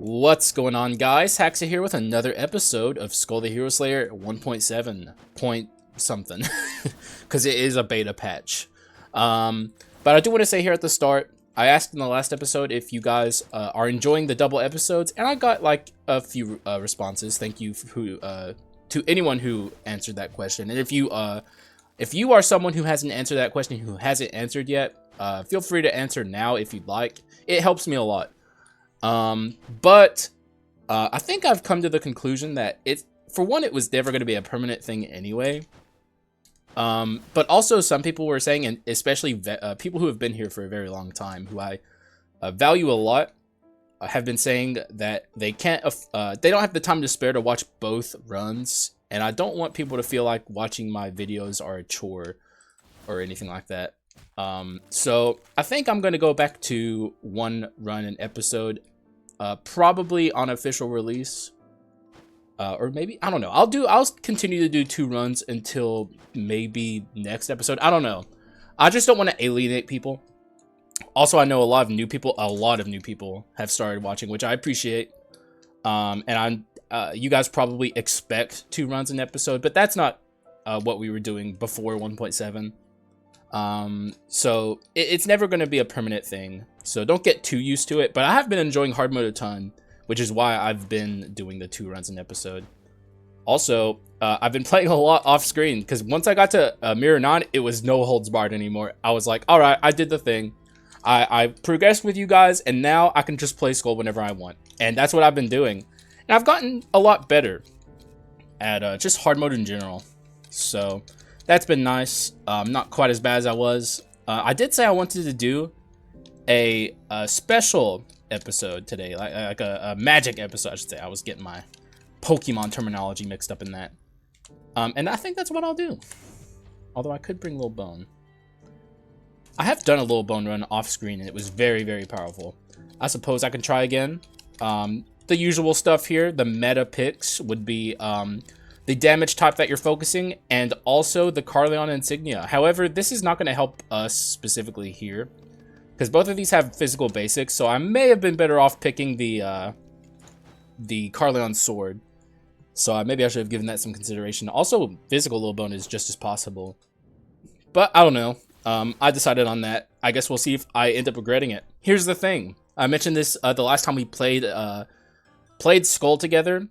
What's going on, guys? Haxa here with another episode of Skul the Hero Slayer 1.7 point something because it is a beta patch. But I do want to say here at the start, I asked in the last episode if you guys are enjoying the double episodes, and I got like a few responses. Thank you to anyone who answered that question. And if you are someone who hasn't answered that question, who hasn't answered yet, feel free to answer now if you'd like. It helps me a lot. But I think I've come to the conclusion that for one, it was never going to be a permanent thing anyway. But also some people were saying, and especially people who have been here for a very long time, who I value a lot, have been saying that they don't have the time to spare to watch both runs. And I don't want people to feel like watching my videos are a chore or anything like that. So I think I'm going to go back to one run an episode, probably on official release, or maybe, I don't know. I'll continue to do 2 runs until maybe next episode. I don't know. I just don't want to alienate people. Also, I know a lot of new people have started watching, which I appreciate. And you guys probably expect 2 runs an episode, but that's not, what we were doing before 1.7. So it's never going to be a permanent thing, so don't get too used to it. But I have been enjoying Hardmode a ton, which is why I've been doing the 2 runs an episode. Also, I've been playing a lot off screen, because once I got to Mirror 9, it was no holds barred anymore. I was like, alright, I did the thing. I progressed with you guys, and now I can just play Skul whenever I want. And that's what I've been doing. And I've gotten a lot better at just Hardmode in general. So that's been nice. Not quite as bad as I was. I did say I wanted to do a special episode today, like a magic episode, I should say. I was getting my Pokemon terminology mixed up in that. And I think that's what I'll do. Although I could bring Lil Bone. I have done a Lil Bone run off screen, and it was very, very powerful. I suppose I can try again. The usual stuff here, the meta picks would be the damage type that you're focusing, and also the Carleon insignia. However, this is not going to help us specifically here, because both of these have physical basics, so I may have been better off picking the Carleon sword. So maybe I should have given that some consideration. Also, physical Lil Bone is just as possible. But I don't know. I decided on that. I guess we'll see if I end up regretting it. Here's the thing. I mentioned this the last time we played Skul together.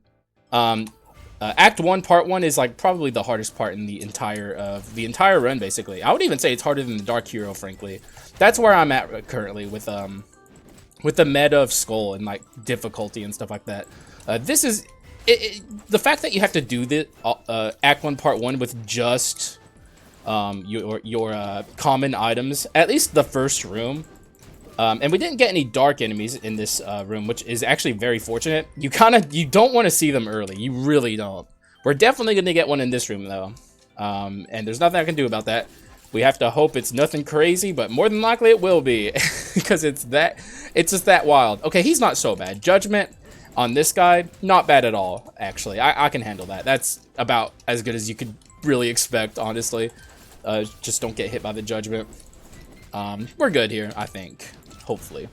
Act 1, Part 1 is like probably the hardest part in the entire run, basically. I would even say it's harder than the Dark Hero, frankly. That's where I'm at currently with the meta of Skul and like difficulty and stuff like that. This is the fact that you have to do the Act 1, Part 1 with just your common items, at least the first room. And we didn't get any dark enemies in this room, which is actually very fortunate. You don't want to see them early. You really don't. We're definitely going to get one in this room, though. And there's nothing I can do about that. We have to hope it's nothing crazy, but more than likely it will be. Because it's just that wild. Okay, he's not so bad. Judgment on this guy, not bad at all, actually. I can handle that. That's about as good as you could really expect, honestly. Just don't get hit by the Judgment. We're good here, I think. Hopefully.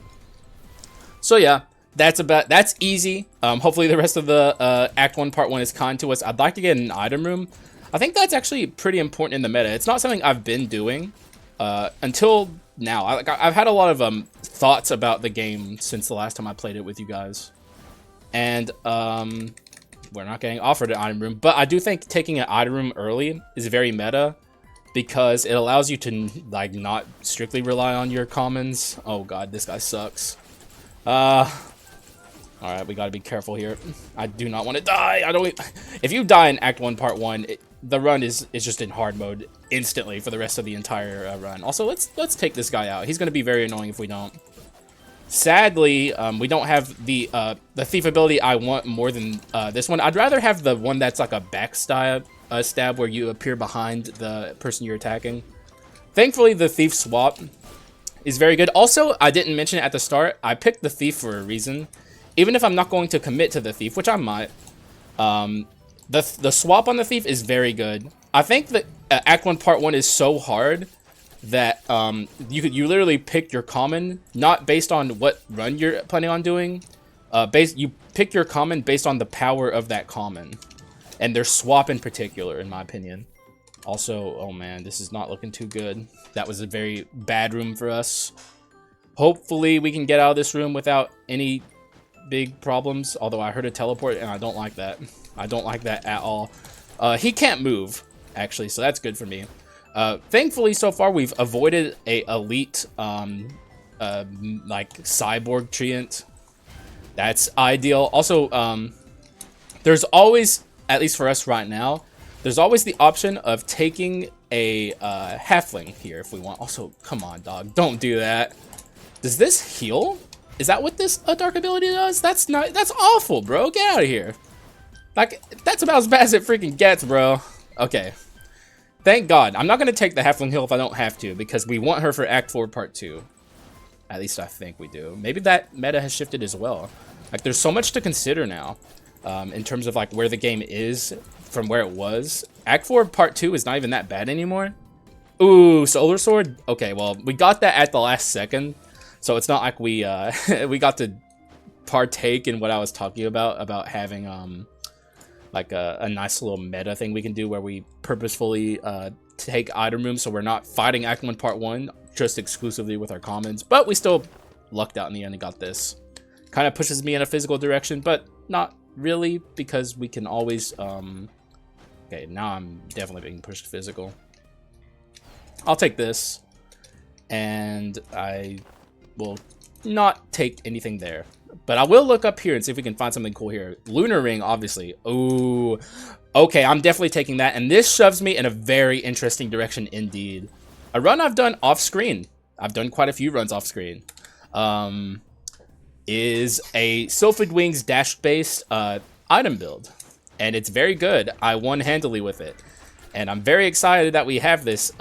So yeah, that's easy. Hopefully the rest of the Act 1 Part 1 is kind to us. I'd like to get an item room. I think that's actually pretty important in the meta. It's not something I've been doing until now. I've had a lot of thoughts about the game since the last time I played it with you guys. And we're not getting offered an item room, but I do think taking an item room early is very meta, because it allows you to like not strictly rely on your commons. Oh god, this guy sucks. Alright, we gotta be careful here. I do not want to die. If you die in Act 1 Part 1, the run is just in hard mode instantly for the rest of the entire run. Also, let's take this guy out. He's gonna be very annoying if we don't. Sadly, we don't have the thief ability I want more than this one. I'd rather have the one that's like a backstab stab where you appear behind the person you're attacking. Thankfully, the thief swap is very good. Also, I didn't mention it at the start. I picked the thief for a reason. Even if I'm not going to commit to the thief, which I might, the swap on the thief is very good. I think that Act 1 Part 1 is so hard that you literally pick your common, not based on what run you're planning on doing, You pick your common based on the power of that common, and their swap in particular, in my opinion. Also, oh man, this is not looking too good. That was a very bad room for us. Hopefully we can get out of this room without any big problems, although I heard a teleport and I don't like that. I don't like that at all. He can't move, actually, so that's good for me. Thankfully, so far, we've avoided a elite, like, cyborg treant. That's ideal. Also, there's always, at least for us right now, there's always the option of taking a halfling here if we want. Also, come on, dog. Don't do that. Does this heal? Is that what this dark ability does? That's not. That's awful, bro. Get out of here. Like, that's about as bad as it freaking gets, bro. Okay. Thank God. I'm not going to take the halfling heal if I don't have to, because we want her for Act 4 Part 2. At least I think we do. Maybe that meta has shifted as well. Like, there's so much to consider now in terms of, like, where the game is from where it was. Act 4 Part 2 is not even that bad anymore. Ooh, Solar Sword? Okay, well, we got that at the last second. So it's not like we we got to partake in what I was talking about having like a nice little meta thing we can do where we purposefully take item rooms so we're not fighting Act 1 Part 1 just exclusively with our commons. But we still lucked out in the end and got this. Kind of pushes me in a physical direction, but not really, because we can always... Okay, now I'm definitely being pushed physical. I'll take this, and I will not take anything there. But I will look up here and see if we can find something cool here. Lunar Ring, obviously. Ooh. Okay, I'm definitely taking that. And this shoves me in a very interesting direction indeed. A run I've done off-screen. I've done quite a few runs off-screen. Is a Sylphid Wings dash-based item build. And it's very good. I won handily with it. And I'm very excited that we have this.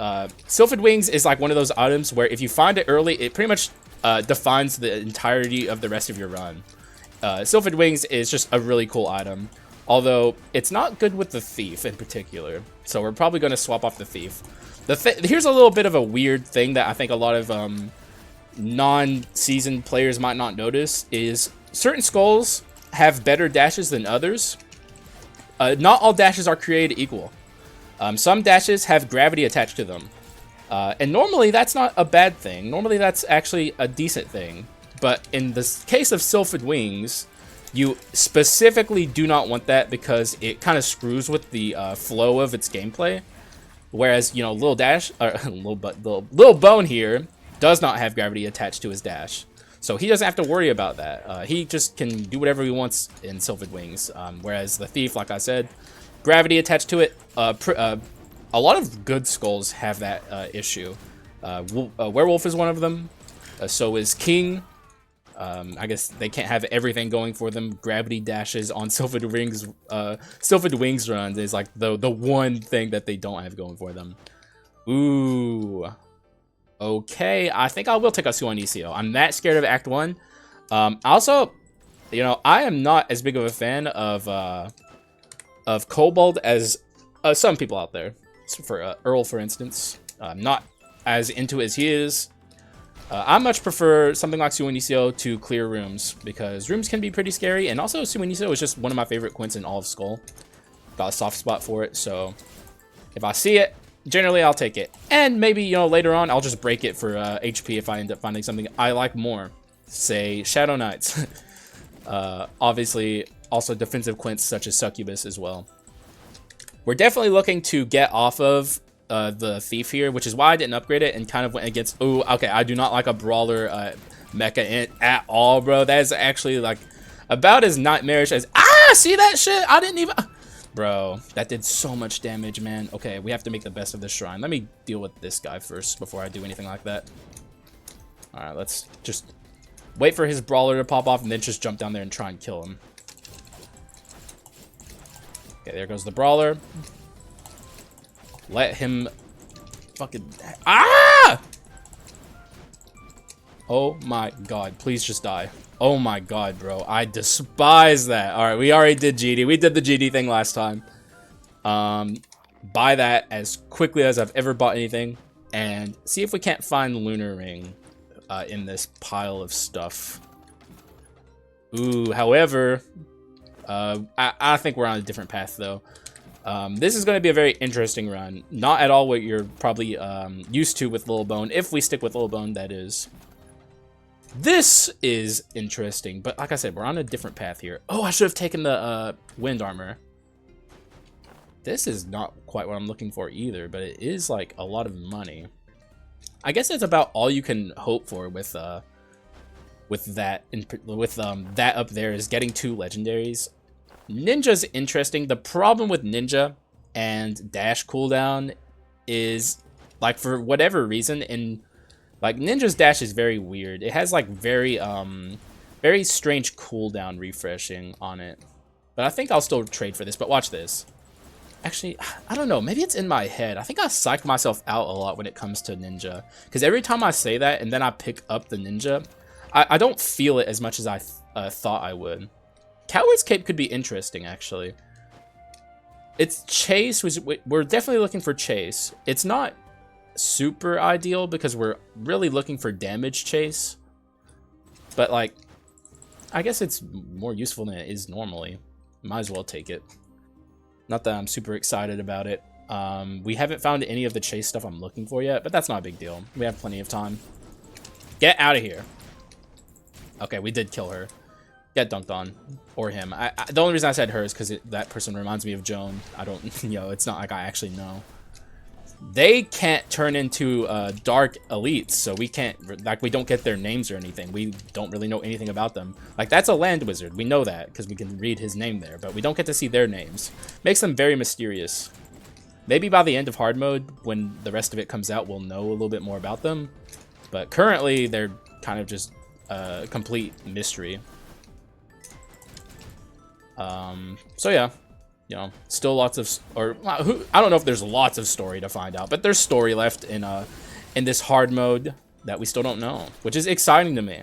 Sylphid Wings is like one of those items where if you find it early, it pretty much defines the entirety of the rest of your run. Sylphid Wings is just a really cool item, although it's not good with the Thief in particular, so we're probably going to swap off the Thief. Here's a little bit of a weird thing that I think a lot of non-seasoned players might not notice, is certain skulls have better dashes than others. Not all dashes are created equal. Some dashes have gravity attached to them. And normally that's not a bad thing. Normally that's actually a decent thing. But in the case of Sylphid Wings, you specifically do not want that because it kind of screws with the flow of its gameplay. Whereas, you know, Lil Bone here does not have gravity attached to his dash. So he doesn't have to worry about that. He just can do whatever he wants in Sylphid Wings. Whereas the Thief, like I said, gravity attached to it. A lot of good skulls have that issue. Werewolf is one of them. So is King. I guess they can't have everything going for them. Gravity dashes on Sylphid Wings runs is like the one thing that they don't have going for them. Ooh. Okay, I think I will take a Suanicio. I'm that scared of Act 1. Also, you know, I am not as big of a fan of Kobold as some people out there. For Earl, for instance, I'm not as into it as he is. I much prefer something like Suanicio to clear rooms, because rooms can be pretty scary, and also Suanicio is just one of my favorite quints in all of Skul. Got a soft spot for it, so if I see it, generally I'll take it. And maybe, you know, later on I'll just break it for HP if I end up finding something I like more. Say Shadow Knights. Obviously, also defensive quints such as Succubus as well. We're definitely looking to get off of the Thief here, which is why I didn't upgrade it and kind of went against... Ooh, okay, I do not like a Brawler mecha at all, bro. That is actually, like, about as nightmarish as... Ah, see that shit? I didn't even... Bro, that did so much damage, man. Okay, we have to make the best of this shrine. Let me deal with this guy first before I do anything like that. Alright, let's just wait for his Brawler to pop off and then just jump down there and try and kill him. Okay, there goes the Brawler. Let him fucking... Ah! Oh my god, please just die. Oh my god, bro. I despise that. Alright, we already did GD. We did the GD thing last time. Buy that as quickly as I've ever bought anything. And see if we can't find Lunar Ring in this pile of stuff. Ooh, however, I think we're on a different path, though. This is going to be a very interesting run. Not at all what you're probably used to with Lil Bone, if we stick with Lil Bone, that is. This is interesting, but like I said, we're on a different path here. Oh, I should have taken the wind armor. This is not quite what I'm looking for either, but it is like a lot of money. I guess that's about all you can hope for with that that up there is getting 2 legendaries. Ninja's interesting. The problem with Ninja and dash cooldown is, like, for whatever reason, like, Ninja's dash is very weird. It has, like, very strange cooldown refreshing on it. But I think I'll still trade for this, but watch this. Actually, I don't know. Maybe it's in my head. I think I psych myself out a lot when it comes to Ninja. Because every time I say that and then I pick up the Ninja, I don't feel it as much as I thought I would. Coward's Cape could be interesting, actually. It's Chase. We're definitely looking for Chase. It's not super ideal because we're really looking for damage Chase. But, like, I guess it's more useful than it is normally. Might as well take it. Not that I'm super excited about it. We haven't found any of the Chase stuff I'm looking for yet, but that's not a big deal. We have plenty of time. Get out of here. Okay, we did kill her. Get dunked on. Or him. The only reason I said her is because that person reminds me of Joan. I don't, it's not like I actually know. They can't turn into dark elites, so we can't, like, we don't get their names or anything. We don't really know anything about them. Like, that's a land wizard. We know that because we can read his name there, but we don't get to see their names. Makes them very mysterious. Maybe by the end of hard mode, when the rest of it comes out, we'll know a little bit more about them. But currently, they're kind of just complete mystery. So yeah. Still lots of, I don't know if there's lots of story to find out, but there's story left in this hard mode that we still don't know, which is exciting to me.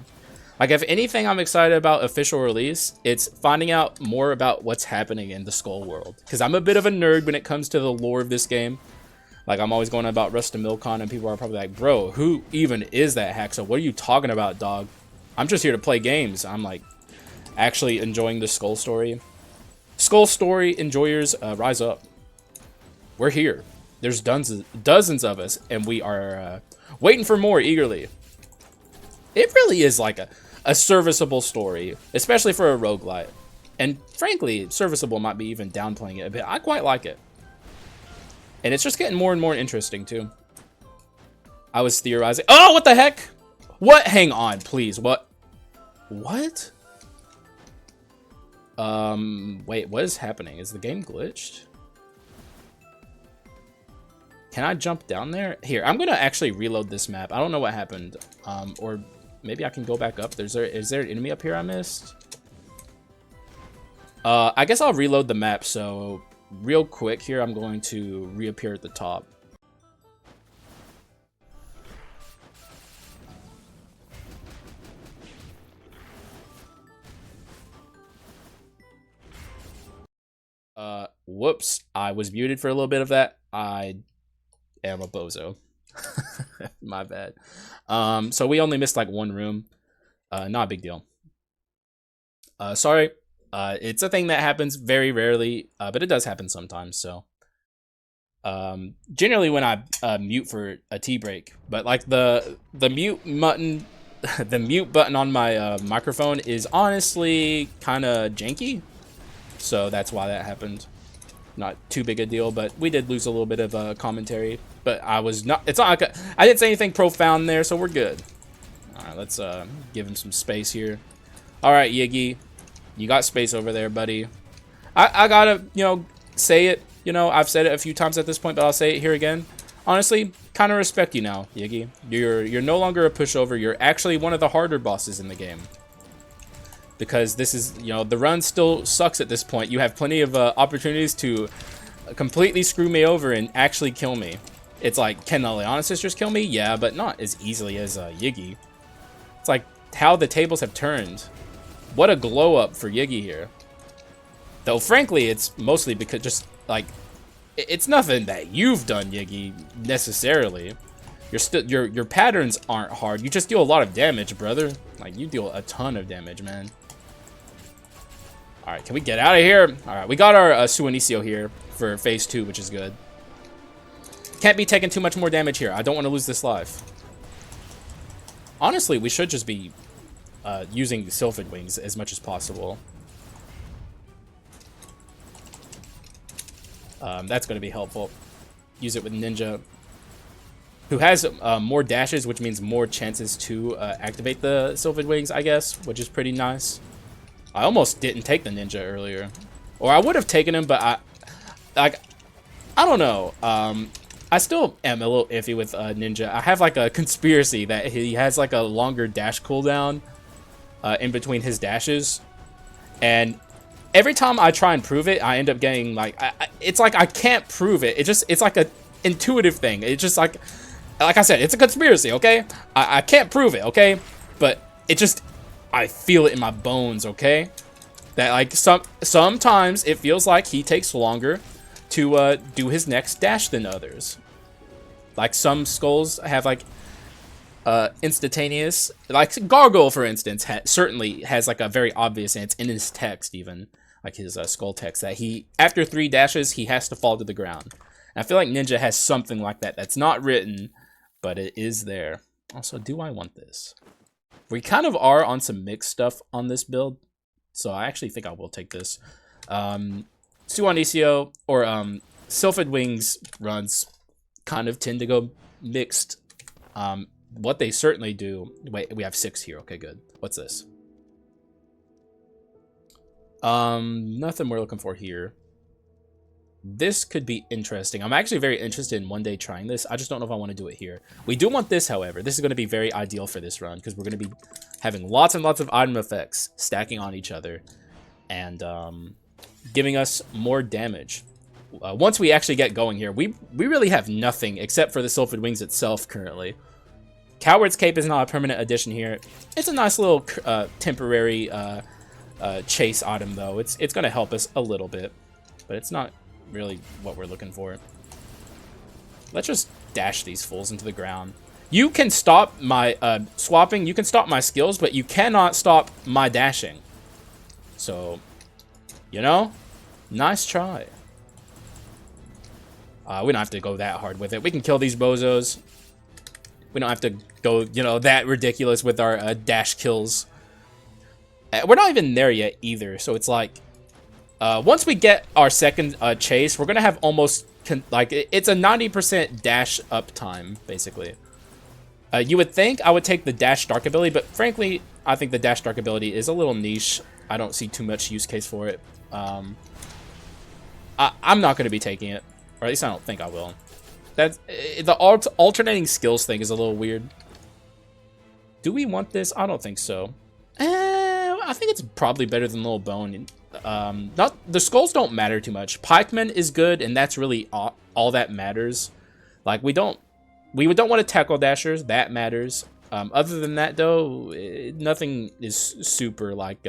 Like, if anything I'm excited about official release, it's finding out more about what's happening in the Skul world. Because I'm a bit of a nerd when it comes to the lore of this game. Like, I'm always going about Rust and Milcon, and people are probably like, bro, who even is that Haxa? What are you talking about, dog? I'm just here to play games. I'm, like, actually enjoying the Skul story. Skul story enjoyers, rise up. We're here. There's dozens of us, and we are waiting for more eagerly. It really is like a serviceable story, especially for a roguelite. And frankly, serviceable might be even downplaying it a bit. I quite like it. And it's just getting more and more interesting, too. I was theorizing. Oh, what the heck? What? Hang on, please. What? What? Wait, what is happening? Is the game glitched? Can I jump down there? Here, I'm gonna actually reload this map. I don't know what happened. Or maybe I can go back up. Is there an enemy up here I missed? I guess I'll reload the map. So real quick here, I'm going to reappear at the top. Whoops, I was muted for a little bit of that. I am a bozo. My bad. So we only missed like one room. Not a big deal. Sorry. It's a thing that happens very rarely, but it does happen sometimes, so. Generally when I mute for a tea break, but like the mute button, the mute button on my microphone is honestly kind of janky. So that's why that happened. Not too big a deal, but we did lose a little bit of commentary. But I was not. It's not like I didn't say anything profound there, so we're good. All right, let's give him some space here. All right, Yiggy, you got space over there, buddy. I gotta say it. I've said it a few times at this point, but I'll say it here again. Honestly, kind of respect you now, Yiggy. You're no longer a pushover. You're actually one of the harder bosses in the game. Because this is, the run still sucks at this point. You have plenty of opportunities to completely screw me over and actually kill me. It's like, can the Leona sisters kill me? Yeah, but not as easily as Yiggy. It's like how the tables have turned. What a glow up for Yiggy here. Though, frankly, it's mostly because just, like, it's nothing that you've done, Yiggy, necessarily. Your patterns aren't hard. You just deal a lot of damage, brother. Like, you deal a ton of damage, man. All right, can we get out of here? All right, we got our Suinicio here for phase 2, which is good. Can't be taking too much more damage here. I don't want to lose this life. Honestly, we should just be using Sylphid Wings as much as possible. That's going to be helpful. Use it with Ninja, who has more dashes, which means more chances to activate the Sylphid Wings, I guess, which is pretty nice. I almost didn't take the Ninja earlier. Or I would have taken him, but I don't know. I still am a little iffy with Ninja. I have like a conspiracy that he has like a longer dash cooldown in between his dashes. And every time I try and prove it, I end up getting like, it's like I can't prove it. It's like a intuitive thing. It's just like I said, it's a conspiracy, okay? I can't prove it, okay? But it just, I feel it in my bones, okay? That like sometimes it feels like he takes longer to do his next dash than others. Like some skulls have like instantaneous, like Gargoyle for instance certainly has like a very obvious, and it's in his text even, like his skull text, that he after 3 dashes he has to fall to the ground. And I feel like Ninja has something like that that's not written, but it is there. Also, do I want this? We kind of are on some mixed stuff on this build, so I actually think I will take this. Suinicio or Sylphid Wings runs kind of tend to go mixed. What they certainly do. Wait, we have 6 here. Okay, good. What's this? Nothing we're looking for here. This could be interesting. I'm actually very interested in one day trying this. I just don't know if I want to do it here. We do want this, however. This is going to be very ideal for this run because we're going to be having lots and lots of item effects stacking on each other and giving us more damage. Once we actually get going here, we really have nothing except for the Sylphid Wings itself currently. Coward's Cape is not a permanent addition here. It's a nice little temporary chase item, though. It's going to help us a little bit, but it's not really what we're looking for. Let's just dash these fools into the ground. You can stop my swapping. You can stop my skills, but you cannot stop my dashing. So, you know, nice try. We don't have to go that hard with it. We can kill these bozos. We don't have to go, you know, that ridiculous with our dash kills. We're not even there yet either, so it's like, once we get our second chase, we're gonna have almost like it's a 90% dash up time basically. You would think I would take the dash dark ability, but frankly, I think the dash dark ability is a little niche. I don't see too much use case for it. I'm not gonna be taking it, or at least I don't think I will. That's the alternating skills thing is a little weird. Do we want this? I don't think so. I think it's probably better than Little Bone. Not the skulls don't matter too much. Pikeman is good, and that's really all that matters. Like we don't want to tackle dashers. That matters. Other than that, though, nothing is super like.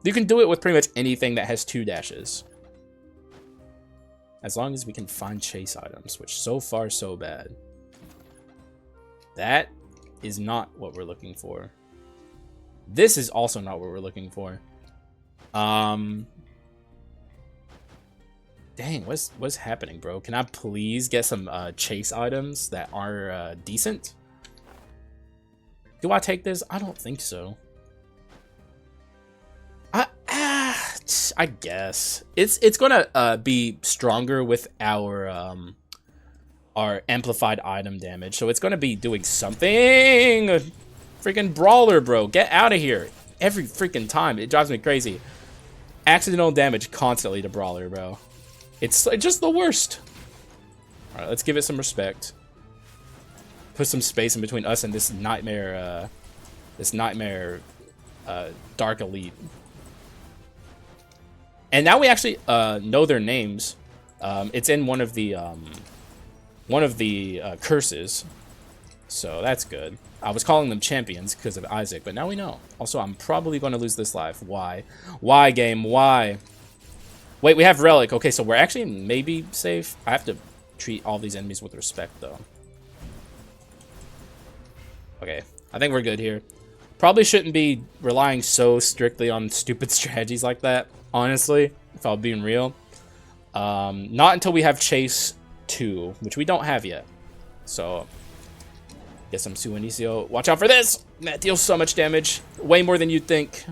You can do it with pretty much anything that has 2 dashes, as long as we can find chase items, which so far so bad. That is not what we're looking for. This is also not what we're looking for. Dang, what's happening, bro? Can I please get some chase items that are decent? Do I take this? I don't think so. I guess it's gonna be stronger with our amplified item damage, so it's gonna be doing something. Freaking brawler, bro, get out of here every freaking time. It drives me crazy. Accidental damage constantly to brawler, bro. It's just the worst. All right, let's give it some respect. Put some space in between us and this nightmare dark elite. And now we actually know their names. It's in one of the curses, so that's good. I was calling them champions because of Isaac, but now we know. Also, I'm probably going to lose this life. Why? Why, game? Why? Wait, we have Relic. Okay, so we're actually maybe safe. I have to treat all these enemies with respect, though. Okay, I think we're good here. Probably shouldn't be relying so strictly on stupid strategies like that, honestly, if I'm being real. Not until we have Chase 2, which we don't have yet. So, get some Suinicio. Watch out for this! That deals so much damage. Way more than you'd think.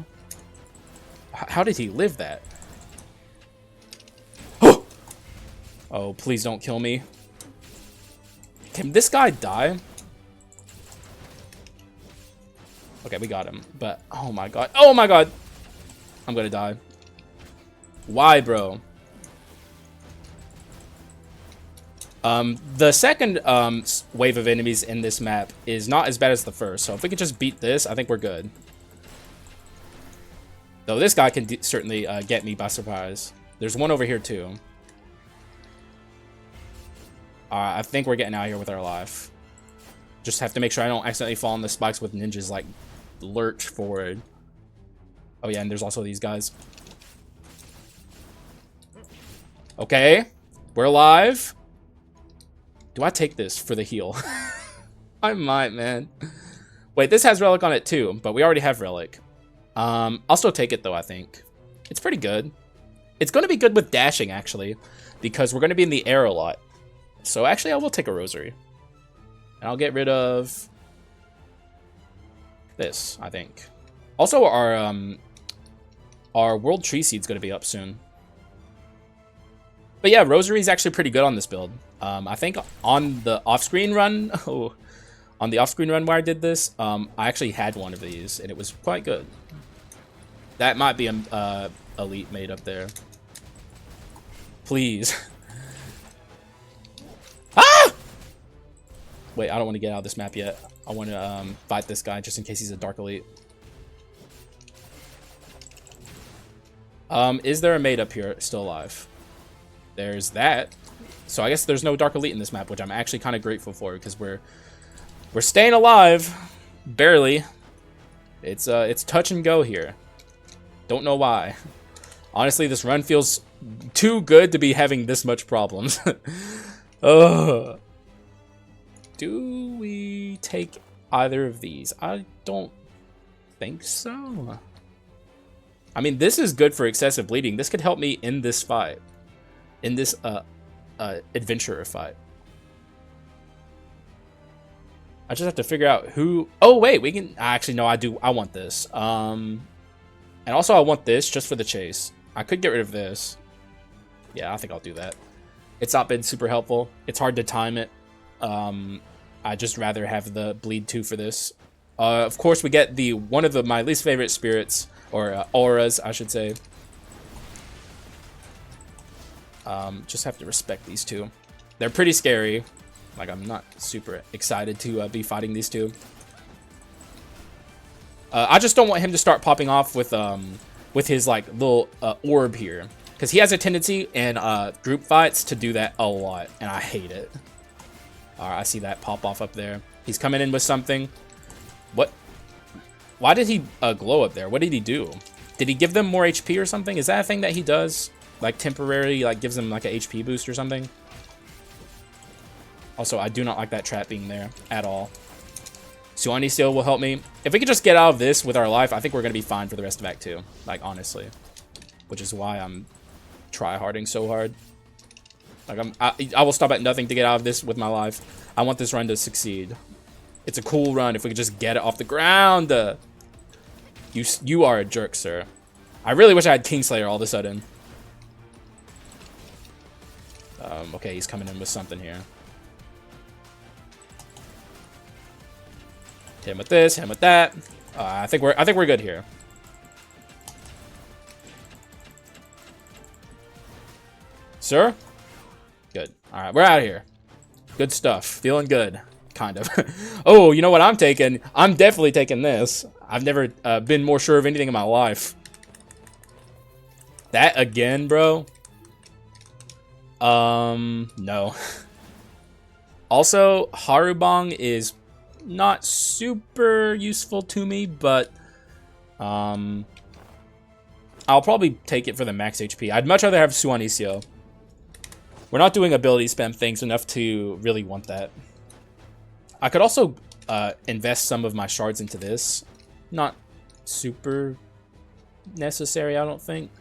How did he live that? Oh, please don't kill me. Can this guy die? Okay, we got him. But, oh my god. Oh my god! I'm gonna die. Why, bro? The second wave of enemies in this map is not as bad as the first. So if we could just beat this, I think we're good. Though this guy can certainly get me by surprise. There's one over here too. I think we're getting out of here with our life. Just have to make sure I don't accidentally fall on the spikes with ninjas like lurch forward. Oh yeah, and there's also these guys. Okay, we're alive. Do I take this for the heal? I might, man. Wait, this has relic on it too, but we already have relic. I'll still take it though, I think. It's pretty good. It's going to be good with dashing, actually, because we're going to be in the air a lot. So actually, I will take a rosary. And I'll get rid of this, I think. Also, our World Tree Seed's going to be up soon. But yeah, rosary is actually pretty good on this build. I think on the off-screen run, on the off-screen run where I did this, I actually had one of these, and it was quite good. That might be elite made up there. Please. Ah! Wait, I don't want to get out of this map yet. I want to fight this guy just in case he's a dark elite. Is there a mate up here still alive? There's that. So I guess there's no dark elite in this map, which I'm actually kind of grateful for because we're staying alive, barely. It's touch and go here. Don't know why. Honestly, this run feels too good to be having this much problems. Ugh. Do we take either of these? I don't think so. I mean, this is good for excessive bleeding. This could help me in this fight. In this adventurer fight. I just have to figure out who... Oh, wait, we can... Actually, no, I want this. And also, I want this just for the chase. I could get rid of this. Yeah, I think I'll do that. It's not been super helpful. It's hard to time it. I'd just rather have the bleed 2 for this. Of course, we get the one of my least favorite spirits, or auras, I should say. Just have to respect these two. They're pretty scary. Like, I'm not super excited to be fighting these two. I just don't want him to start popping off with his like little orb here, because he has a tendency in group fights to do that a lot, and I hate it. Alright, I see that pop off up there. He's coming in with something. What? Why did he glow up there? What did he do? Did he give them more HP or something? Is that a thing that he does? Like temporarily, like gives them like a HP boost or something? Also, I do not like that trap being there at all. Suani Seal will help me. If we could just get out of this with our life, I think we're going to be fine for the rest of Act 2. Like, honestly. Which is why I'm try-harding so hard. Like, I will stop at nothing to get out of this with my life. I want this run to succeed. It's a cool run if we could just get it off the ground. You are a jerk, sir. I really wish I had Kingslayer all of a sudden. Okay, he's coming in with something here. Hit him with this, hit him with that. I think we're good here. Sir? Good. Alright, we're out of here. Good stuff. Feeling good. Kind of. Oh, you know what I'm taking? I'm definitely taking this. I've never been more sure of anything in my life. That again, bro? No. Also, Harubong is not super useful to me, but I'll probably take it for the max HP. I'd much rather have Suanicio. We're not doing ability spam things enough to really want that. I could also invest some of my shards into this. not super necessary, I don't think.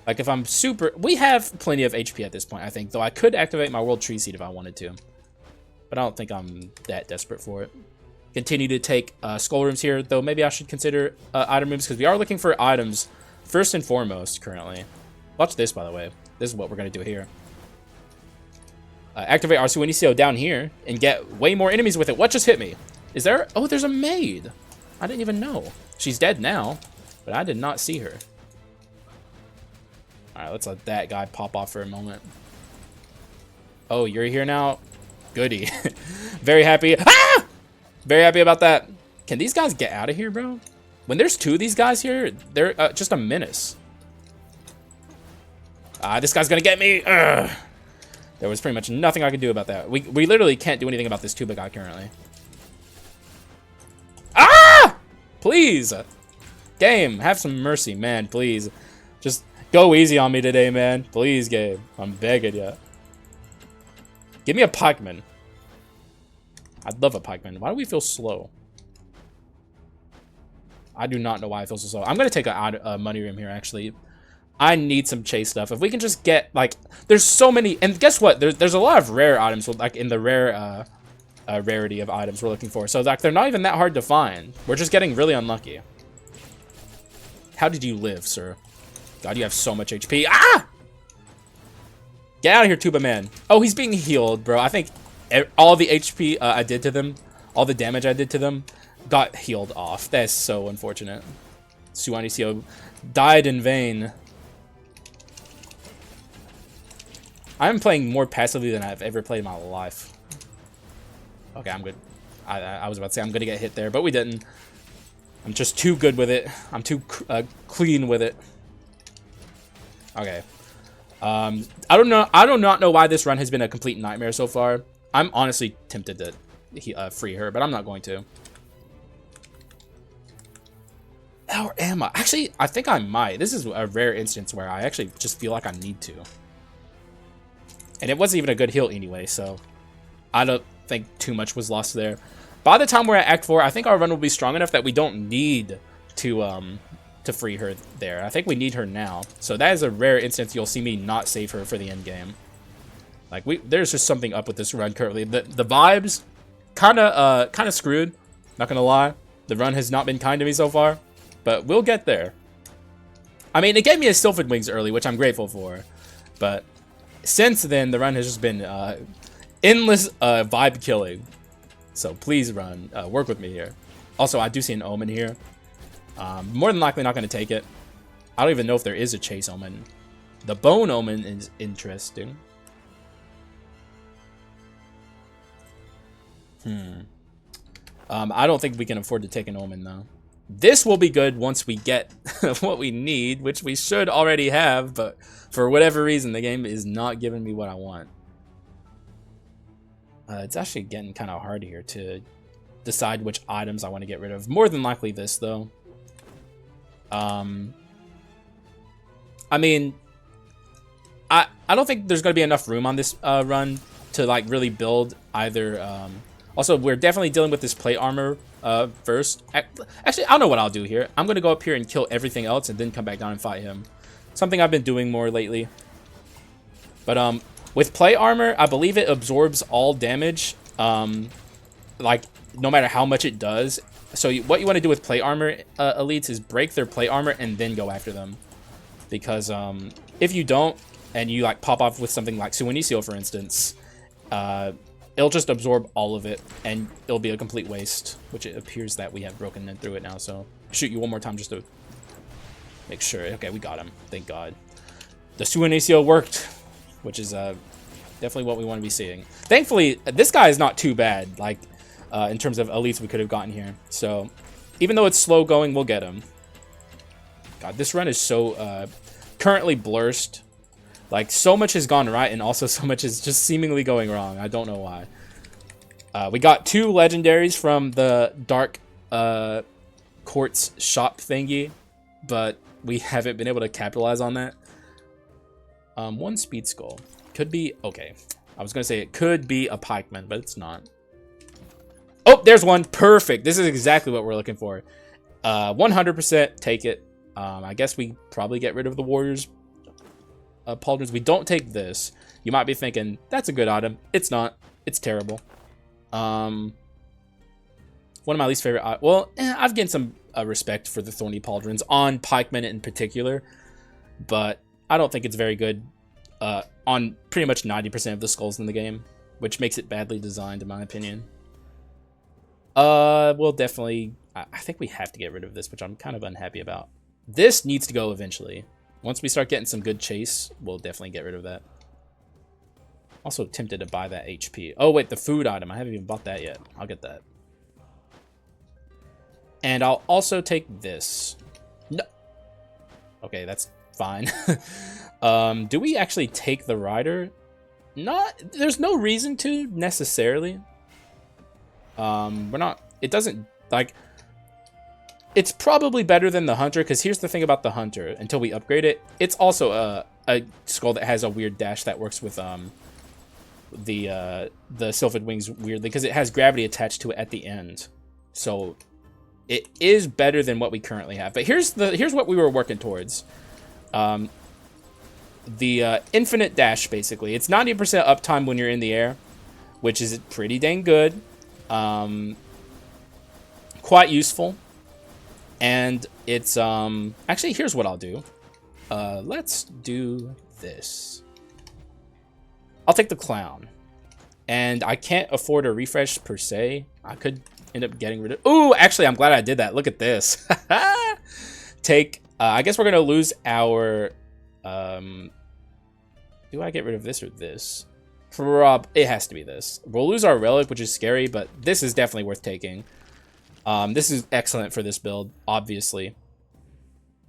Like, if I'm super... We have plenty of HP at this point, I think. Though I could activate my World Tree Seed if I wanted to. But I don't think I'm that desperate for it. Continue to take skull rooms here, though maybe I should consider item rooms, because we are looking for items first and foremost currently. Watch this, by the way. This is what we're going to do here. Activate our Suinicio down here and get way more enemies with it. What just hit me? Is there... Oh, there's a maid. I didn't even know. She's dead now, but I did not see her. Alright, let's let that guy pop off for a moment. Oh, you're here now? Goody. Very happy. Ah! Very happy about that. Can these guys get out of here, bro? When there's two of these guys here, they're just a menace. This guy's gonna get me. Ugh. There was pretty much nothing I could do about that. We literally can't do anything about this tuba guy currently. Ah! Please. Game, have some mercy, man, please. Just go easy on me today, man. Please, game. I'm begging ya. Give me a pikeman. I'd love a pikeman. Why do we feel slow? I do not know why I feel so slow. I'm going to take a money room here, actually. I need some chase stuff. If we can just get, like... There's so many... And guess what? There's a lot of rare items, like, in the rare... rarity of items we're looking for. So, like, they're not even that hard to find. We're just getting really unlucky. How did you live, sir? God, you have so much HP. Ah! Get out of here, Tuba Man. Oh, he's being healed, bro. I think all the HP I did to them, all the damage I did to them, got healed off. That is so unfortunate. Suanicio died in vain. I'm playing more passively than I've ever played in my life. Okay, I'm good. I was about to say I'm going to get hit there, but we didn't. I'm just too good with it. I'm too clean with it. Okay. I do not know why this run has been a complete nightmare so far. I'm honestly tempted to free her, but I'm not going to. Or am I? Actually, I think I might. This is a rare instance where I actually just feel like I need to. And it wasn't even a good heal anyway, so I don't think too much was lost there. By the time we're at Act 4, I think our run will be strong enough that we don't need to free her there. I think we need her now. So that is a rare instance you'll see me not save her for the end game. Like, there's just something up with this run currently. The vibes kind of screwed, not gonna lie. The run has not been kind to me so far, but we'll get there. I mean, it gave me a Sylphid Wings early, which I'm grateful for, but since then the run has just been endless vibe killing. So please, run, work with me here. Also, I do see an Omen here. More than likely not going to take it. I don't even know if there is a chase Omen. The Bone Omen is interesting. I don't think we can afford to take an Omen, though. This will be good once we get what we need, which we should already have, but for whatever reason, the game is not giving me what I want. It's actually getting kind of hard here to decide which items I want to get rid of. More than likely this, though. I mean, I don't think there's going to be enough room on this run to, like, really build either. Also, we're definitely dealing with this plate armor first. Actually, I don't know what I'll do here. I'm going to go up here and kill everything else and then come back down and fight him. Something I've been doing more lately. But, with plate armor, I believe it absorbs all damage, like, no matter how much it does. So what you want to do with plate armor elites is break their plate armor and then go after them. Because if you don't, and you, like, pop off with something like Suinicio, for instance, it'll just absorb all of it, and it'll be a complete waste, which it appears that we have broken through it now. So shoot you one more time just to make sure. Okay, we got him. Thank God. The Suinicio worked, which is definitely what we want to be seeing. Thankfully, this guy is not too bad, like, in terms of elites we could have gotten here. So, even though it's slow going, we'll get him. God, this run is so currently blurst. Like, so much has gone right, and also so much is just seemingly going wrong. I don't know why. We got 2 legendaries from the Dark Quartz shop thingy, but we haven't been able to capitalize on that. 1 speed skull. Could be... Okay. I was going to say it could be a pikeman, but it's not. Oh, there's one. Perfect. This is exactly what we're looking for. 100% take it. I guess we probably get rid of the Warriors pauldrons. We don't take this. You might be thinking, that's a good item. It's not. It's terrible. One of my least favorite... I've gained some respect for the Thorny Pauldrons on Pikemen in particular, but I don't think it's very good on pretty much 90% of the skulls in the game, which makes it badly designed in my opinion. We'll definitely... I think we have to get rid of this, which I'm kind of unhappy about. This needs to go eventually. Once we start getting some good chase, we'll definitely get rid of that. Also tempted to buy that HP. Oh, wait, the food item. I haven't even bought that yet. I'll get that. And I'll also take this. No. Okay, that's fine. Do we actually take the rider? There's no reason to, necessarily. We're not... It doesn't, like... It's probably better than the Hunter, because here's the thing about the Hunter. Until we upgrade it, it's also a skull that has a weird dash that works with the Sylphid Wings weirdly, because it has gravity attached to it at the end. So it is better than what we currently have. But here's what we were working towards. The infinite dash, basically. It's 90% uptime when you're in the air, which is pretty dang good. Quite useful. And it's, actually, here's what I'll do. Let's do this. I'll take the Clown. And I can't afford a refresh per se. I could end up getting rid of... Ooh, actually, I'm glad I did that. Look at this. Take, I guess we're going to lose our... do I get rid of this or this? It has to be this. We'll lose our Relic, which is scary, but this is definitely worth taking. This is excellent for this build, obviously.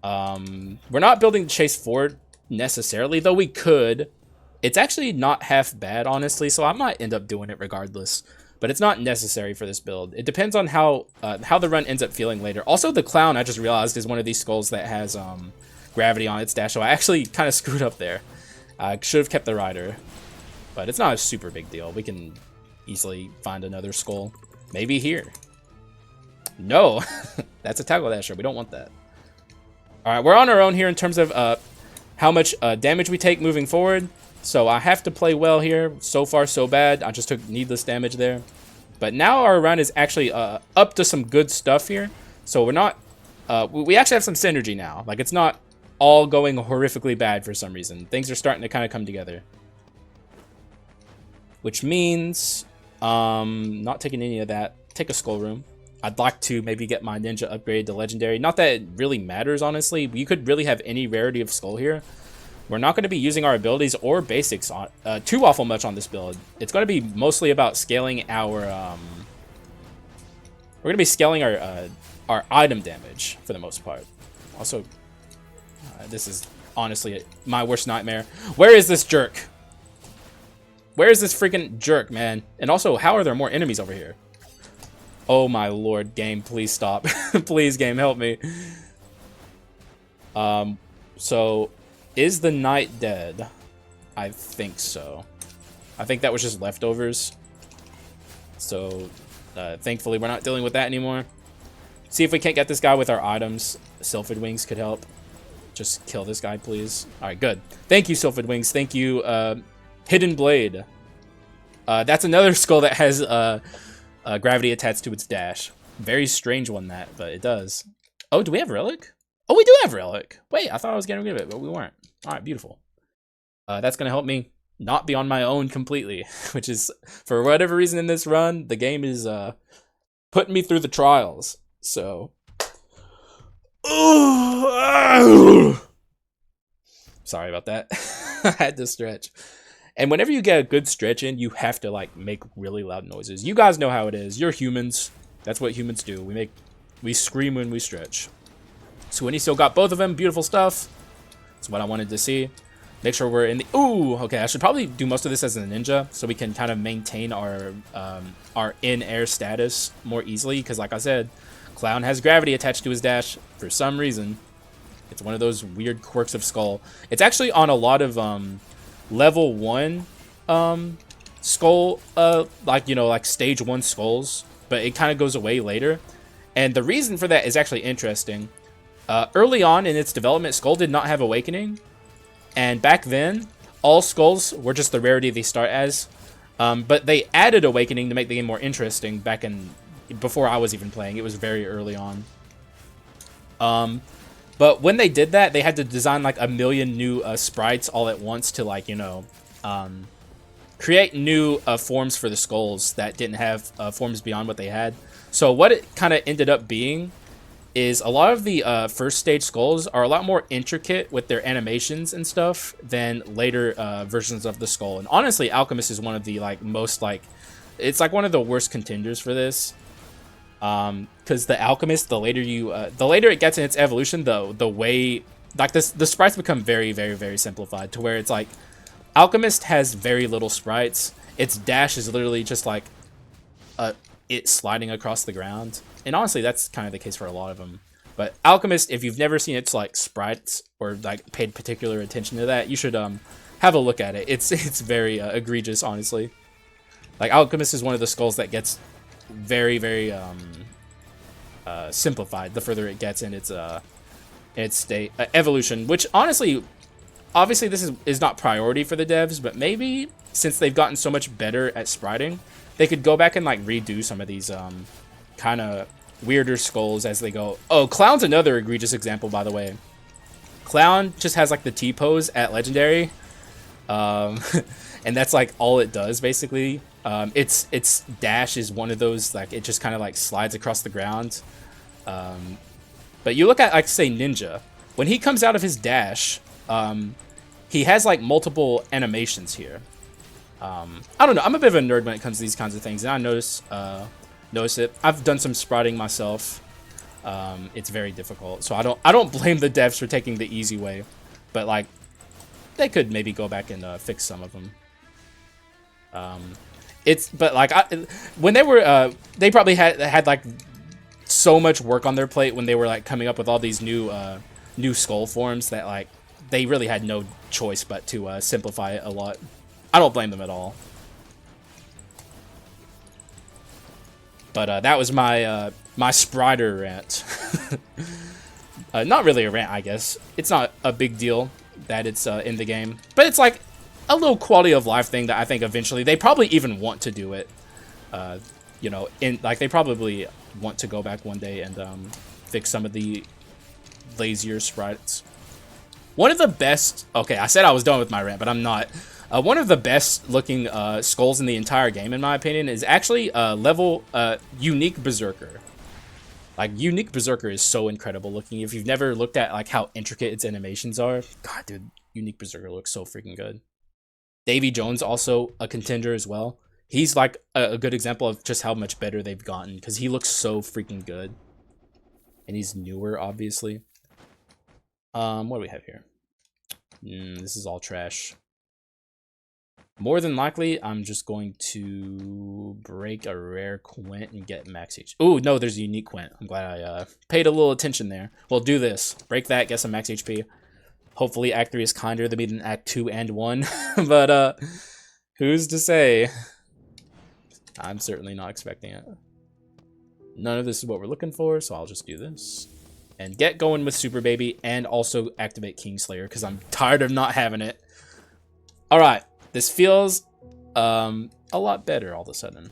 We're not building the chase forward necessarily, though we could. It's actually not half bad, honestly, so I might end up doing it regardless. But it's not necessary for this build. It depends on how the run ends up feeling later. Also, the Clown, I just realized, is one of these skulls that has gravity on its dash, so I actually kind of screwed up there. I should have kept the Rider, but it's not a super big deal. We can easily find another skull. Maybe here. No, that's a Tackle Dasher. We don't want that. All right, we're on our own here in terms of how much damage we take moving forward. So I have to play well here. So far, so bad. I just took needless damage there. But now our run is actually up to some good stuff here. So we're not... we actually have some synergy now. Like, it's not all going horrifically bad for some reason. Things are starting to kind of come together. Which means... not taking any of that. Take a Skull Room. I'd like to maybe get my Ninja upgrade to Legendary. Not that it really matters, honestly. You could really have any rarity of Skull here. We're not going to be using our abilities or basics on too awful much on this build. It's going to be mostly about scaling our... we're going to be scaling our item damage for the most part. Also, this is honestly my worst nightmare. Where is this jerk? Where is this freaking jerk, man? And also, how are there more enemies over here? Oh my lord, game, please stop. Please, game, help me. So, is the knight dead? I think so. I think that was just leftovers. So, thankfully, we're not dealing with that anymore. See if we can't get this guy with our items. Sylphid Wings could help. Just kill this guy, please. Alright, good. Thank you, Sylphid Wings. Thank you, Hidden Blade. That's another skull that has gravity attached to its dash. Very strange one, that, but it does. Oh, do we have Relic? Oh, we do have Relic. Wait, I thought I was getting rid of it, but we weren't. Alright, beautiful. That's going to help me not be on my own completely, which is, for whatever reason in this run, the game is putting me through the trials. So... Sorry about that. I had to stretch. And whenever you get a good stretch in, you have to like make really loud noises. You guys know how it is. You're humans. That's what humans do. We scream when we stretch. So when he still got both of them, beautiful stuff. That's what I wanted to see. Make sure we're in the... Ooh, okay. I should probably do most of this as a ninja so we can kind of maintain our in-air status more easily. Because like I said, Clown has gravity attached to his dash for some reason. It's one of those weird quirks of Skull. It's actually on a lot of level 1 Skull, like, you know, like stage 1 skulls. But it kind of goes away later. And the reason for that is actually interesting. Early on in its development, Skul did not have Awakening. And back then, all Skuls were just the rarity they start as. But they added Awakening to make the game more interesting back in... before I was even playing. It was very early on. But when they did that, they had to design like a million new sprites all at once to like, you know, create new forms for the Skuls that didn't have forms beyond what they had. So what it kind of ended up being is a lot of the first stage Skuls are a lot more intricate with their animations and stuff than later versions of the Skul. And honestly, Alchemist is one of the like most like, it's like one of the worst contenders for this. Because the Alchemist, the later it gets in its evolution, the way like the sprites become very, very, very simplified to where it's like Alchemist has very little sprites. Its dash is literally just like it sliding across the ground. And honestly, that's kind of the case for a lot of them. But Alchemist, if you've never seen its like sprites or like paid particular attention to that, you should have a look at it. It's very egregious, honestly. Like Alchemist is one of the Skuls that gets very, very simplified the further it gets in its state evolution, which honestly, obviously this is not priority for the devs, but maybe since they've gotten so much better at spriting, they could go back and like redo some of these kind of weirder Skuls as they go. Oh, Clown's another egregious example, by the way. Clown just has like the T-pose at Legendary, and that's like all it does basically. Its dash is one of those, like it just kind of like slides across the ground. But you look at like say Ninja, when he comes out of his dash, he has like multiple animations here. I don't know, I'm a bit of a nerd when it comes to these kinds of things, and I notice it. I've done some spriting myself. It's very difficult, so I don't blame the devs for taking the easy way, but like they could maybe go back and fix some of them. But like when they were they probably had like so much work on their plate when they were like coming up with all these new Skul forms that like they really had no choice but to simplify it a lot. I don't blame them at all. But that was my my Spriter rant. Not really a rant, I guess. It's not a big deal that it's in the game, but it's like a little quality of life thing that I think eventually they probably even want to do it. You know, like they probably want to go back one day and fix some of the lazier sprites. One of the best. Okay, I said I was done with my rant, but I'm not. One of the best looking Skuls in the entire game, in my opinion, is actually level Unique Berserker. Like, Unique Berserker is so incredible looking. If you've never looked at like how intricate its animations are, God, dude, Unique Berserker looks so freaking good. Davy Jones also a contender as well. He's like a good example of just how much better they've gotten because he looks so freaking good. And he's newer, obviously. What do we have here? This is all trash. More than likely, I'm just going to break a rare Quint and get max HP. Oh, no, there's a unique Quint. I'm glad I paid a little attention there. Well, do this. Break that, get some max HP. Hopefully, Act 3 is kinder than Act 2 and 1. But, who's to say? I'm certainly not expecting it. None of this is what we're looking for, so I'll just do this. And get going with Super Baby, and also activate Kingslayer, because I'm tired of not having it. Alright. This feels a lot better all of a sudden.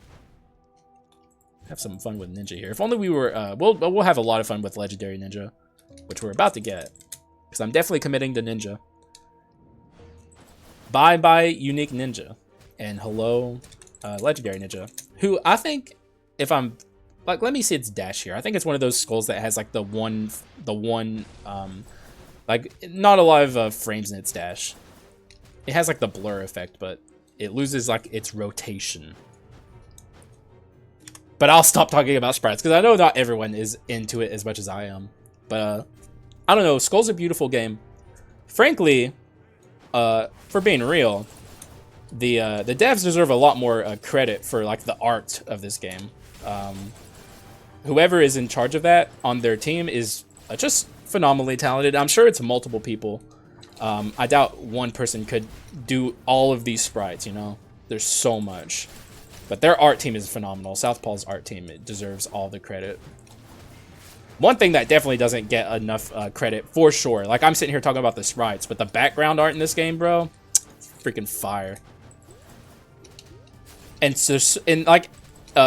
Have some fun with Ninja here. If only we were, we'll have a lot of fun with Legendary Ninja, which we're about to get. Because I'm definitely committing to Ninja. Bye-bye Unique Ninja. And hello Legendary Ninja. Who I think, if I'm, like, let me see its dash here. I think it's one of those Skuls that has like the one, like not a lot of frames in its dash. It has like the blur effect, but it loses like its rotation. But I'll stop talking about sprites because I know not everyone is into it as much as I am. But I don't know. Skul's a beautiful game. Frankly, for being real, the devs deserve a lot more credit for like the art of this game. Whoever is in charge of that on their team is just phenomenally talented. I'm sure it's multiple people. I doubt one person could do all of these sprites, you know? There's so much. But their art team is phenomenal. Southpaw's art team, it deserves all the credit. One thing that definitely doesn't get enough credit, for sure. Like, I'm sitting here talking about the sprites, but the background art in this game, bro, freaking fire. And so, like,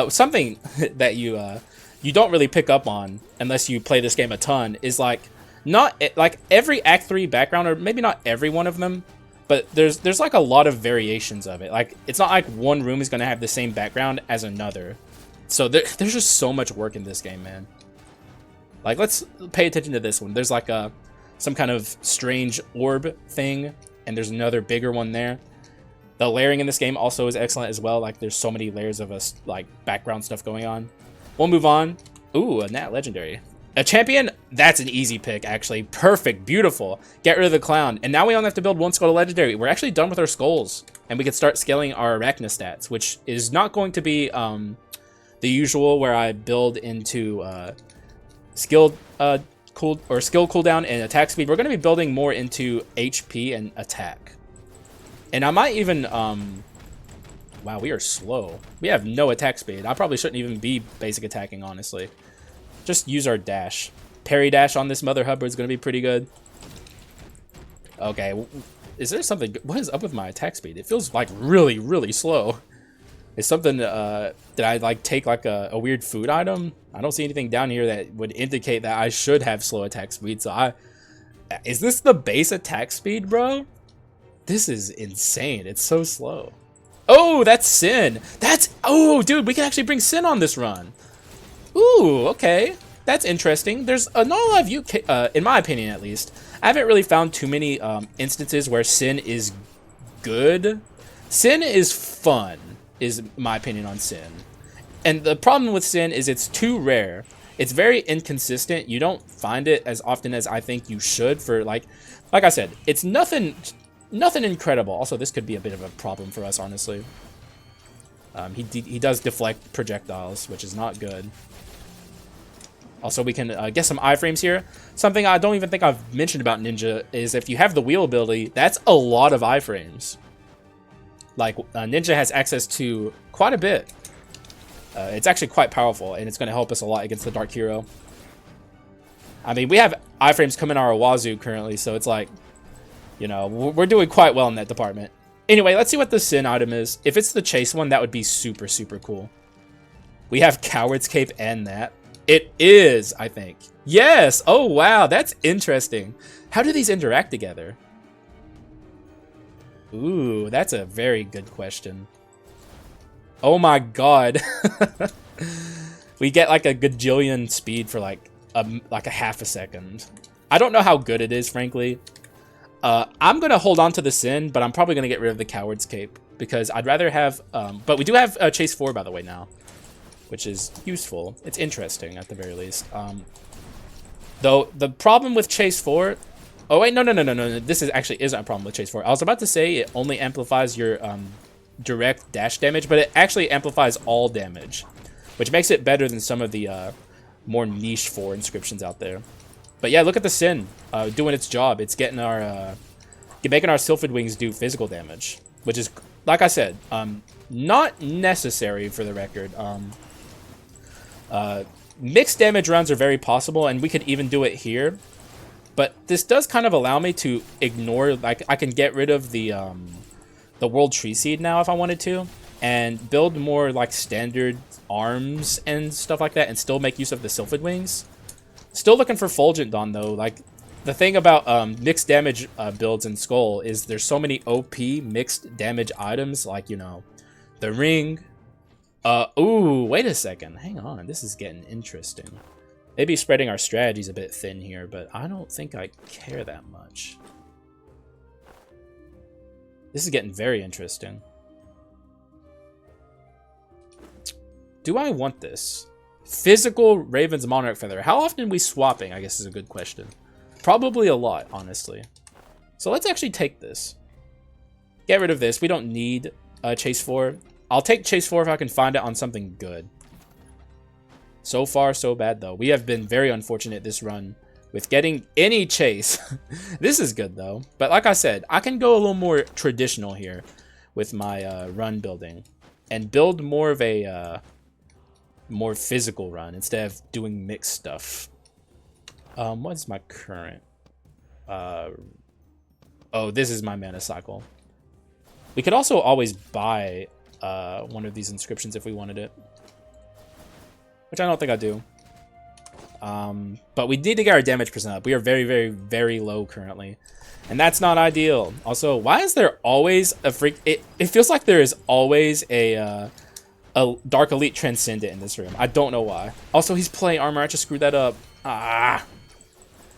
something that you don't really pick up on unless you play this game a ton is like, not like every Act 3 background, or maybe not every one of them, but there's like a lot of variations of it. Like, it's not like one room is gonna have the same background as another. So there's just so much work in this game, man. Like, let's pay attention to this one. There's like some kind of strange orb thing, and there's another bigger one there. The layering in this game also is excellent as well. Like, there's so many layers of like background stuff going on. We'll move on. Ooh, a Nat Legendary. A champion, that's an easy pick, actually. Perfect, beautiful. Get rid of the clown. And now we only have to build one Skull to Legendary. We're actually done with our skulls. And we can start scaling our Arachna stats, which is not going to be the usual where I build into skill cooldown and attack speed. We're going to be building more into HP and attack. And I might even wow, we are slow. We have no attack speed. I probably shouldn't even be basic attacking, honestly. Just use our dash. Parry dash on this mother hubbard is going to be pretty good. Okay, is there something? What is up with my attack speed? It feels like really, really slow. Is something did I like take like a weird food item? I don't see anything down here that would indicate that I should have slow attack speed. So is this the base attack speed, bro? This is insane. It's so slow. Oh, that's Sin. Oh, dude, we can actually bring Sin on this run. Ooh, okay. That's interesting. There's not a lot of UK, in my opinion at least. I haven't really found too many instances where Sin is good. Sin is fun, is my opinion on Sin. And the problem with Sin is it's too rare. It's very inconsistent. You don't find it as often as I think you should for, like I said, it's nothing incredible. Also, this could be a bit of a problem for us, honestly. He does deflect projectiles, which is not good. Also, we can get some iframes here. Something I don't even think I've mentioned about Ninja is if you have the wheel ability, that's a lot of iframes. Like, Ninja has access to quite a bit. It's actually quite powerful, and it's going to help us a lot against the Dark Hero. I mean, we have iframes coming our wazoo currently, so it's like, you know, we're doing quite well in that department. Anyway, let's see what the Sin item is. If it's the chase one, that would be super, super cool. We have Coward's Cape and that. It is, I think. Yes! Oh, wow, that's interesting. How do these interact together? Ooh, that's a very good question. Oh my god. We get like a gajillion speed for like a half a second. I don't know how good it is, frankly. I'm going to hold on to the Sin, but I'm probably going to get rid of the Coward's Cape because I'd rather have... but we do have Chase 4, by the way, now, which is useful. It's interesting, at the very least. Though, the problem with Chase 4... Oh, wait, no. This actually isn't a problem with Chase 4. I was about to say it only amplifies your direct dash damage, but it actually amplifies all damage, which makes it better than some of the more niche 4 inscriptions out there. But yeah, look at the Sin doing its job. It's getting our making our Sylphid Wings do physical damage, which is, like I said, not necessary for the record. Mixed damage runs are very possible, and we could even do it here. But this does kind of allow me to ignore, like, I can get rid of the World Tree Seed now if I wanted to, and build more like standard arms and stuff like that, and still make use of the Sylphid Wings. Still looking for Fulgent Dawn, though. Like, the thing about mixed damage builds in Skull is there's so many OP mixed damage items, like, you know, the Ring. Ooh, wait a second. Hang on. This is getting interesting. Maybe spreading our strategies a bit thin here, but I don't think I care that much. This is getting very interesting. Do I want this? Physical Raven's Monarch Feather. How often are we swapping, I guess, is a good question. Probably a lot, honestly. So let's actually take this. Get rid of this. We don't need Chase 4. I'll take Chase 4 if I can find it on something good. So far, so bad, though. We have been very unfortunate this run with getting any chase. This is good, though. But like I said, I can go a little more traditional here with my run building and build more of a more physical run instead of doing mixed stuff. What is my current? Oh, this is my mana cycle. We could also always buy one of these inscriptions if we wanted it, which I don't think I do. But we need to get our damage percent up. We are very, very, very low currently, and that's not ideal. Also, why is there always a freak? It feels like there is always a Dark Elite Transcendent in this room. I don't know why. Also, he's playing armor. I just screwed that up.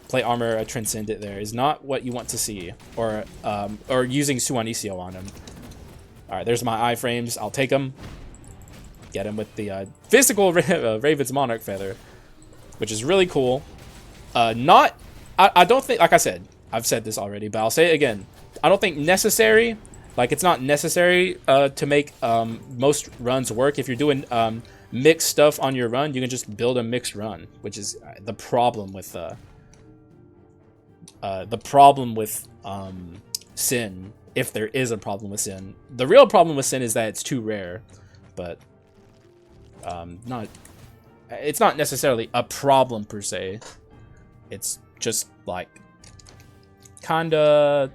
Play armor a Transcendent there is not what you want to see, or using Suanicio on him. All right, there's my iframes. I'll take them. Get him with the physical Raven's Monarch Feather, which is really cool. I don't think, like I said, I've said this already, but I'll say it again. I don't think necessary. Like, it's not necessary to make most runs work. If you're doing mixed stuff on your run, you can just build a mixed run, which is the problem with Sin. If there is a problem with Sin, the real problem with Sin is that it's too rare, but it's not necessarily a problem per se. It's just like kinda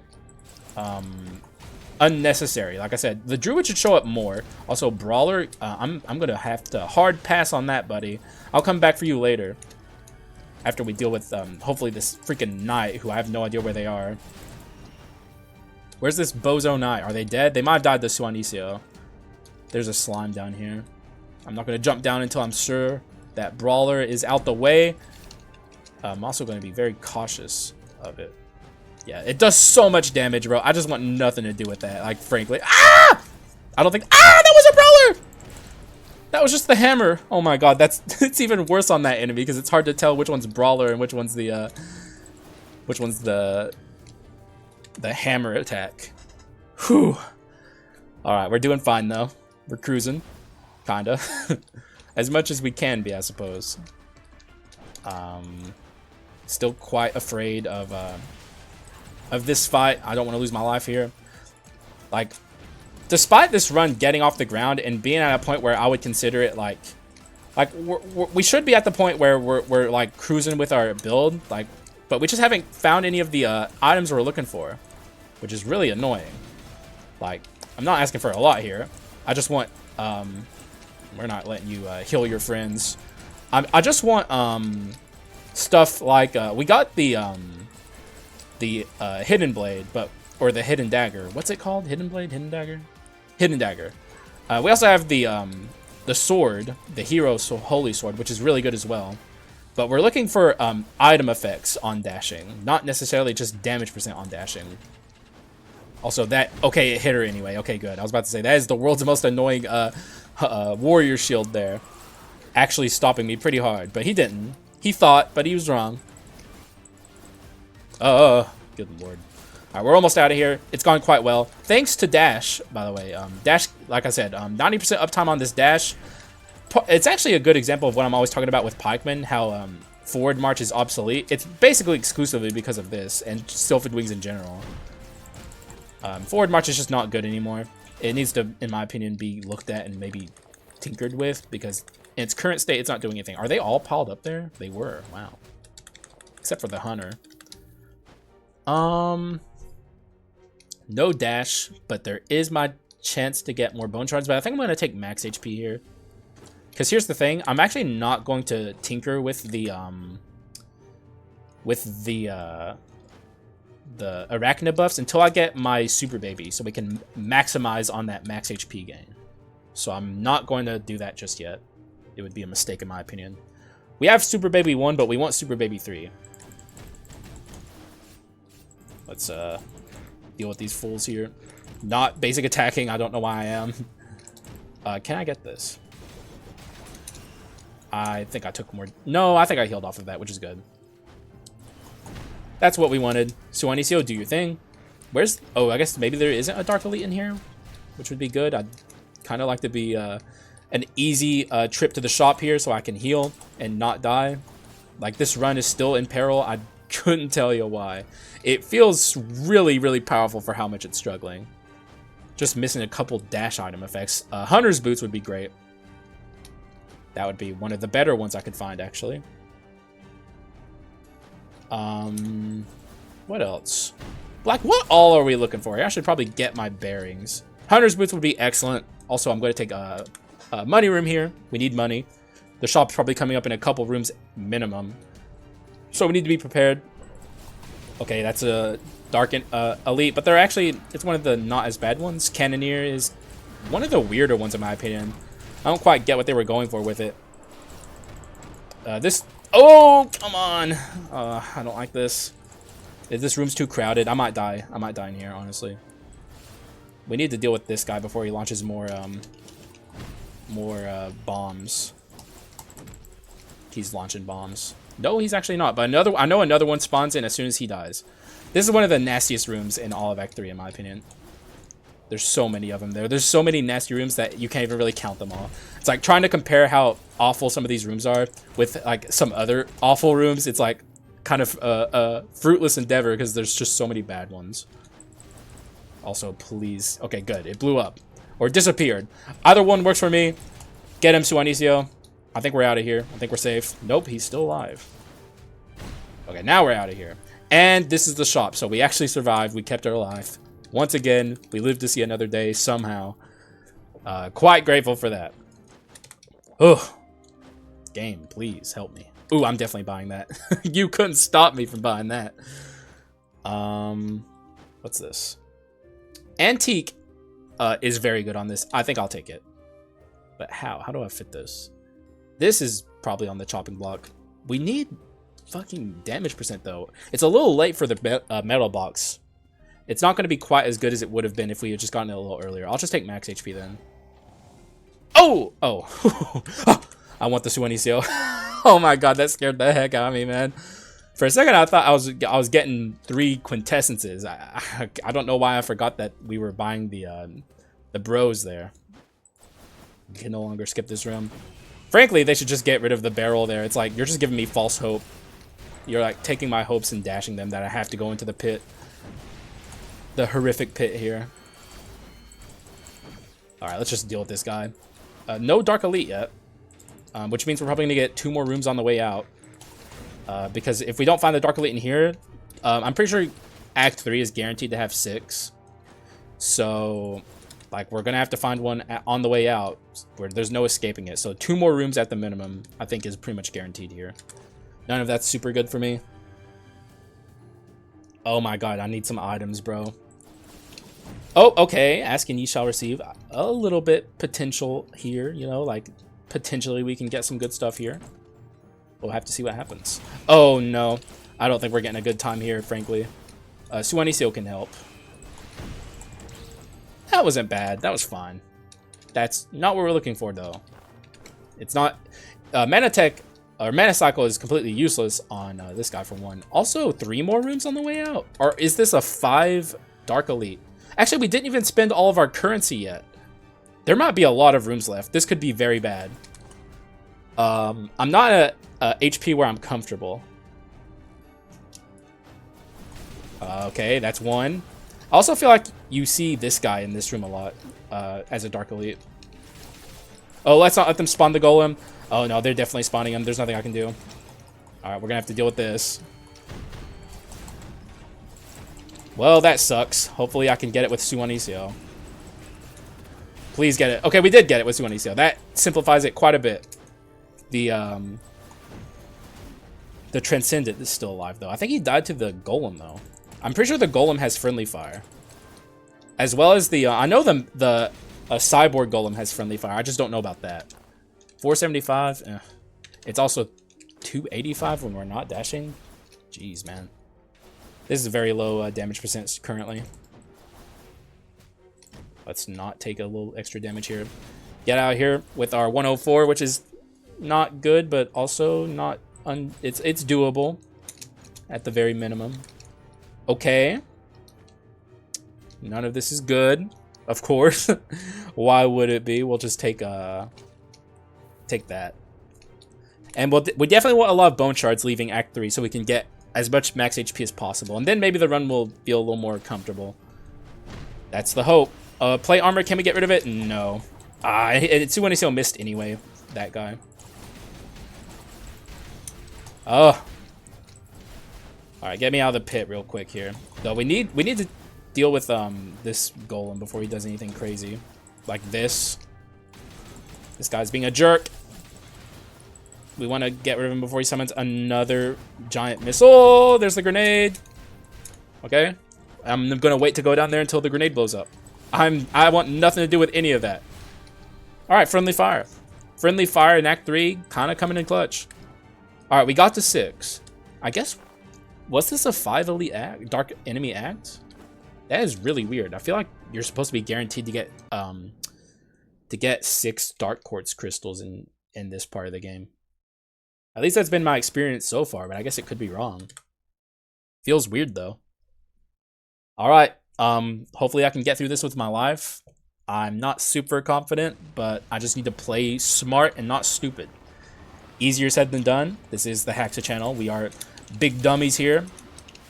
unnecessary. Like I said, the Druid should show up more. Also, Brawler, I'm gonna have to hard pass on that, buddy. I'll come back for you later after we deal with hopefully this freaking Knight, who I have no idea where they are. Where's this bozo Knight? Are they dead? They might have died to Suanicio. There's a slime down here. I'm not gonna jump down until I'm sure that Brawler is out the way. I'm also gonna be very cautious of it. Yeah, it does so much damage, bro. I just want nothing to do with that, like, frankly. Ah! I don't think... Ah! That was a Brawler! That was just the hammer. Oh my god, it's even worse on that enemy, because it's hard to tell which one's Brawler and which one's the hammer attack. Whew. Alright, we're doing fine, though. We're cruising. Kinda. As much as we can be, I suppose. Still quite afraid of this fight. I don't want to lose my life here. Like, despite this run getting off the ground and being at a point where I would consider it like we should be at the point where we're like cruising with our build, like, but we just haven't found any of the items we're looking for, which is really annoying. Like, I'm not asking for a lot here. I just want we're not letting you heal your friends. I just want stuff like we got the hidden blade, or the hidden dagger. What's it called? Hidden blade, hidden dagger, hidden dagger. We also have the sword, the hero holy sword, which is really good as well. But we're looking for item effects on dashing, not necessarily just damage percent on dashing. Also, that, okay, it hit her anyway. Okay, good. I was about to say that is the world's most annoying warrior shield there, actually stopping me pretty hard, but he didn't. He thought, but he was wrong. Good lord. Alright, we're almost out of here. It's gone quite well. Thanks to Dash, by the way. Dash, like I said, 90% uptime on this Dash. It's actually a good example of what I'm always talking about with Pikeman, how forward march is obsolete. It's basically exclusively because of this, and Sylphid Wings in general. Forward march is just not good anymore. It needs to, in my opinion, be looked at and maybe tinkered with, because in its current state, it's not doing anything. Are they all piled up there? They were. Wow. Except for the Hunter. No dash, but there is my chance to get more bone shards, but I think I'm going to take max HP here. Because here's the thing, I'm actually not going to tinker with the arachne buffs until I get my super baby, so we can maximize on that max HP gain. So I'm not going to do that just yet. It would be a mistake in my opinion. We have super baby 1, but we want super baby 3. Let's deal with these fools here. Not basic attacking. I don't know why I am. Can I get this? I think I took more. No, I think I healed off of that, which is good. That's what we wanted. Suanicio, do your thing. Where's... Oh, I guess maybe there isn't a Dark Elite in here, which would be good. I'd kind of like to be an easy trip to the shop here so I can heal and not die. Like, this run is still in peril. I couldn't tell you why. It feels really, really powerful for how much it's struggling. Just missing a couple dash item effects. Hunter's Boots would be great. That would be one of the better ones I could find, actually. What else? Black, what all are we looking for here? I should probably get my bearings. Hunter's boots would be excellent. Also, I'm going to take a money room here. We need money. The shop's probably coming up in a couple rooms minimum. So we need to be prepared. Okay, that's a dark elite, but they're actually, it's one of the not as bad ones. Cannoneer is one of the weirder ones in my opinion. I don't quite get what they were going for with it. Oh, come on. I don't like this. If this room's too crowded, I might die. I might die in here, honestly. We need to deal with this guy before he launches more bombs. He's launching bombs. No, he's actually not. But I know another one spawns in as soon as he dies. This is one of the nastiest rooms in all of Act 3, in my opinion. There's so many of them there. There's so many nasty rooms that you can't even really count them all. It's like trying to compare how awful some of these rooms are with like some other awful rooms. It's like kind of a fruitless endeavor because there's just so many bad ones. Also, please. Okay, good. It blew up. Or disappeared. Either one works for me. Get him, Suanicio. I think we're out of here. I think we're safe. Nope, he's still alive. Okay, now we're out of here. And this is the shop. So we actually survived. We kept our life. Once again, we lived to see another day somehow. Quite grateful for that. Oh, game, please help me. Ooh, I'm definitely buying that. You couldn't stop me from buying that. What's this? Antique is very good on this. I think I'll take it. But how? How do I fit this? This is probably on the chopping block. We need fucking damage percent, though. It's a little late for the metal box. It's not going to be quite as good as it would have been if we had just gotten it a little earlier. I'll just take max HP then. Oh! Oh. I want the Suanicio. Oh my god, that scared the heck out of me, man. For a second, I thought I was getting 3 quintessences. I don't know why I forgot that we were buying the bros there. We can no longer skip this room. Frankly, they should just get rid of the barrel there. It's like, you're just giving me false hope. You're like taking my hopes and dashing them that I have to go into the pit. The horrific pit here. Alright, let's just deal with this guy. No Dark Elite yet. Which means we're probably going to get 2 more rooms on the way out. Because if we don't find the Dark Elite in here, I'm pretty sure Act 3 is guaranteed to have 6. So, like, we're going to have to find one on the way out where there's no escaping it. So 2 more rooms at the minimum, I think, is pretty much guaranteed here. None of that's super good for me. Oh my god, I need some items, bro. Oh, okay. Ask and ye shall receive. A little bit potential here, you know, like potentially we can get some good stuff here. We'll have to see what happens. Oh no, I don't think we're getting a good time here, frankly. Suanicio can help. That wasn't bad. That was fine. That's not what we're looking for, though. It's not... Mana Tech, or Mana Cycle is completely useless on this guy, for one. Also, 3 more rooms on the way out? Or is this a 5 Dark Elite? Actually, we didn't even spend all of our currency yet. There might be a lot of rooms left. This could be very bad. I'm not at HP where I'm comfortable. Okay, that's 1. I also feel like you see this guy in this room a lot as a Dark Elite. Oh, let's not let them spawn the golem. Oh no, they're definitely spawning him. There's nothing I can do. Alright, we're gonna have to deal with this. Well, that sucks. Hopefully I can get it with Suanicio. Please get it. Okay, we did get it with Suanicio. That simplifies it quite a bit. The Transcendent is still alive, though. I think he died to the golem, though. I'm pretty sure the golem has friendly fire. As well as the... I know the cyborg golem has friendly fire. I just don't know about that. 475. It's also 285 when we're not dashing. Jeez, man. This is very low damage percent currently. Let's not take a little extra damage here. Get out here with our 104, which is not good, but also not... It's doable at the very minimum. Okay. None of this is good, of course. Why would it be? We'll just take that. And we definitely want a lot of bone shards leaving Act 3 so we can get as much max HP as possible. And then maybe the run will feel a little more comfortable. That's the hope. Plate armor, can we get rid of it? No. Suanicio missed anyway, that guy. Oh. All right, get me out of the pit real quick here. Though we need to deal with this golem before he does anything crazy, like this. This guy's being a jerk. We want to get rid of him before he summons another giant missile. There's the grenade. Okay, I'm gonna wait to go down there until the grenade blows up. I want nothing to do with any of that. All right, friendly fire. Friendly fire in Act 3, kind of coming in clutch. All right, we got to 6. I guess, was this a 5 elite act, dark enemy act? That is really weird. I feel like you're supposed to be guaranteed to get 6 dark quartz crystals in this part of the game. At least that's been my experience so far, but I guess it could be wrong. Feels weird though. All right, hopefully I can get through this with my life. I'm not super confident, but I just need to play smart and not stupid. Easier said than done. This is the Haxa channel. We are big dummies here,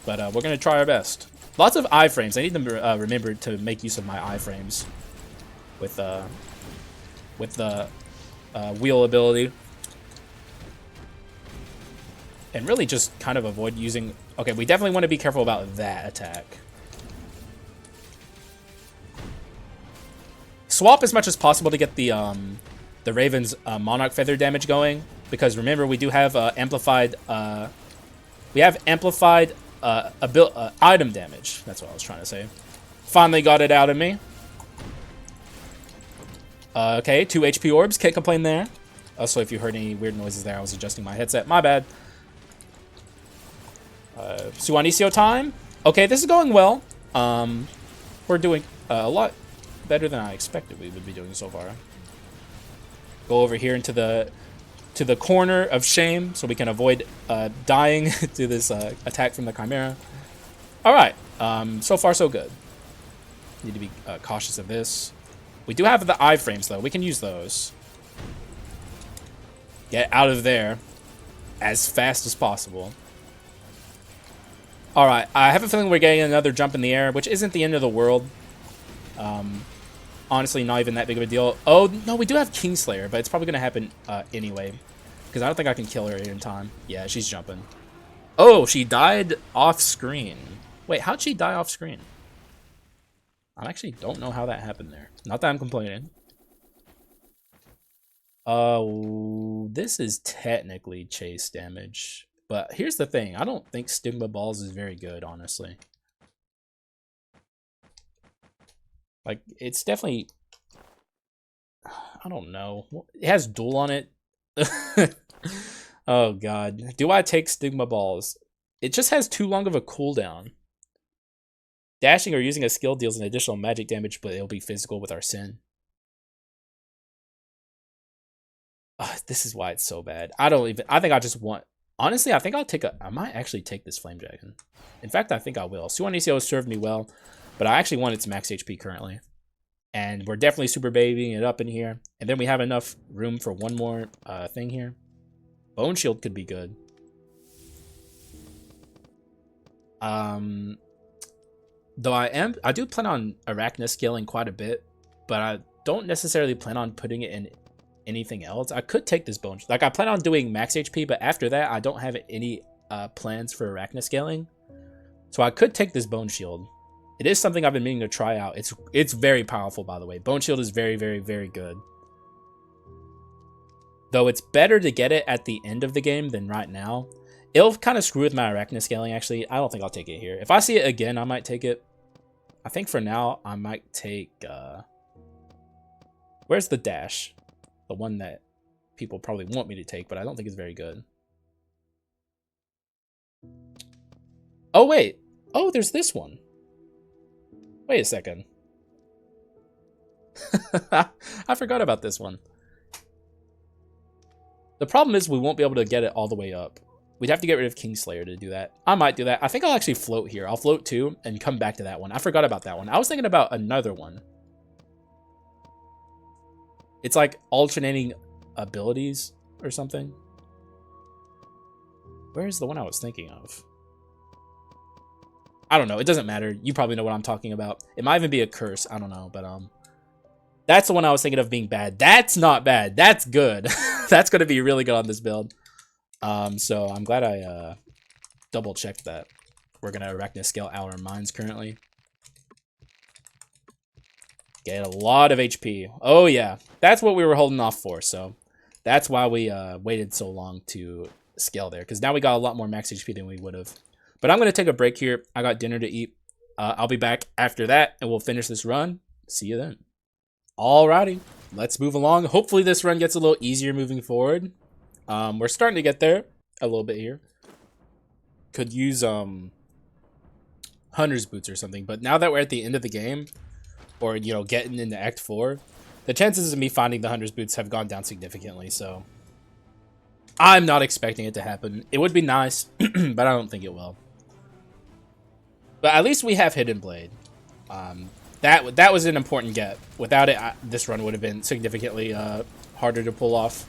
but we're gonna try our best. Lots of iframes. I need to remember to make use of my iframes with the wheel ability, and really just kind of avoid using. Okay, we definitely want to be careful about that attack. Swap as much as possible to get the Raven's Monarch Feather damage going, because remember we do have amplified item damage. That's what I was trying to say. Finally got it out of me. Okay, 2 HP orbs, can't complain there. Also, if you heard any weird noises there, I was adjusting my headset. My bad. Suanicio time. Okay, this is going well. We're doing a lot better than I expected we would be doing so far. Go over here into the corner of shame so we can avoid dying to this attack from the Chimera. All right, so far so good. Need to be cautious of this. We do have the iframes though. We can use those. Get out of there as fast as possible. All right, I have a feeling we're getting another jump in the air, which isn't the end of the world. Honestly, not even that big of a deal. Oh, no, we do have Kingslayer, but it's probably going to happen anyway. Because I don't think I can kill her in time. Yeah, she's jumping. Oh, she died off screen. Wait, how'd she die off screen? I actually don't know how that happened there. Not that I'm complaining. Oh, this is technically chase damage. But here's the thing. I don't think Stigma Balls is very good, honestly. Like, it's definitely... I don't know. It has duel on it. Oh, God. Do I take Stigma Balls? It just has too long of a cooldown. Dashing or using a skill deals an additional magic damage, but it'll be physical with our Sin. This is why it's so bad. I think I just want... Honestly, I think I might actually take this Flame Dragon. In fact, I think I will. Suanicio has served me well, but I actually want its max HP currently. And we're definitely super babying it up in here. And then we have enough room for one more thing here. Bone Shield could be good. Though I do plan on Arachna scaling quite a bit, but I don't necessarily plan on putting it in anything else. I could take this bone, like I plan on doing max HP, but after that I don't have any plans for Arachna scaling, so I could take this Bone Shield. It is something I've been meaning to try out. It's very powerful, by the way. Bone Shield is very, very, very good. Though it's better to get it at the end of the game than right now. It'll kind of screw with my Arachna scaling, actually. I don't think I'll take it here. If I see it again, I might take it. I think for now, I might take... Where's the dash? The one that people probably want me to take, but I don't think it's very good. Oh, wait. Oh, there's this one. Wait a second. I forgot about this one. The problem is we won't be able to get it all the way up. We'd have to get rid of Kingslayer to do that. I might do that. I think I'll actually float here. I'll float too and come back to that one. I forgot about that one. I was thinking about another one. It's like alternating abilities or something. Where's the one I was thinking of? I don't know. It doesn't matter. You probably know what I'm talking about. It might even be a curse. I don't know. But that's the one I was thinking of being bad. That's not bad. That's good. That's going to be really good on this build. So I'm glad I double checked that. We're gonna arachne scale our mines currently. Get a lot of HP. Oh yeah, that's what we were holding off for. So that's why we waited so long to scale there, because now we got a lot more max HP than we would have. But I'm gonna take a break here. I got dinner to eat. I'll be back after that, and we'll finish this run. See you then. Alrighty, let's move along. Hopefully this run gets a little easier moving forward. We're starting to get there a little bit here. Could use Hunter's Boots or something, but now that we're at the end of the game, or you know, getting into Act 4, the chances of me finding the Hunter's Boots have gone down significantly, so I'm not expecting it to happen. It would be nice, but I don't think it will. But at least we have Hidden Blade. That was an important get. Without it, this run would have been significantly harder to pull off.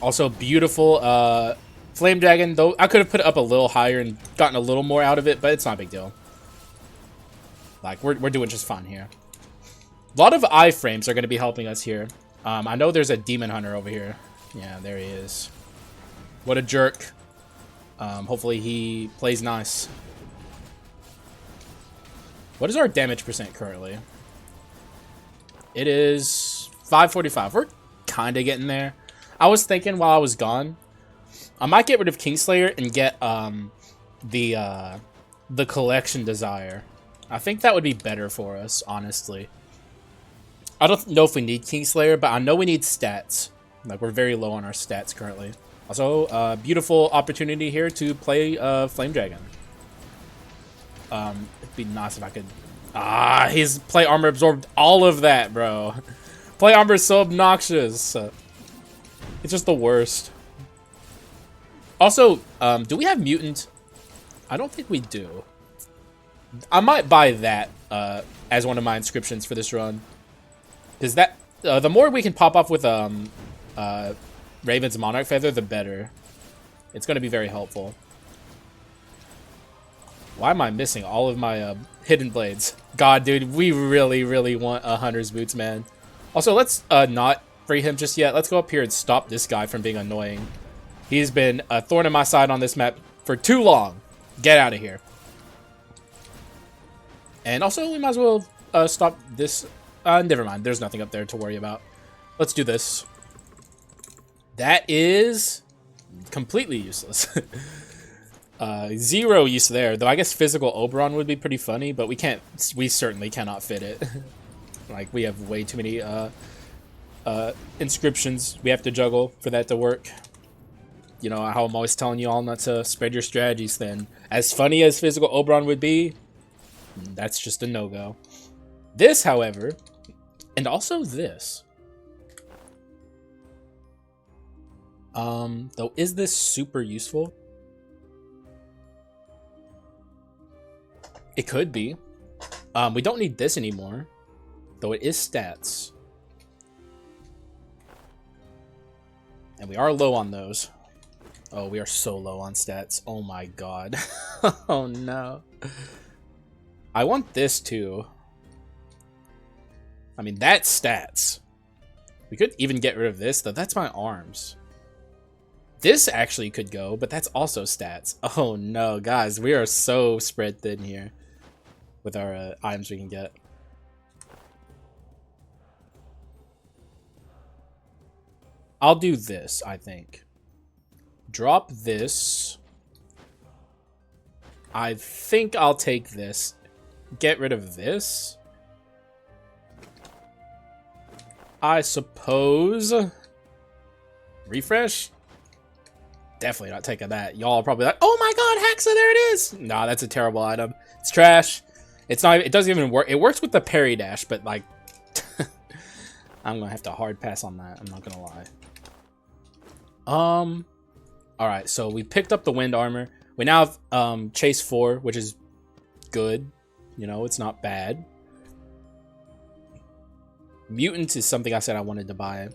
Also, beautiful Flame Dragon, though I could have put it up a little higher and gotten a little more out of it, but it's not a big deal. Like, we're doing just fine here. A lot of iframes are going to be helping us here. I know there's a Demon Hunter over here. Yeah, there he is. What a jerk. Hopefully he plays nice. What is our damage percent currently? It is 545. We're kind of getting there. I was thinking while I was gone, I might get rid of Kingslayer and get the Collection Desire. I think that would be better for us, honestly. I don't know if we need Kingslayer, but I know we need stats. Like, we're very low on our stats currently. Also, beautiful opportunity here to play Flame Dragon. It'd be nice if I could... his play armor absorbed all of that, bro. Play armor is so obnoxious. It's just the worst. Also, do we have Mutant? I don't think we do. I might buy that as one of my inscriptions for this run. Because that the more we can pop off with Raven's Monarch Feather, the better. It's going to be very helpful. Why am I missing all of my Hidden Blades? God, dude, we really, really want a Hunter's Boots, man. Also, let's not free him just yet. Let's go up here and stop this guy from being annoying. He's been a thorn in my side on this map for too long. Get out of here. And also, we might as well stop this. Never mind. There's nothing up there to worry about. Let's do this. That is completely useless. Zero use there, though I guess physical Oberon would be pretty funny, but we certainly cannot fit it. Like, we have way too many inscriptions we have to juggle for that to work. You know how I'm always telling you all not to spread your strategies thin. As funny as physical Oberon would be, that's just a no-go. This, however, and also this. Though, is this super useful? It could be. We don't need this anymore, though it is stats. And we are low on those. Oh, we are so low on stats. Oh my god. Oh no. I want this too. I mean, that's stats. We could even get rid of this, though. That's my arms. This actually could go, but that's also stats. Oh no, guys. We are so spread thin here with our items we can get. I'll do this, I think. Drop this. I think I'll take this. Get rid of this. I suppose. Refresh? Definitely not taking that. Y'all are probably like, oh my god, Haxa, there it is! Nah, that's a terrible item. It's trash. It's not. It doesn't even work. It works with the parry dash, but like... I'm gonna have to hard pass on that. I'm not gonna lie. Alright, so we picked up the wind armor. We now have Chase 4, which is good. You know, it's not bad. Mutant is something I said I wanted to buy.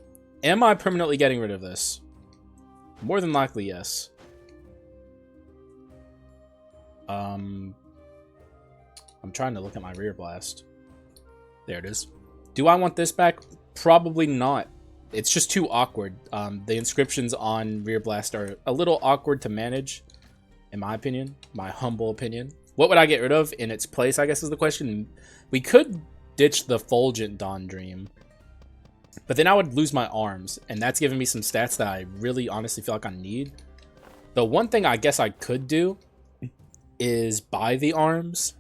Am I permanently getting rid of this? More than likely, yes. I'm trying to look at my rear blast. There it is. Do I want this back? Probably not. It's just too awkward. The inscriptions on rear blast are a little awkward to manage. in my opinion, my humble opinion. What would I get rid of in its place, I guess is the question. We could ditch the Fulgent Dawn Dream, but then I would lose my arms, and that's giving me some stats that I really honestly feel like I need. The one thing I guess I could do is buy the arms,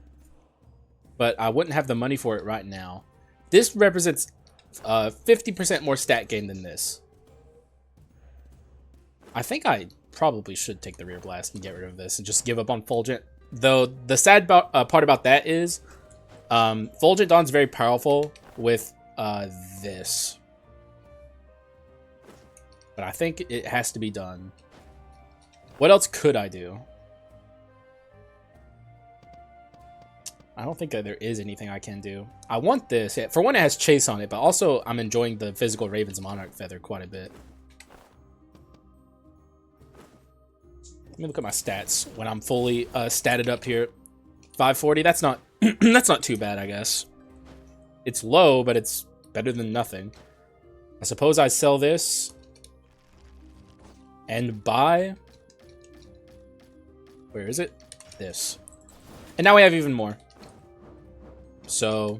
but I wouldn't have the money for it right now. This represents 50% more stat gain than this. I think I probably should take the Rear Blast and get rid of this and just give up on Fulgent. Though the sad part about that is Fulgent Dawn's very powerful with this. But I think it has to be done. What else could I do? I don't think that there is anything I can do. I want this. For one, it has Chase on it, but also I'm enjoying the physical Raven's Monarch Feather quite a bit. Let me look at my stats when I'm fully statted up here. 540, that's not that's not too bad, I guess. It's low, but it's better than nothing. I suppose I sell this and buy, where is it? This. And now we have even more. So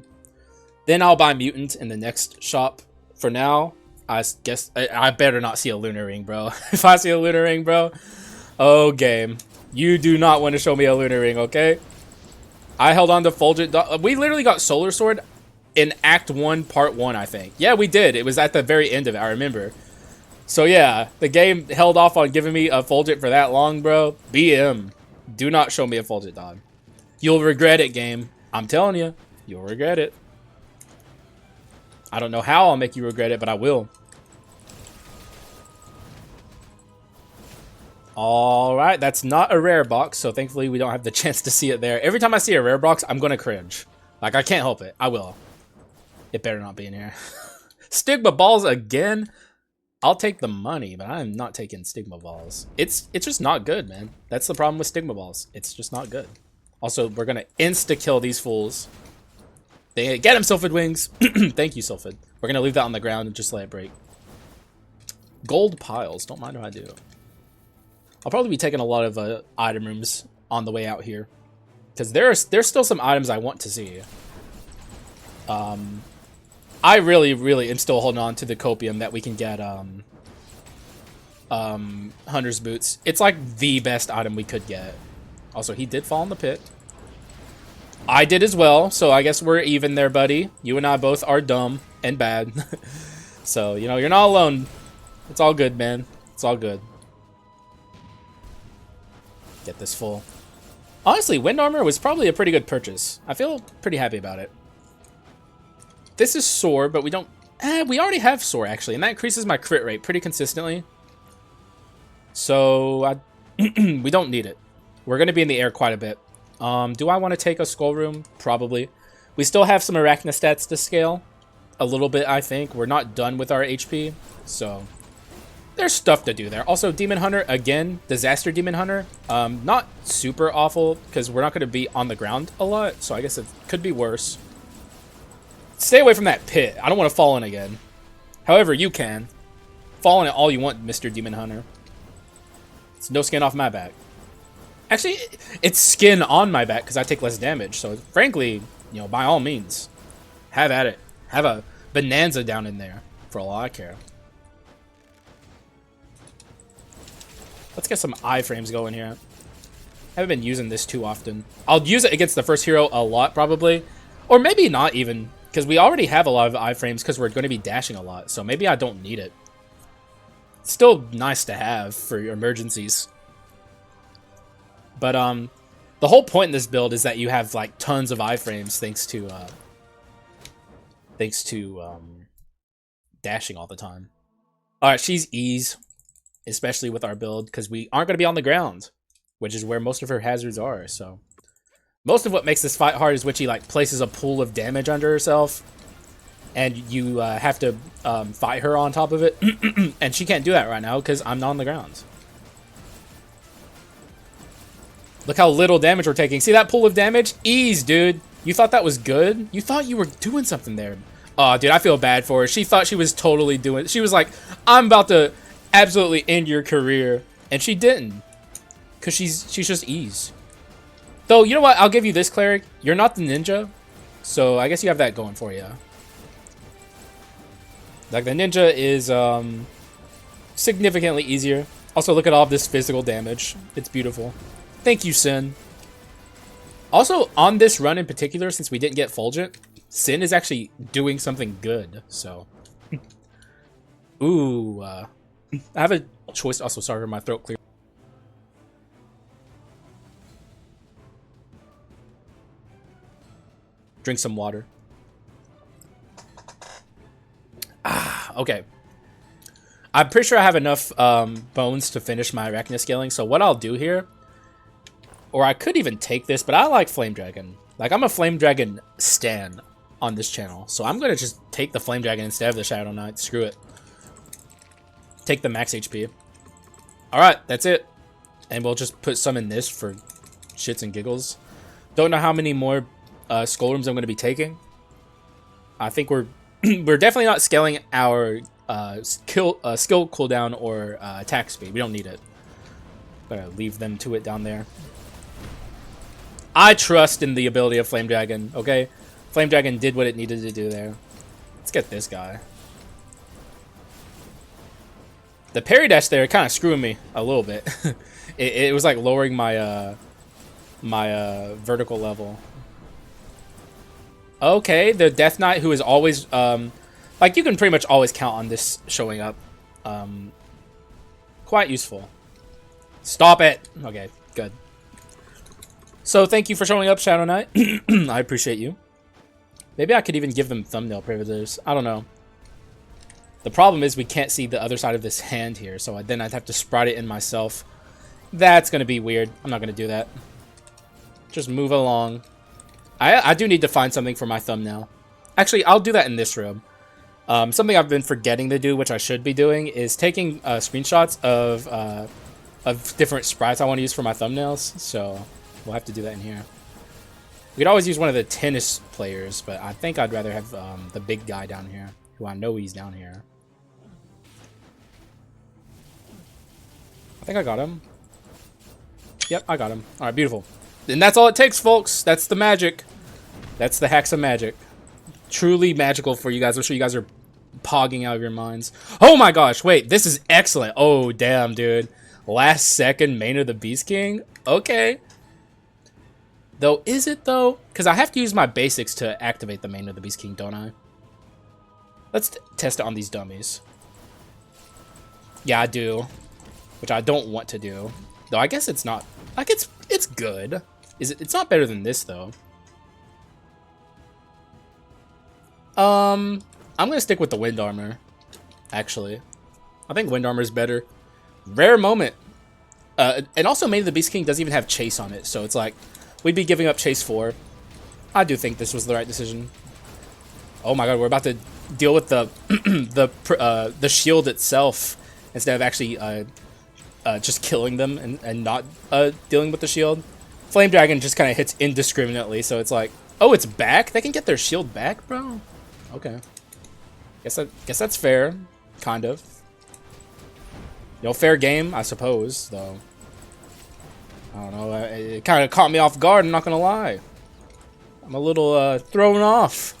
then I'll buy Mutant in the next shop. For now, I guess I better not see a Lunar Ring, bro. If I see a Lunar Ring, bro, oh game, you do not want to show me a Lunar Ring, okay? I held on to Fulgent. We literally got Solar Sword in Act 1, Part 1, I think. Yeah, we did. It was at the very end of it, I remember. So yeah, the game held off on giving me a Fulgent for that long, bro. BM, do not show me a Fulgent Dawn. You'll regret it, game. I'm telling you, you'll regret it. I don't know how I'll make you regret it, but I will. Alright, that's not a rare box, so thankfully we don't have the chance to see it there. Every time I see a rare box, I'm gonna cringe. Like, I can't help it. I will. It better not be in here. Stigma Balls again? I'll take the money, but I'm not taking Stigma Balls. It's just not good, man. That's the problem with Stigma Balls. It's just not good. Also, we're gonna insta-kill these fools. They get him, Sylphid Wings. Thank you, Sylphid. We're gonna leave that on the ground and just let it break. Gold piles. Don't mind if I do. I'll probably be taking a lot of item rooms on the way out here, because there's still some items I want to see. I really am still holding on to the copium that we can get. Hunter's Boots. It's like the best item we could get. Also, he did fall in the pit. I did as well, so I guess we're even there, buddy. You and I both are dumb and bad. So, you know, you're not alone. It's all good, man. It's all good. Get this full. Honestly, Wind Armor was probably a pretty good purchase. I feel pretty happy about it. This is Soar, but we don't... we already have Soar, actually, and that increases my crit rate pretty consistently. So, we don't need it. We're going to be in the air quite a bit. Do I want to take a Skull Room? Probably. We still have some Arachna stats to scale. A little bit, I think. We're not done with our HP, so... there's stuff to do there. Also, Demon Hunter, again, Disaster Demon Hunter. Not super awful, because we're not going to be on the ground a lot, so I guess it could be worse. Stay away from that pit. I don't want to fall in again. However, you can. Fall in it all you want, Mr. Demon Hunter. It's no skin off my back. Actually, it's skin on my back, because I take less damage, so frankly, you know, by all means, have at it. Have a bonanza down in there, for all I care. Let's get some iframes going here. I haven't been using this too often. I'll use it against the first hero a lot, probably. Or maybe not even, because we already have a lot of iframes because we're going to be dashing a lot. So maybe I don't need it. It's still nice to have for your emergencies. But the whole point in this build is that you have like tons of iframes thanks to dashing all the time. Alright, she's ease. Especially with our build, because we aren't going to be on the ground, which is where most of her hazards are. So most of what makes this fight hard is when she like places a pool of damage under herself, and you have to fight her on top of it. And she can't do that right now because I'm not on the ground. Look how little damage we're taking. See that pool of damage? Ease, dude. You thought that was good? You thought you were doing something there. Oh, dude, I feel bad for her. She thought she was totally doing it. She was like, I'm about to absolutely end your career, and she didn't. Because she's just ease. Though, you know what? I'll give you this, Cleric. You're not the ninja. So, I guess you have that going for you. Like, the ninja is significantly easier. Also, look at all of this physical damage. It's beautiful. Thank you, Sin. Also, on this run in particular, since we didn't get Fulgent, Sin is actually doing something good, so. Ooh. I have a choice. Also, sorry for my throat clear. Drink some water. Okay. I'm pretty sure I have enough bones to finish my Arachnia scaling, so what I'll do here, or I could even take this, but I like Flame Dragon. Like, I'm a Flame Dragon stan on this channel, so I'm going to just take the Flame Dragon instead of the Shadow Knight. Screw it. Take the max HP. Alright, that's it. And we'll just put some in this for shits and giggles. Don't know how many more Skull Rooms I'm going to be taking. I think we're definitely not scaling our skill cooldown or attack speed. We don't need it. Gotta leave them to it down there. I trust in the ability of Flame Dragon, okay? Flame Dragon did what it needed to do there. Let's get this guy. The parry dash there kind of screwing me a little bit. it was like lowering my vertical level. Okay, the Death Knight, who is always like, you can pretty much always count on this showing up. Quite useful. Stop it. Okay, good. So thank you for showing up, Shadow Knight. I appreciate you. Maybe I could even give them thumbnail privileges. I don't know. The problem is we can't see the other side of this hand here, so then I'd have to sprite it in myself. That's going to be weird. I'm not going to do that. Just move along. I do need to find something for my thumbnail. Actually, I'll do that in this room. Something I've been forgetting to do, which I should be doing, is taking screenshots of different sprites I want to use for my thumbnails. So we'll have to do that in here. We could always use one of the tennis players, but I think I'd rather have the big guy down here, who I know he's down here. I think I got him. Yep, I got him. All right, beautiful. And that's all it takes, folks. That's the magic. That's the Haxa magic. Truly magical for you guys. I'm sure you guys are pogging out of your minds. Oh my gosh, wait. This is excellent. Oh, damn, dude. Last second main of the Beast King? Okay. Though, is it, though? Because I have to use my basics to activate the main of the Beast King, don't I? Let's test it on these dummies. Yeah, I do. Which I don't want to do. Though, I guess it's not... Like, it's good. It's not better than this, though. I'm gonna stick with the Wind Armor, actually. I think Wind Armor is better. Rare moment. And also, Main of the Beast King doesn't even have Chase on it, so it's like, we'd be giving up Chase 4. I do think this was the right decision. Oh my god, we're about to deal with the the shield itself instead of actually just killing them and not dealing with the shield. Flame Dragon just kind of hits indiscriminately, so it's like, oh, it's back? They can get their shield back, bro? Okay. Guess that's fair, kind of. You know, fair game, I suppose, though. I don't know, it kind of caught me off guard, I'm not gonna lie. I'm a little thrown off.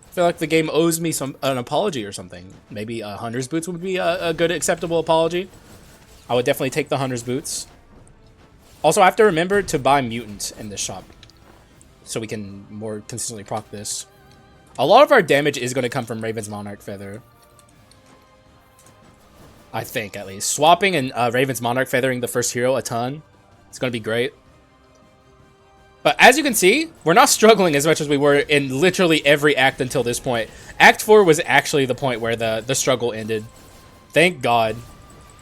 I feel like the game owes me an apology or something. Maybe Hunter's Boots would be a good, acceptable apology. I would definitely take the Hunter's Boots. Also, I have to remember to buy Mutant in this shop, so we can more consistently proc this. A lot of our damage is going to come from Raven's Monarch Feather. I think, at least. Swapping and Raven's Monarch Feathering the first hero a ton. It's going to be great. But as you can see, we're not struggling as much as we were in literally every act until this point. Act 4 was actually the point where the struggle ended. Thank God.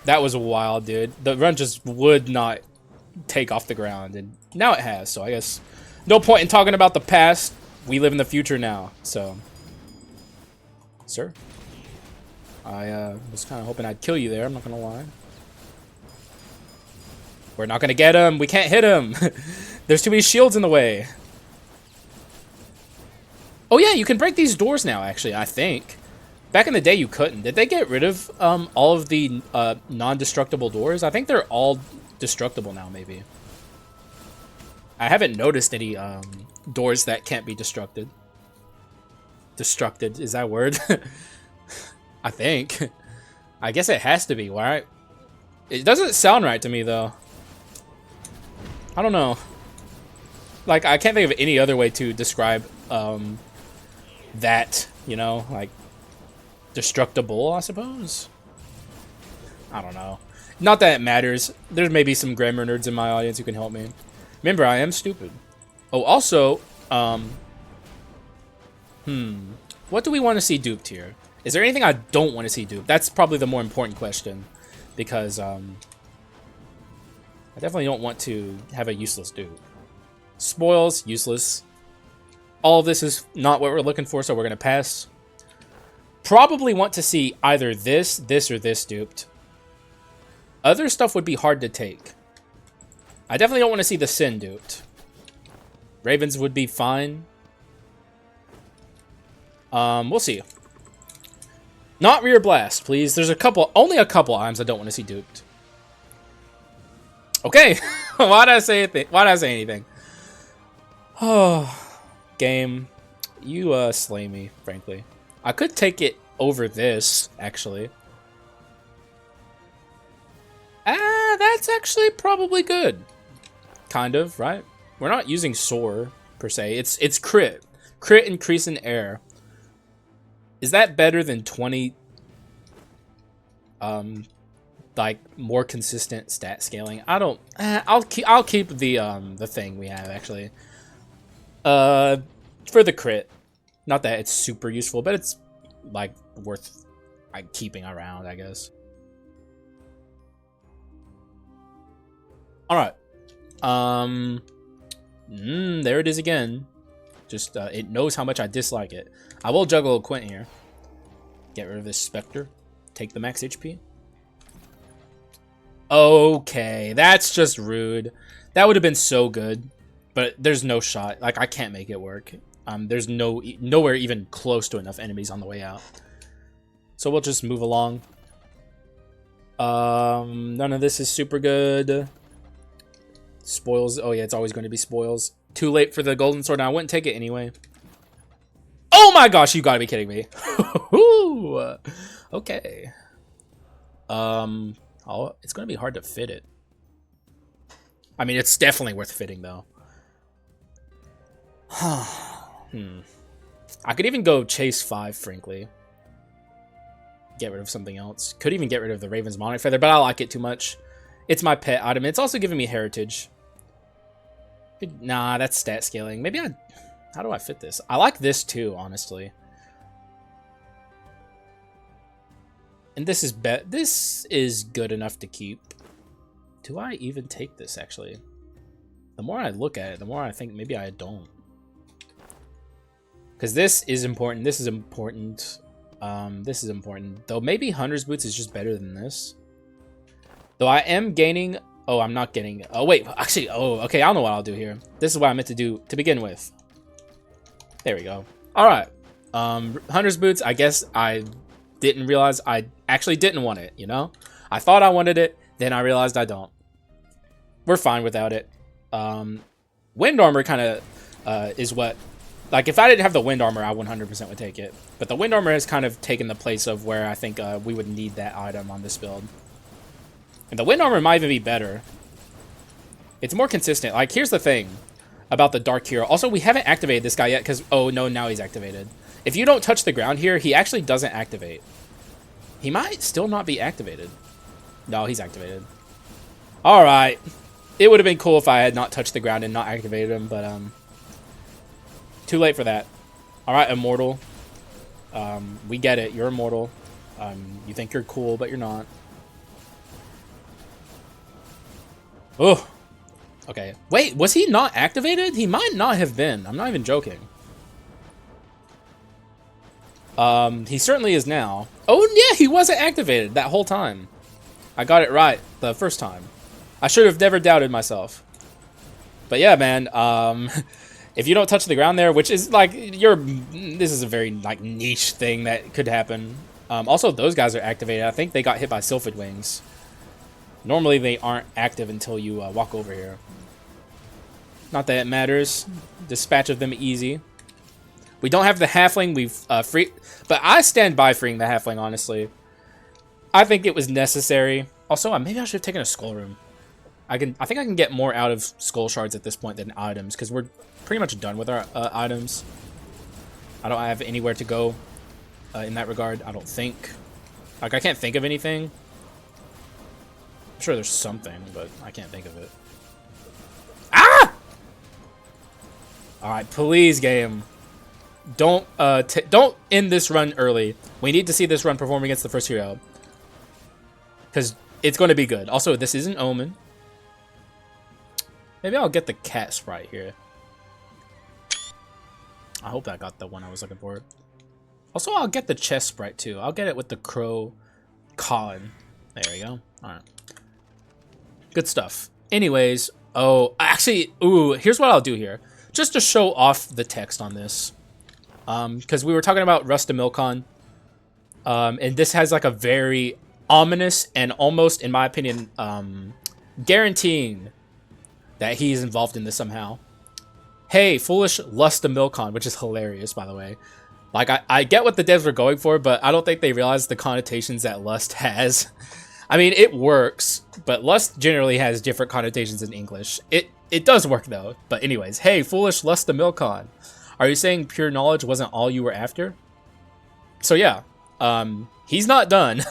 That was wild, dude. The run just would not take off the ground, and now it has, so I guess no point in talking about the past. We live in the future now, so. Sir? I was kind of hoping I'd kill you there, I'm not gonna lie. We're not gonna get him. We can't hit him. There's too many shields in the way. Oh yeah, you can break these doors now, actually, I think. Back in the day, you couldn't. Did they get rid of all of the non-destructible doors? I think they're all destructible now, maybe. I haven't noticed any doors that can't be destructed. Destructed, is that a word? I think. I guess it has to be, right? It doesn't sound right to me, though. I don't know. Like, I can't think of any other way to describe that, you know, like, destructible, I suppose? I don't know. Not that it matters. There's maybe some grammar nerds in my audience who can help me. Remember, I am stupid. Oh, also, what do we want to see duped here? Is there anything I don't want to see duped? That's probably the more important question, because I definitely don't want to have a useless dupe. Spoils, useless. All of this is not what we're looking for, so we're going to pass. Probably want to see either this, or this duped. Other stuff would be hard to take. I definitely don't want to see the Sin duped. Ravens would be fine. We'll see. Not Rear Blast, please. There's only a couple items I don't want to see duped. Okay. Why did I say anything? Why did I say anything? Oh, game, you slay me, frankly. I could take it over this, actually. That's actually probably good. Kind of, right? We're not using soar per se. It's crit. Crit increase in air. Is that better than 20 like more consistent stat scaling? I don't I'll keep the thing we have actually. For the crit. Not that it's super useful, but it's like worth like keeping around, I guess. All right. There it is again. Just it knows how much I dislike it. I will juggle a Quint here. Get rid of this Spectre. Take the max HP. Okay, that's just rude. That would have been so good, but there's no shot. Like, I can't make it work. There's nowhere even close to enough enemies on the way out. So we'll just move along. None of this is super good. Spoils. Oh yeah, it's always going to be spoils. Too late for the golden sword. Now I wouldn't take it anyway. Oh my gosh, you gotta be kidding me. Okay. It's gonna be hard to fit it. I mean, it's definitely worth fitting though. I could even go chase 5, frankly. Get rid of something else. Could even get rid of the Raven's Monarch Feather, but I like it too much. It's my pet item. It's also giving me heritage. Nah, that's stat scaling. Maybe how do I fit this? I like this too, honestly. And this is good enough to keep. Do I even take this, actually? The more I look at it, the more I think maybe I don't. Because this is important. This is important. This is important. Though maybe Hunter's Boots is just better than this. Though I am gaining... Oh, I'm not getting... Oh, wait. Actually, oh, okay. I don't know what I'll do here. This is what I meant to do to begin with. There we go. All right. Hunter's Boots, I guess I didn't realize I actually didn't want it, you know? I thought I wanted it, then I realized I don't. We're fine without it. Wind Armor kind of is what... Like, if I didn't have the Wind Armor, I 100% would take it. But the Wind Armor has kind of taken the place of where I think we would need that item on this build. And the Wind Armor might even be better. It's more consistent. Like, here's the thing about the Dark Hero. Also, we haven't activated this guy yet because... Oh, no, now he's activated. If you don't touch the ground here, he actually doesn't activate. He might still not be activated. No, he's activated. All right. It would have been cool if I had not touched the ground and not activated him, but... Too late for that. All right, Immortal. We get it. You're immortal. You think you're cool, but you're not. Oh. Okay. Wait, was he not activated? He might not have been. I'm not even joking. He certainly is now. Oh, yeah, he wasn't activated that whole time. I got it right the first time. I should have never doubted myself. But yeah, man, if you don't touch the ground there, which is like, this is a very like niche thing that could happen. Also, those guys are activated. I think they got hit by Sylphid Wings. Normally they aren't active until you walk over here. Not that it matters. Dispatch of them easy. We don't have the halfling. We've free, but I stand by freeing the halfling. Honestly, I think it was necessary. Also, maybe I should have taken a skull room. I think I can get more out of skull shards at this point than items because we're pretty much done with our items. I don't have anywhere to go in that regard. I don't think. Like I can't think of anything. I'm sure there's something, but I can't think of it. Ah! All right, please, game. Don't end this run early. We need to see this run perform against the first hero because it's going to be good. Also, this is an omen. Maybe I'll get the cat sprite here. I hope I got the one I was looking for. Also, I'll get the chest sprite too. I'll get it with the crow Colin. There we go. All right. Good stuff. Anyways, oh, actually, ooh, here's what I'll do here. Just to show off the text on this. Because we were talking about Rustamilcon. And this has like a very ominous and almost, in my opinion, guaranteeing that he is involved in this somehow. Hey, foolish Lustamilcon, which is hilarious, by the way. Like, I get what the devs were going for, but I don't think they realized the connotations that lust has. I mean, it works, but lust generally has different connotations in English. It does work, though. But anyways, hey, foolish Lustamilcon. Are you saying pure knowledge wasn't all you were after? So yeah, he's not done.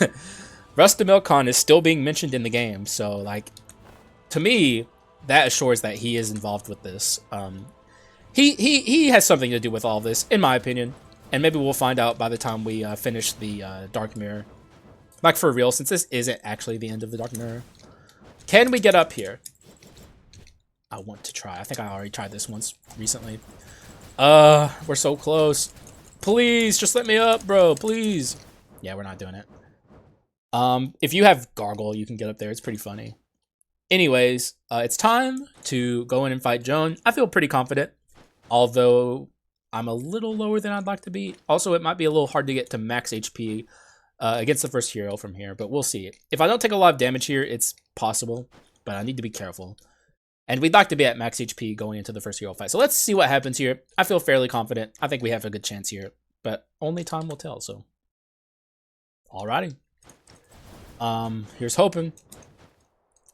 Rustamilcon is still being mentioned in the game, so like, to me, that assures that he is involved with this. He has something to do with all this, in my opinion. And maybe we'll find out by the time we finish the Dark Mirror. Like, for real, since this isn't actually the end of the Dark Mirror. Can we get up here? I want to try. I think I already tried this once recently. We're so close. Please, just let me up, bro. Please. Yeah, we're not doing it. If you have Gargle, you can get up there. It's pretty funny. Anyways, it's time to go in and fight Joan. I feel pretty confident, although I'm a little lower than I'd like to be. Also, it might be a little hard to get to max HP against the first hero from here, but we'll see. If I don't take a lot of damage here, it's possible, but I need to be careful. And we'd like to be at max HP going into the first hero fight. So let's see what happens here. I feel fairly confident. I think we have a good chance here, but only time will tell, so. Alrighty. Here's hoping.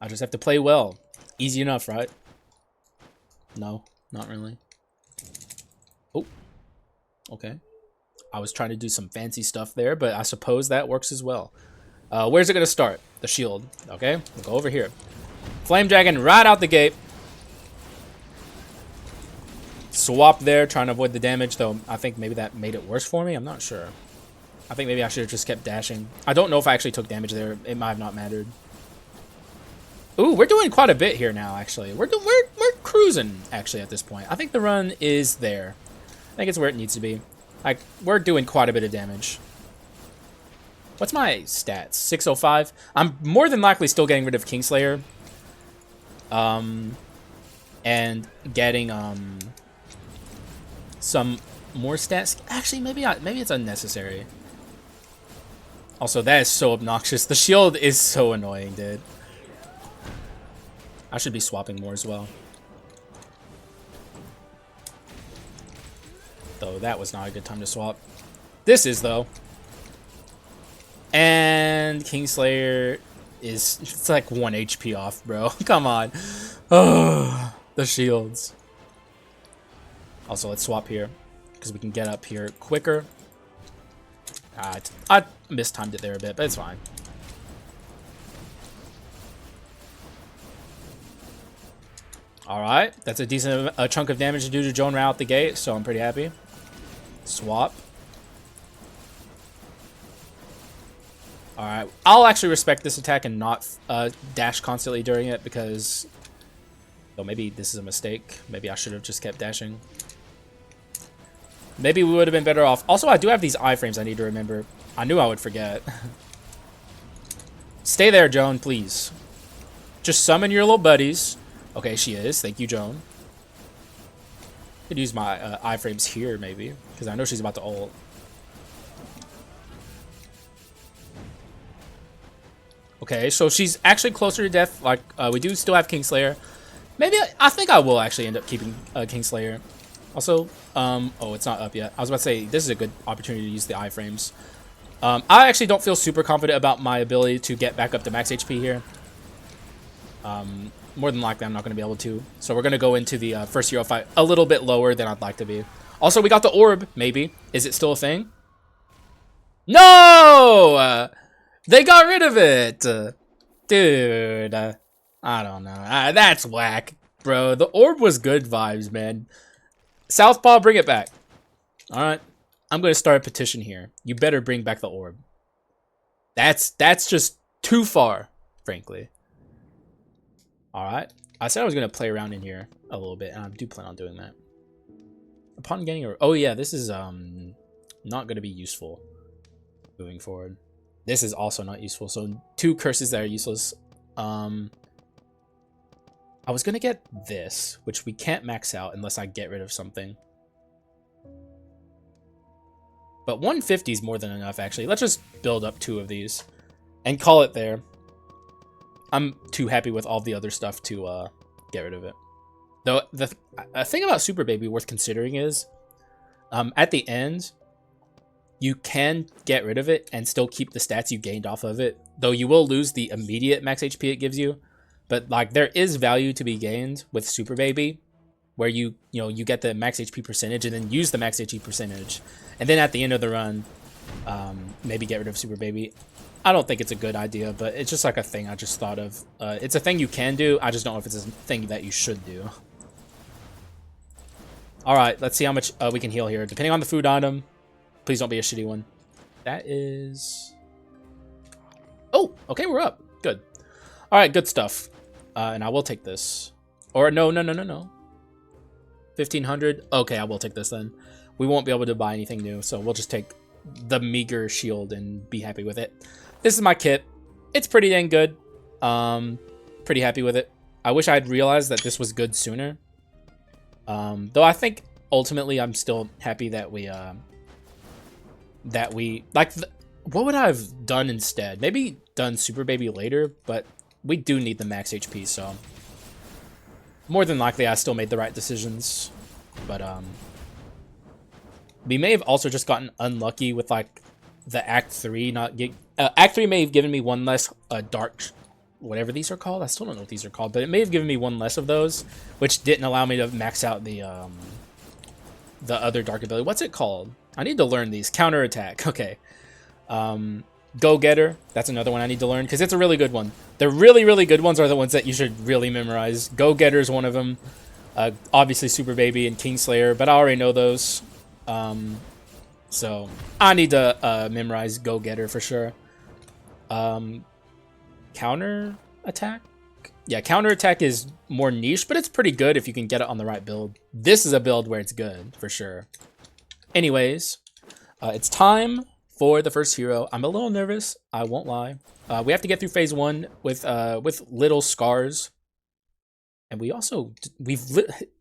I just have to play well. Easy enough, right? No, not really. Oh, okay. I was trying to do some fancy stuff there, but I suppose that works as well. Where's it going to start? The shield. Okay, we'll go over here. Flame Dragon right out the gate. Swap there, trying to avoid the damage, though I think maybe that made it worse for me. I'm not sure. I think maybe I should have just kept dashing. I don't know if I actually took damage there. It might have not mattered. Ooh, we're doing quite a bit here now, actually. We're cruising, actually, at this point. I think the run is there. I think it's where it needs to be. Like, we're doing quite a bit of damage. What's my stats? 605? I'm more than likely still getting rid of Kingslayer. And getting, some more stats. Actually, maybe it's unnecessary. Also, that is so obnoxious. The shield is so annoying, dude. I should be swapping more as well. Though that was not a good time to swap. This is, though. And Kingslayer is, it's like 1 HP off, bro. Come on. Oh, the shields. Also, let's swap here because we can get up here quicker. I mistimed it there a bit, but it's fine. Alright, that's a decent chunk of damage to do to Joan right out the gate, so I'm pretty happy. Swap. Alright, I'll actually respect this attack and not dash constantly during it because... Oh, maybe this is a mistake. Maybe I should have just kept dashing. Maybe we would have been better off. Also, I do have these iframes I need to remember. I knew I would forget. Stay there, Joan, please. Just summon your little buddies. Okay, she is. Thank you, Joan. Could use my iframes here, maybe. Because I know she's about to ult. Okay, so she's actually closer to death. Like, we do still have Kingslayer. Maybe, I think I will actually end up keeping Kingslayer. Also, oh, it's not up yet. I was about to say, this is a good opportunity to use the iframes. I actually don't feel super confident about my ability to get back up to max HP here. More than likely, I'm not going to be able to. So we're going to go into the first hero fight a little bit lower than I'd like to be. Also, we got the orb, maybe. Is it still a thing? No! They got rid of it! Dude, I don't know. That's whack, bro. The orb was good vibes, man. Southpaw, bring it back. Alright. I'm going to start a petition here. You better bring back the orb. That's just too far, frankly. Alright. I said I was going to play around in here a little bit, and I do plan on doing that. Upon getting a... Oh, yeah, this is not going to be useful moving forward. This is also not useful. So, 2 curses that are useless. I was going to get this, which we can't max out unless I get rid of something. But 150 is more than enough, actually. Let's just build up 2 of these and call it there. I'm too happy with all the other stuff to get rid of it. Though, the thing about Super Baby worth considering is, at the end, you can get rid of it and still keep the stats you gained off of it. Though you will lose the immediate max HP it gives you. But, like, there is value to be gained with Super Baby, where you get the max HP percentage and then use the max HP percentage. And then at the end of the run, maybe get rid of Super Baby. I don't think it's a good idea, but it's just like a thing I just thought of. It's a thing you can do. I just don't know if it's a thing that you should do. Alright, let's see how much we can heal here. Depending on the food item. Please don't be a shitty one. That is... Oh, okay, we're up. Good. Alright, good stuff. And I will take this. Or no. 1500. Okay, I will take this then. We won't be able to buy anything new, so we'll just take the meager shield and be happy with it. This is my kit. It's pretty dang good. Pretty happy with it. I wish I had realized that this was good sooner. Though I think ultimately I'm still happy that we like. What would I have done instead? Maybe done Super Baby later, but we do need the max HP, so more than likely I still made the right decisions. But we may have also just gotten unlucky with like the Act 3 not get Act 3 may have given me one less dark, whatever these are called. I still don't know what these are called, but it may have given me one less of those, which didn't allow me to max out the other dark ability. What's it called? I need to learn these. Counterattack. Okay. Go-Getter. That's another one I need to learn because it's a really good one. The really, really good ones are the ones that you should really memorize. Go-Getter is one of them. Obviously Super Baby and Kingslayer, but I already know those. So I need to memorize Go-Getter for sure. Counter-Attack? Yeah, Counter-Attack is more niche, but it's pretty good if you can get it on the right build. This is a build where it's good, for sure. Anyways, it's time for the first hero. I'm a little nervous, I won't lie. We have to get through phase 1 with little scars. And we also,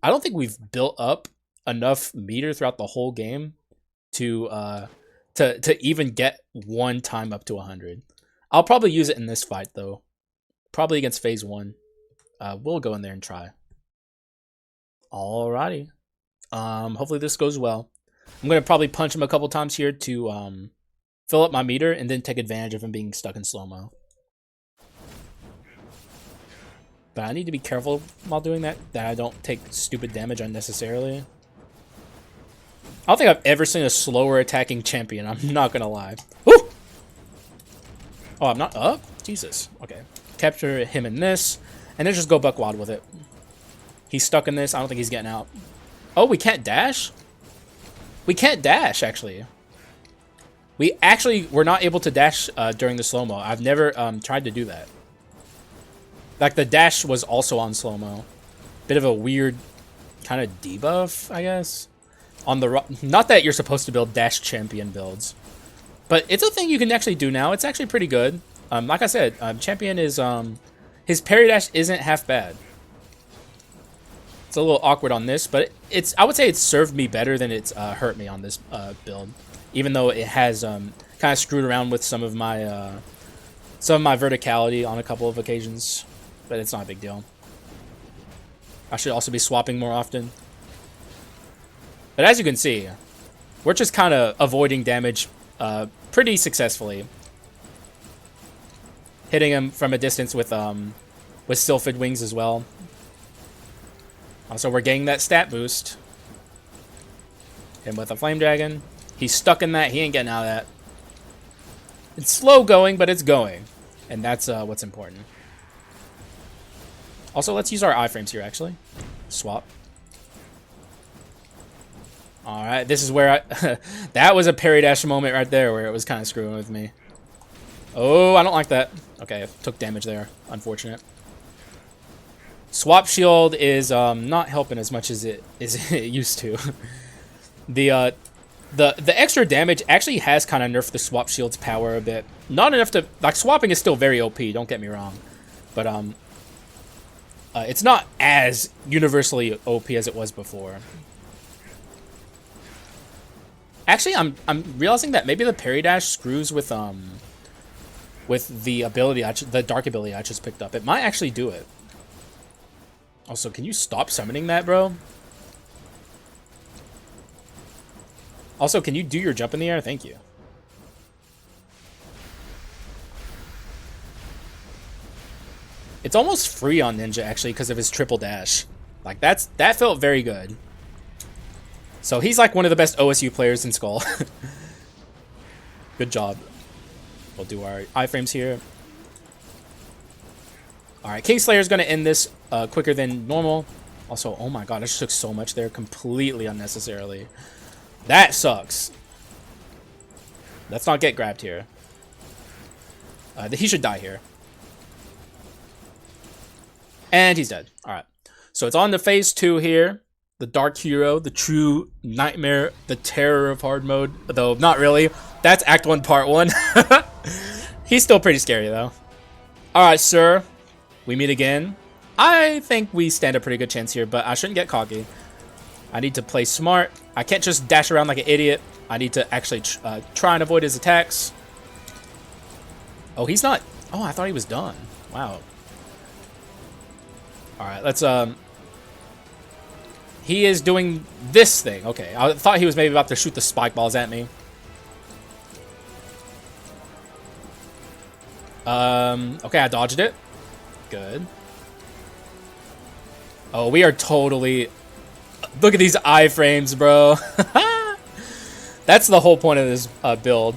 I don't think we've built up enough meter throughout the whole game to even get one time up to 100. I'll probably use it in this fight, though. Probably against phase 1. We'll go in there and try. Alrighty. Hopefully this goes well. I'm going to probably punch him a couple times here to fill up my meter and then take advantage of him being stuck in slow-mo. But I need to be careful while doing that I don't take stupid damage unnecessarily. I don't think I've ever seen a slower attacking champion, I'm not going to lie. Woo! Oh, I'm not up? Jesus. Okay. Capture him in this, and then just go buck wild with it. He's stuck in this. I don't think he's getting out. Oh, we can't dash? We can't dash, actually. We're not able to dash during the slow-mo. I've never tried to do that. Like, the dash was also on slow-mo. Bit of a weird kind of debuff, I guess. On the not that you're supposed to build dash champion builds, but it's a thing you can actually do now. It's actually pretty good. Like I said, champion is his parry dash isn't half bad. It's a little awkward on this, but I would say it's served me better than it's hurt me on this build. Even though it has kind of screwed around with some of my some of my verticality on a couple of occasions, but it's not a big deal. I should also be swapping more often. But as you can see, we're just kind of avoiding damage pretty successfully. Hitting him from a distance with Sylphid Wings as well. Also, we're getting that stat boost. Hit him with a Flame Dragon. He's stuck in that. He ain't getting out of that. It's slow going, but it's going. And that's what's important. Also, let's use our iframes here, actually. Swap. Alright, this is where I... that was a parry dash moment right there where it was kind of screwing with me. Oh, I don't like that. Okay, I took damage there. Unfortunate. Swap shield is not helping as much as it used to. The extra damage actually has kind of nerfed the swap shield's power a bit. Not enough to... Like, swapping is still very OP, don't get me wrong. But, it's not as universally OP as it was before. Actually, I'm realizing that maybe the parry dash screws with the ability, the dark ability I just picked up. It might actually do it. Also, can you stop summoning that, bro? Also, can you do your jump in the air? Thank you. It's almost free on Ninja, actually, because of his triple dash. Like, that felt very good. So, he's like one of the best OSU players in Skul. Good job. We'll do our iframes here. Alright, Kingslayer's going to end this quicker than normal. Also, oh my god, I just took so much there completely unnecessarily. That sucks. Let's not get grabbed here. He should die here. And he's dead. Alright. So it's on to phase 2 here. The Dark Hero, the true nightmare, the terror of hard mode. Though, not really. That's Act 1, Part 1. He's still pretty scary, though. Alright, sir. We meet again. I think we stand a pretty good chance here, but I shouldn't get cocky. I need to play smart. I can't just dash around like an idiot. I need to actually try and avoid his attacks. Oh, he's not... Oh, I thought he was done. Wow. Alright, let's... He is doing this thing. Okay, I thought he was maybe about to shoot the spike balls at me. Okay, I dodged it. Good. Oh, we are totally... Look at these iframes, bro. That's the whole point of this build.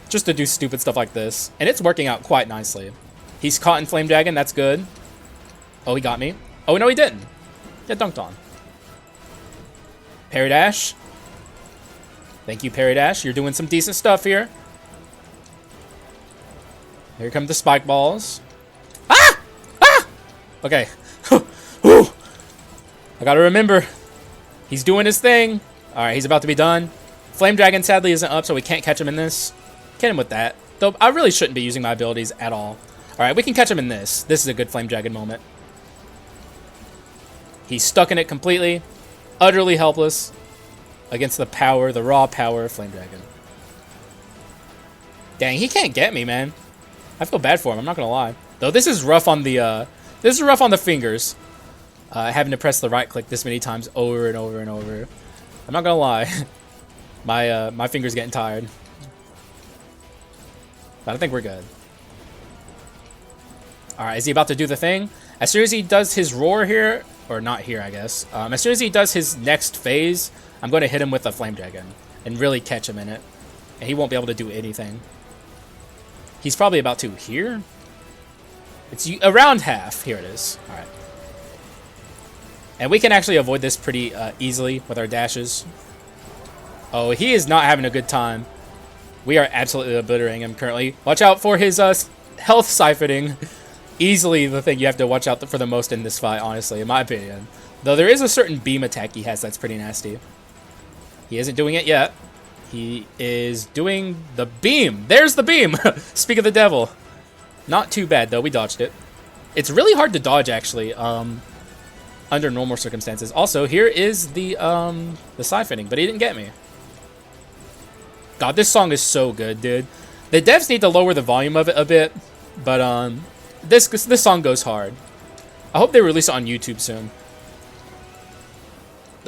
Just to do stupid stuff like this. And it's working out quite nicely. He's caught in Flame Dragon. That's good. Oh, he got me. Oh, no, he didn't. Get dunked on. Parry dash. Thank you, Parry dash. You're doing some decent stuff here. Here come the spike balls. Ah! Ah! Okay. I gotta remember. He's doing his thing. Alright, he's about to be done. Flame Dragon sadly isn't up, so we can't catch him in this. Get him with that. Though I really shouldn't be using my abilities at all. Alright, we can catch him in this. This is a good Flame Dragon moment. He's stuck in it completely. Utterly helpless against the power, the raw power of Flame Dragon. Dang, he can't get me, man. I feel bad for him, I'm not gonna lie. Though this is rough on the fingers. Having to press the right click this many times over and over and over. I'm not gonna lie. My finger's getting tired. But I think we're good. Alright, is he about to do the thing? As soon as he does his roar here, or not here, I guess. As soon as he does his next phase, I'm going to hit him with a Flame Dragon and really catch him in it. And he won't be able to do anything. He's probably about to here. It's around half. Here it is. All right. And we can actually avoid this pretty easily with our dashes. Oh, he is not having a good time. We are absolutely obliterating him currently. Watch out for his health siphoning. Easily the thing you have to watch out for the most in this fight, honestly, in my opinion. Though there is a certain beam attack he has that's pretty nasty. He isn't doing it yet. He is doing the beam. There's the beam! Speak of the devil. Not too bad, though. We dodged it. It's really hard to dodge, actually, under normal circumstances. Also, here is the siphoning, but he didn't get me. God, this song is so good, dude. The devs need to lower the volume of it a bit. But this song goes hard. I hope they release it on YouTube soon.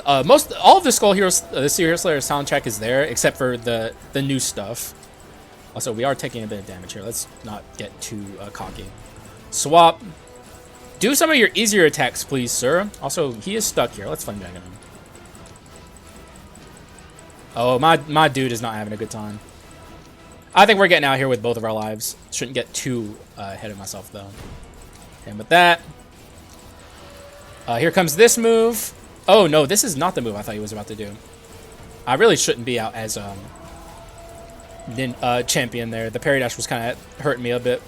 All of the Skul Hero Slayer soundtrack is there, except for the new stuff. Also, we are taking a bit of damage here. Let's not get too cocky. Swap. Do some of your easier attacks, please, sir. Also, he is stuck here. Let's flame dragon him. Oh, my dude is not having a good time. I think we're getting out here with both of our lives. Shouldn't get too ahead of myself, though. And with that, here comes this move. Oh, no, this is not the move I thought he was about to do. I really shouldn't be out as champion there. The parry dash was kind of hurting me a bit.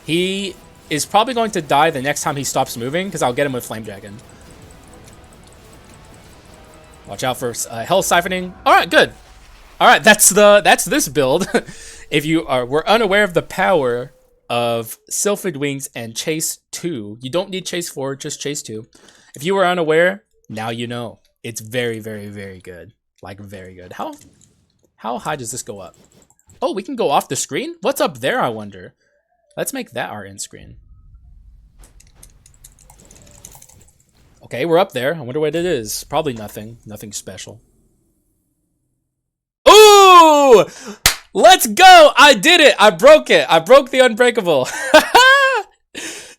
He is probably going to die the next time he stops moving, because I'll get him with Flame Dragon. Watch out for Hell Siphoning. All right, good. All right, that's this build. If you were unaware of the power of Sylphid Wings and Chase 2, you don't need Chase 4, just Chase 2. If you were unaware, now you know. It's very, very, very good. Like, very good. How high does this go up? Oh, we can go off the screen? What's up there, I wonder? Let's make that our end screen. Okay, we're up there. I wonder what it is. Probably nothing. Nothing special. Ooh! Let's go! I did it! I broke it! I broke the unbreakable.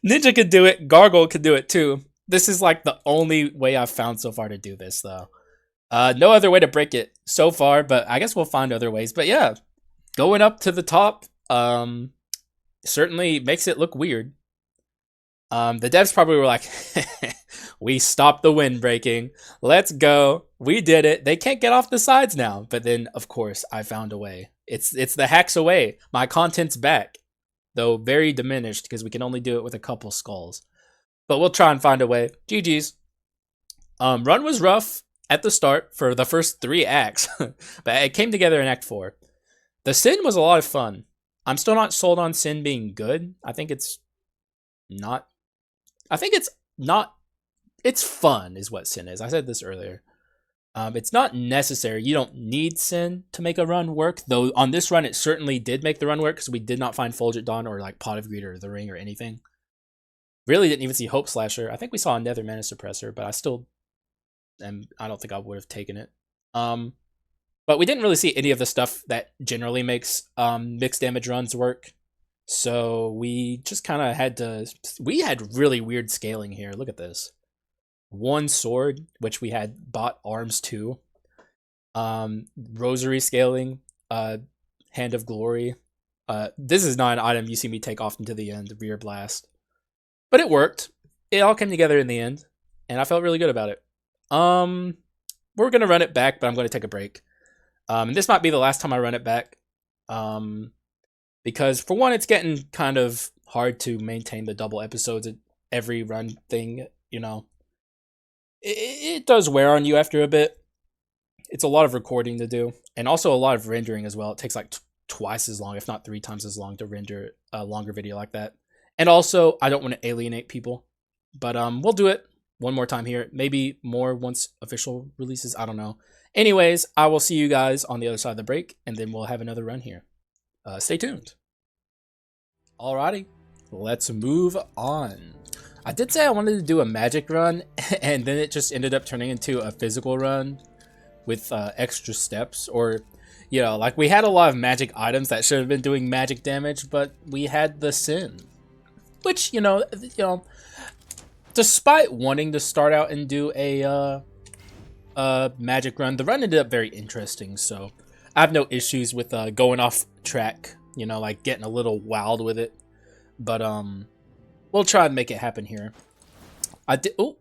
Ninja could do it. Gargoyle could do it too. This is like the only way I've found so far to do this, though. No other way to break it so far, but I guess we'll find other ways. But yeah, going up to the top certainly makes it look weird. The devs probably were like, we stopped the wind breaking. Let's go. We did it. They can't get off the sides now. But then, of course, I found a way. It's the Haxa way. My content's back, though very diminished because we can only do it with a couple skulls. But we'll try and find a way. GG's. Run was rough at the start for the first 3 acts, but it came together in Act 4. The Sin was a lot of fun. I'm still not sold on Sin being good. I think it's not. It's fun is what Sin is. I said this earlier. It's not necessary. You don't need Sin to make a run work, though on this run it certainly did make the run work because we did not find Fulgent Dawn or like Pot of Greed or The Ring or anything. Really didn't even see Hope Slasher. I think we saw a Nether Mana Suppressor, but I don't think I would have taken it. But we didn't really see any of the stuff that generally makes mixed damage runs work. So we just kind of had to. We had really weird scaling here. Look at this. 1 sword, which we had bought arms to. Rosary scaling. Hand of Glory. This is not an item you see me take off into the end. Rear Blast. But it worked. It all came together in the end. And I felt really good about it. We're going to run it back, but I'm going to take a break. And this might be the last time I run it back. Because for one, it's getting kind of hard to maintain the double episodes at every run thing, you know. It does wear on you after a bit. It's a lot of recording to do. And also a lot of rendering as well. It takes like twice as long, if not 3 times as long to render a longer video like that. And also, I don't want to alienate people. But we'll do it one more time here. Maybe more once official releases. I don't know. Anyways, I will see you guys on the other side of the break. And then we'll have another run here. Stay tuned. Alrighty, let's move on. I did say I wanted to do a magic run, and then it just ended up turning into a physical run with extra steps. Or, you know, like we had a lot of magic items that should have been doing magic damage, but we had the Sin. Which, you know, despite wanting to start out and do a magic run, the run ended up very interesting, so I have no issues with going off track, you know, like getting a little wild with it. But we'll try and make it happen here. I did. Ooh,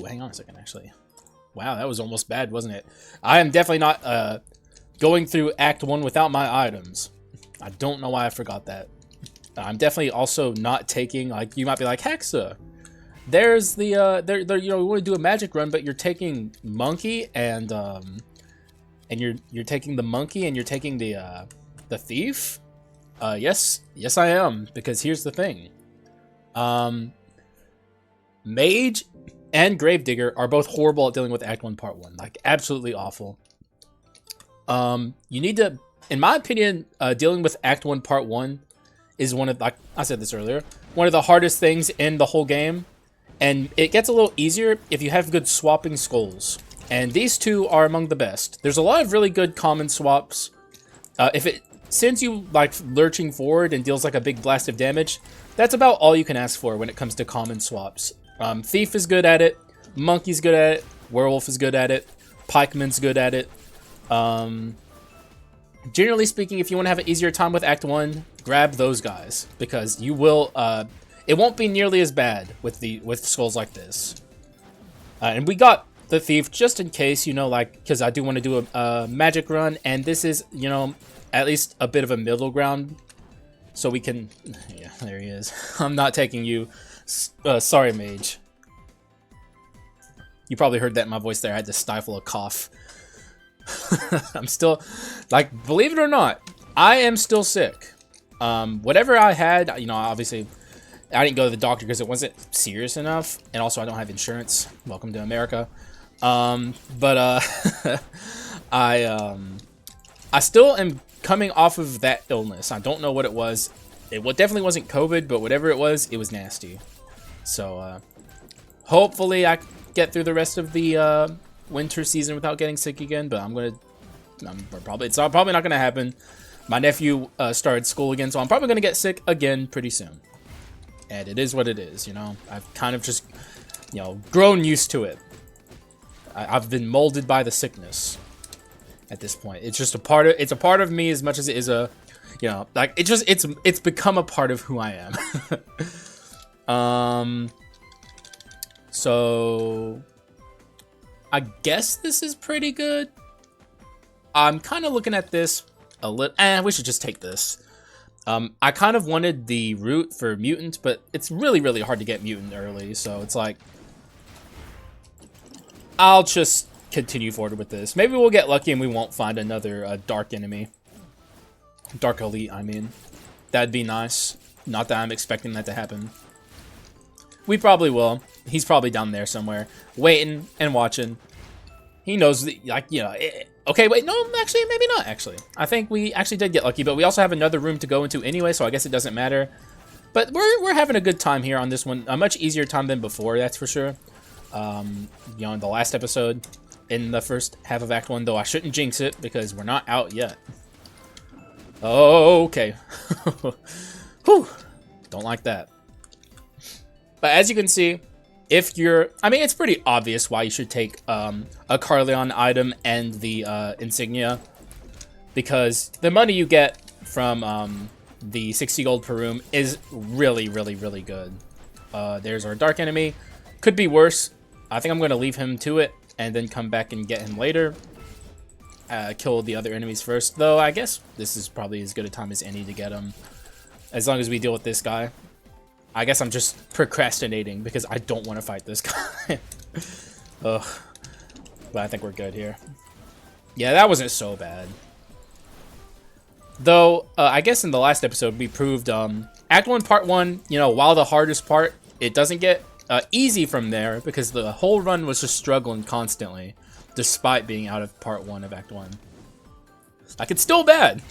hang on a second. Actually, wow, that was almost bad, wasn't it? I am definitely not going through Act 1 without my items. I don't know why I forgot that. I'm definitely also not taking, like, you might be like, Haxa, there's the you know, we want to do a magic run, but you're taking Monkey and you're taking the Monkey and you're taking the Thief. Yes I am, because here's the thing. Mage and Gravedigger are both horrible at dealing with Act 1 Part 1, like absolutely awful. You need to, in my opinion, dealing with Act 1 Part 1 is one of, like I said this earlier, one of the hardest things in the whole game. And it gets a little easier if you have good swapping skulls. And these two are among the best. There's a lot of really good common swaps. If it sends you like lurching forward and deals like a big blast of damage, that's about all you can ask for when it comes to common swaps. Thief is good at it. Monkey's good at it. Werewolf is good at it. Pikeman's good at it. Generally speaking, if you want to have an easier time with Act 1, grab those guys. Because you will... it won't be nearly as bad with skulls like this. And we got the Thief just in case, you know, like, because I do want to do a magic run, and this is, you know, at least a bit of a middle ground, so we can... Yeah, there he is. I'm not taking you. Sorry, mage. You probably heard that in my voice there. I had to stifle a cough. I'm still, like, believe it or not, I am still sick. Whatever I had, you know, obviously... I didn't go to the doctor because it wasn't serious enough, and also I don't have insurance. Welcome to America. I still am coming off of that illness. I don't know what it was. It definitely wasn't COVID, but whatever it was nasty. So hopefully I get through the rest of the winter season without getting sick again. But it's probably not gonna happen. My nephew started school again, so I'm probably gonna get sick again pretty soon. And it is what it is, you know. I've kind of just, you know, grown used to it. I've been molded by the sickness at this point. It's just a part of me as much as it is a, you know, like it's become a part of who I am. So I guess this is pretty good. I'm kind of looking at this a little. We should just take this. I kind of wanted the root for mutant, but it's really, really hard to get mutant early, so it's like... I'll just continue forward with this. Maybe we'll get lucky and we won't find another dark enemy. Dark elite, I mean. That'd be nice. Not that I'm expecting that to happen. We probably will. He's probably down there somewhere, waiting and watching. He knows, like, you know... Okay, wait, no, actually, maybe not, actually. I think we actually did get lucky, but we also have another room to go into anyway, so I guess it doesn't matter. But we're having a good time here on this one. A much easier time than before, that's for sure. You know, in the last episode, in the first half of Act 1, though I shouldn't jinx it, because we're not out yet. Oh, okay. Whew. Don't like that. But as you can see... If you're, I mean, it's pretty obvious why you should take a Carleon item and the insignia, because the money you get from the 60 gold per room is really, really, really good. There's our dark enemy. Could be worse. I think I'm going to leave him to it and then come back and get him later. Kill the other enemies first, though I guess this is probably as good a time as any to get him, as long as we deal with this guy. I guess I'm just procrastinating because I don't want to fight this guy. Ugh. But I think we're good here. Yeah, that wasn't so bad. Though, I guess in the last episode we proved Act 1, Part 1, you know, while the hardest part, it doesn't get easy from there because the whole run was just struggling constantly, despite being out of Part 1 of Act 1. Like, it's still bad.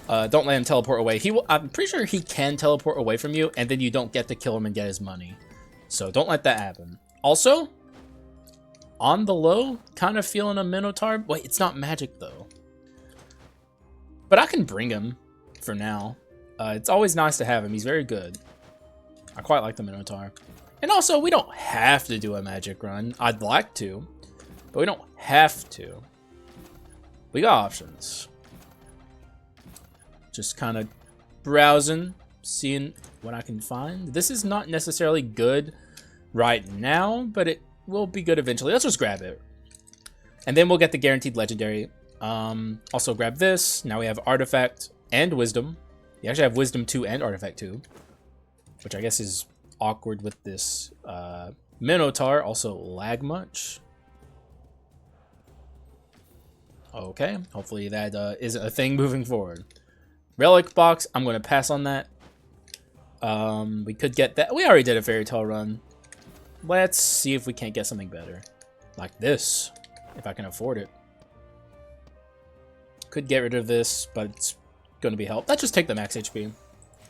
Don't let him teleport away. I'm pretty sure he can teleport away from you, and then you don't get to kill him and get his money. So don't let that happen. Also, on the low, kind of feeling a Minotaur. Wait, it's not magic, though. But I can bring him for now. It's always nice to have him. He's very good. I quite like the Minotaur. And also, we don't have to do a magic run. I'd like to, but we don't have to. We got options. Just kind of browsing, seeing what I can find. This is not necessarily good right now, but it will be good eventually. Let's just grab it. And then we'll get the guaranteed legendary. Also grab this. Now we have artifact and wisdom. You actually have wisdom 2 and artifact 2, which I guess is awkward with this Minotaur. Also lag much. Okay, hopefully that isn't a thing moving forward. Relic box, I'm going to pass on that. We could get that. We already did a fairy tale run. Let's see if we can't get something better. Like this, if I can afford it. Could get rid of this, but it's going to be help. Let's just take the max HP.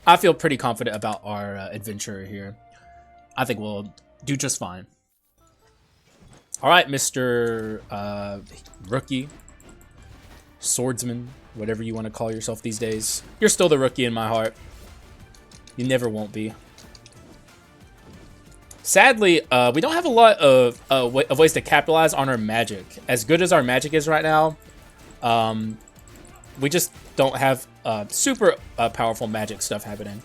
I feel pretty confident about our adventurer here. I think we'll do just fine. All right, Mr. Rookie, Swordsman, whatever you want to call yourself these days. You're still the rookie in my heart. You never won't be. Sadly, we don't have a lot of ways to capitalize on our magic. As good as our magic is right now, we just don't have super powerful magic stuff happening.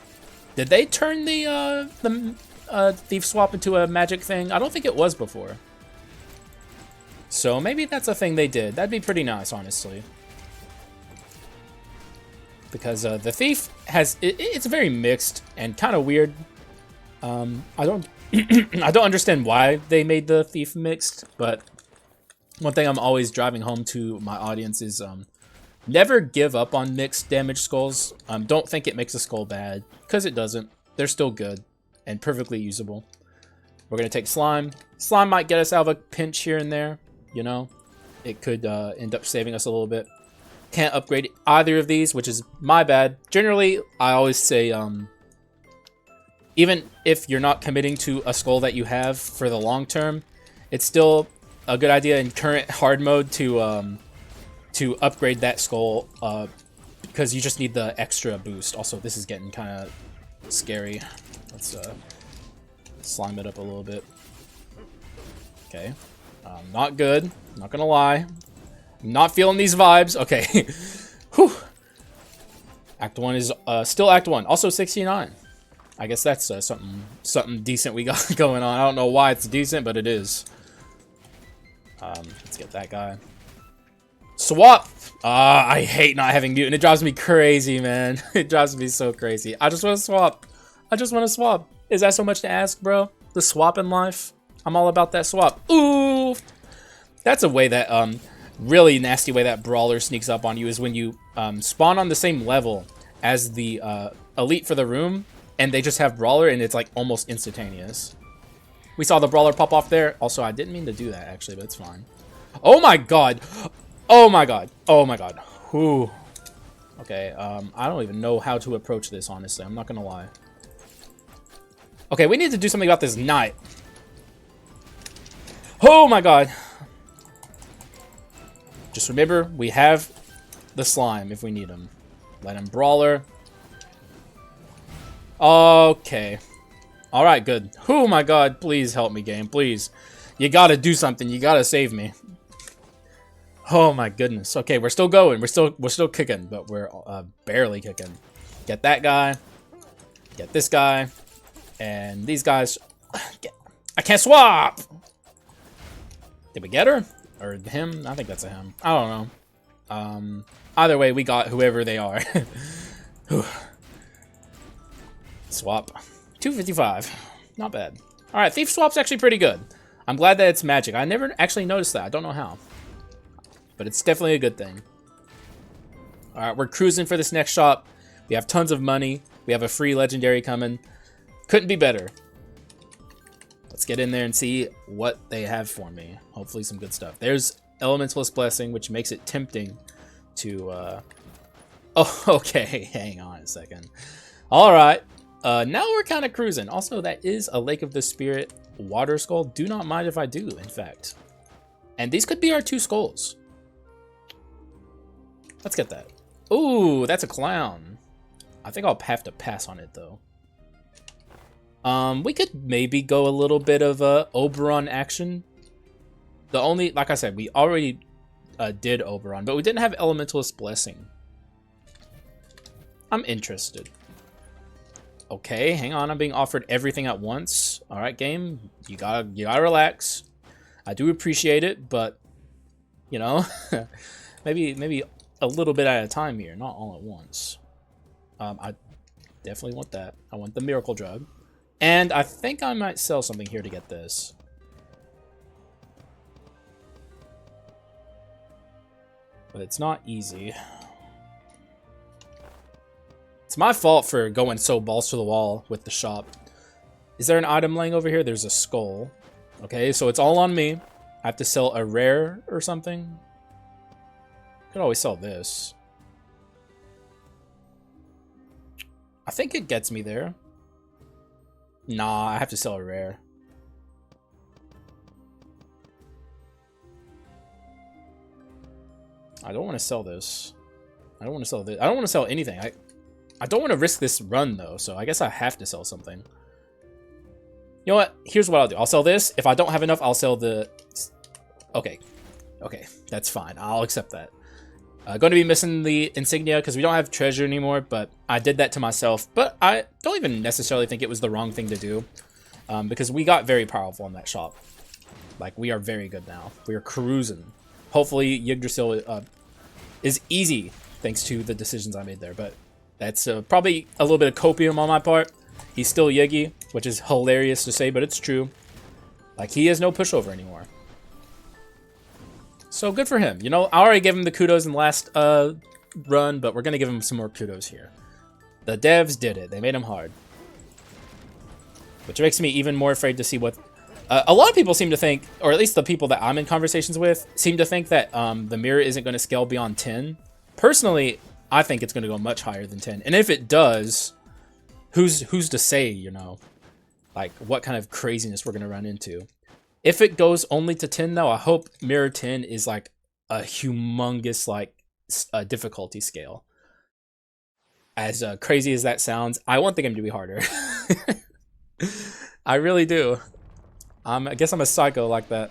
Did they turn the thief swap into a magic thing? I don't think it was before. So maybe that's a thing they did. That'd be pretty nice, honestly. Because the thief has it's very mixed and kind of weird. I don't I don't understand why they made the thief mixed, but one thing I'm always driving home to my audience is never give up on mixed damage skulls. Don't think it makes a skull bad, because it doesn't. They're still good and perfectly usable. We're gonna take slime. Slime might get us out of a pinch here and there, you know. It could end up saving us a little bit. Can't upgrade either of these, which is my bad. Generally, I always say, even if you're not committing to a skull that you have for the long term, it's still a good idea in current hard mode to upgrade that skull, because you just need the extra boost. Also, this is getting kind of scary. Let's slime it up a little bit. Okay, not good. Not gonna lie. Not feeling these vibes. Okay. Whew. Act 1 is still Act 1. Also 69. I guess that's something decent we got going on. I don't know why it's decent, but it is. Let's get that guy. Swap! I hate not having mutant. It drives me crazy, man. It drives me so crazy. I just want to swap. I just want to swap. Is that so much to ask, bro? The swap in life? I'm all about that swap. Ooh! That's a way that, really nasty way that brawler sneaks up on you is when you spawn on the same level as the elite for the room, and they just have brawler, and it's like almost instantaneous. We saw the brawler pop off there. Also, I didn't mean to do that actually, but it's fine. Oh my god! Oh my god! Oh my god! Whew. Okay, I don't even know how to approach this, honestly. I'm not gonna lie. Okay, we need to do something about this knight. Oh my god! Just remember, we have the slime if we need him. Let him brawler. Okay. Alright, good. Oh my god, please help me, game. Please. You gotta do something. You gotta save me. Oh my goodness. Okay, we're still going. We're still kicking, but we're barely kicking. Get that guy. Get this guy. And these guys. I can't swap! Did we get her? Or him? I think that's a him. I don't know. Either way, we got whoever they are. Swap. 255. Not bad. Alright, Thief Swap's actually pretty good. I'm glad that it's magic. I never actually noticed that. I don't know how. But it's definitely a good thing. Alright, we're cruising for this next shop. We have tons of money. We have a free legendary coming. Couldn't be better. Let's get in there and see what they have for me. Hopefully some good stuff. There's Elementalist Blessing, which makes it tempting to... Oh, okay. Hang on a second. Alright. Now we're kind of cruising. Also, that is a Lake of the Spirit water skull. Do not mind if I do, in fact. And these could be our 2 skulls. Let's get that. Ooh, that's a clown. I think I'll have to pass on it, though. We could maybe go a little bit of Oberon action. The only, like I said, we already did Oberon, but we didn't have Elementalist Blessing. I'm interested. Okay, hang on. I'm being offered everything at once. All right, game, you gotta relax. I do appreciate it, but you know, maybe a little bit at a time here, not all at once. I definitely want that. I want the miracle drug. And I think I might sell something here to get this. But it's not easy. It's my fault for going so balls to the wall with the shop. Is there an item laying over here? There's a skull. Okay, so it's all on me. I have to sell a rare or something. Could always sell this. I think it gets me there. Nah, I have to sell a rare. I don't want to sell this. I don't want to sell this. I don't want to sell anything. I don't want to risk this run, though, so I guess I have to sell something. You know what? Here's what I'll do. I'll sell this. If I don't have enough, I'll sell the... Okay. Okay, that's fine. I'll accept that. Going to be missing the insignia because we don't have treasure anymore, but I did that to myself. But I don't even necessarily think it was the wrong thing to do because we got very powerful in that shop. Like, we are very good now. We are cruising. Hopefully, Yggdrasil is easy thanks to the decisions I made there, but that's probably a little bit of copium on my part. He's still Yiggy, which is hilarious to say, but it's true. Like, he has no pushover anymore. So good for him. You know, I already gave him the kudos in the last run, but we're going to give him some more kudos here. The devs did it. They made him hard. Which makes me even more afraid to see what... a lot of people seem to think, or at least the people that I'm in conversations with, seem to think that the mirror isn't going to scale beyond 10. Personally, I think it's going to go much higher than 10. And if it does, who's to say, you know, like what kind of craziness we're going to run into. If it goes only to 10, though, I hope mirror 10 is like a humongous like difficulty scale. As crazy as that sounds, I want the game to be harder. I really do. I guess I'm a psycho like that.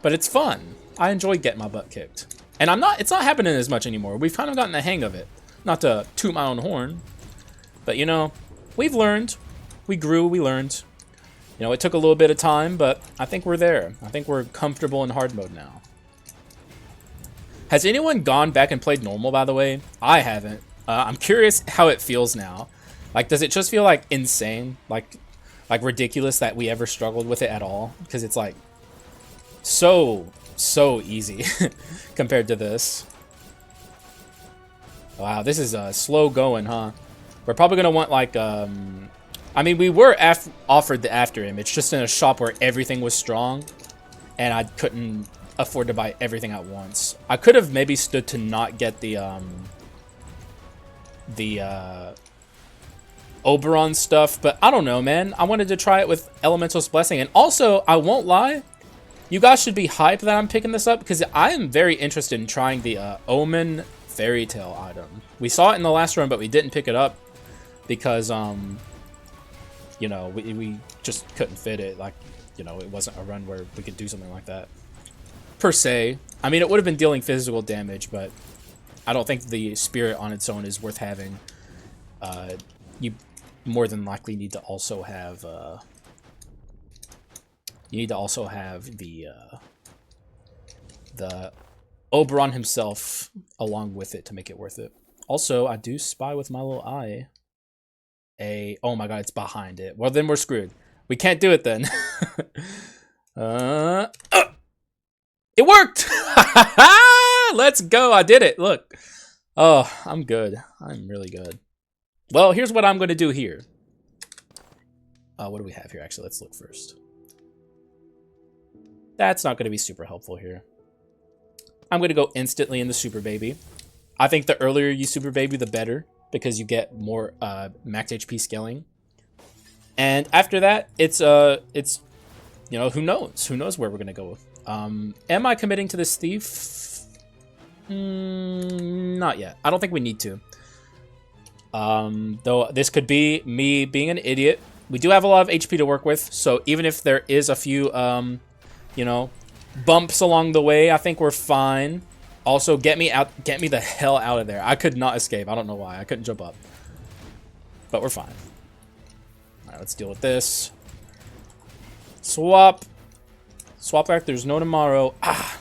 But it's fun. I enjoy getting my butt kicked. And it's not happening as much anymore. We've kind of gotten the hang of it. Not to toot my own horn. But, you know, we've learned. We grew, we learned. You know, it took a little bit of time, but I think we're there. I think we're comfortable in hard mode now. Has anyone gone back and played normal, by the way? I haven't. I'm curious how it feels now. Like, does it just feel, like, insane? Like ridiculous that we ever struggled with it at all? Because it's, like, so easy compared to this. Wow, this is slow going, huh? We're probably going to want, like, I mean, we were offered the after image, just in a shop where everything was strong, and I couldn't afford to buy everything at once. I could have maybe stood to not get the Oberon stuff, but I don't know, man. I wanted to try it with Elemental's Blessing, and also, I won't lie, you guys should be hyped that I'm picking this up, because I am very interested in trying the Omen Fairy Tale item. We saw it in the last run, but we didn't pick it up, because, you know, we just couldn't fit it. Like, you know, it wasn't a run where we could do something like that. Per se. I mean, it would have been dealing physical damage, but I don't think the spirit on its own is worth having. You more than likely need to also have, the Oberon himself along with it to make it worth it. Also, I do spy with my little eye oh my god, it's behind it. Well, then we're screwed. We can't do it then. It worked! Let's go. I did it. Look. Oh, I'm good. I'm really good. Well, here's what I'm going to do here. What do we have here? Actually, let's look first. That's not going to be super helpful here. I'm going to go instantly in the Super Baby. I think the earlier you Super Baby, the better, because you get more max HP scaling. And after that, it's you know, who knows? Who knows where we're going to go. Am I committing to this thief? Not yet. I don't think we need to. Though this could be me being an idiot. We do have a lot of HP to work with, so even if there is a few, you know, bumps along the way, I think we're fine. Also, get me the hell out of there. I could not escape. I don't know why. I couldn't jump up. But we're fine. Alright, let's deal with this. Swap. Swap back. There's no tomorrow. Ah.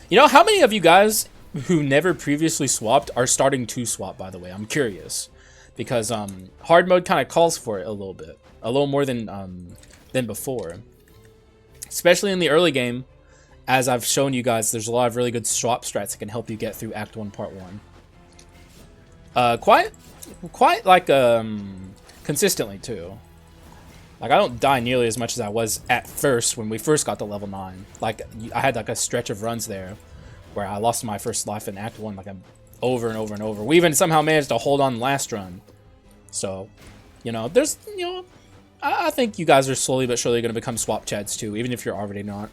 You know, how many of you guys who never previously swapped are starting to swap, by the way? I'm curious. Because hard mode kind of calls for it a little bit. A little more than before. Especially in the early game. As I've shown you guys, there's a lot of really good swap strats that can help you get through Act 1, Part 1. Quite like, consistently, too. Like, I don't die nearly as much as I was at first when we first got to level 9. Like, I had, like, a stretch of runs there where I lost my first life in Act 1, like, over and over and over. We even somehow managed to hold on last run. So, you know, there's, you know, I think you guys are slowly but surely going to become swap chads too, even if you're already not.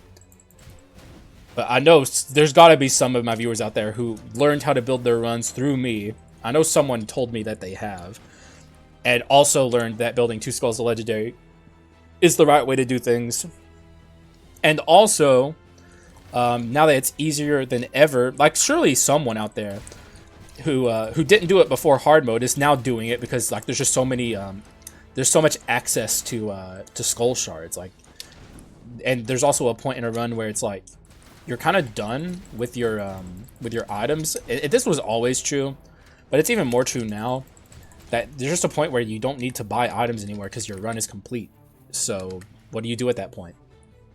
But I know there's got to be some of my viewers out there who learned how to build their runs through me. I know someone told me that they have. And also learned that building 2 Skulls of Legendary is the right way to do things. And also, now that it's easier than ever, like surely someone out there who didn't do it before hard mode is now doing it because like there's just so many there's so much access to skull shards, like, and there's also a point in a run where it's like you're kind of done with your items. This was always true, but it's even more true now that there's just a point where you don't need to buy items anymore because your run is complete. So what do you do at that point?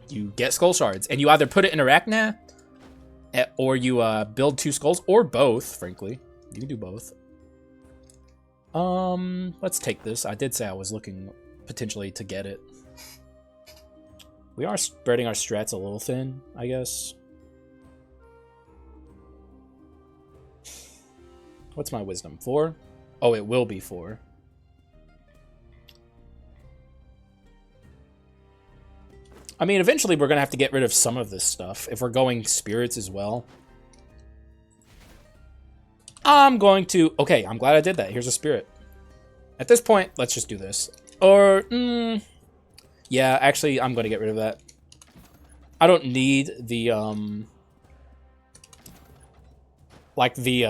You get skull shards and you either put it in Arachna or you build 2 skulls, or both. Frankly, you can do both. Let's take this. I did say I was looking potentially to get it. We are spreading our strats a little thin, I guess. What's my wisdom? 4? Oh, it will be 4. I mean, eventually we're going to have to get rid of some of this stuff if we're going spirits as well. I'm going to... Okay, I'm glad I did that. Here's a spirit. At this point, let's just do this. Or, yeah, actually, I'm going to get rid of that. I don't need the, like, the,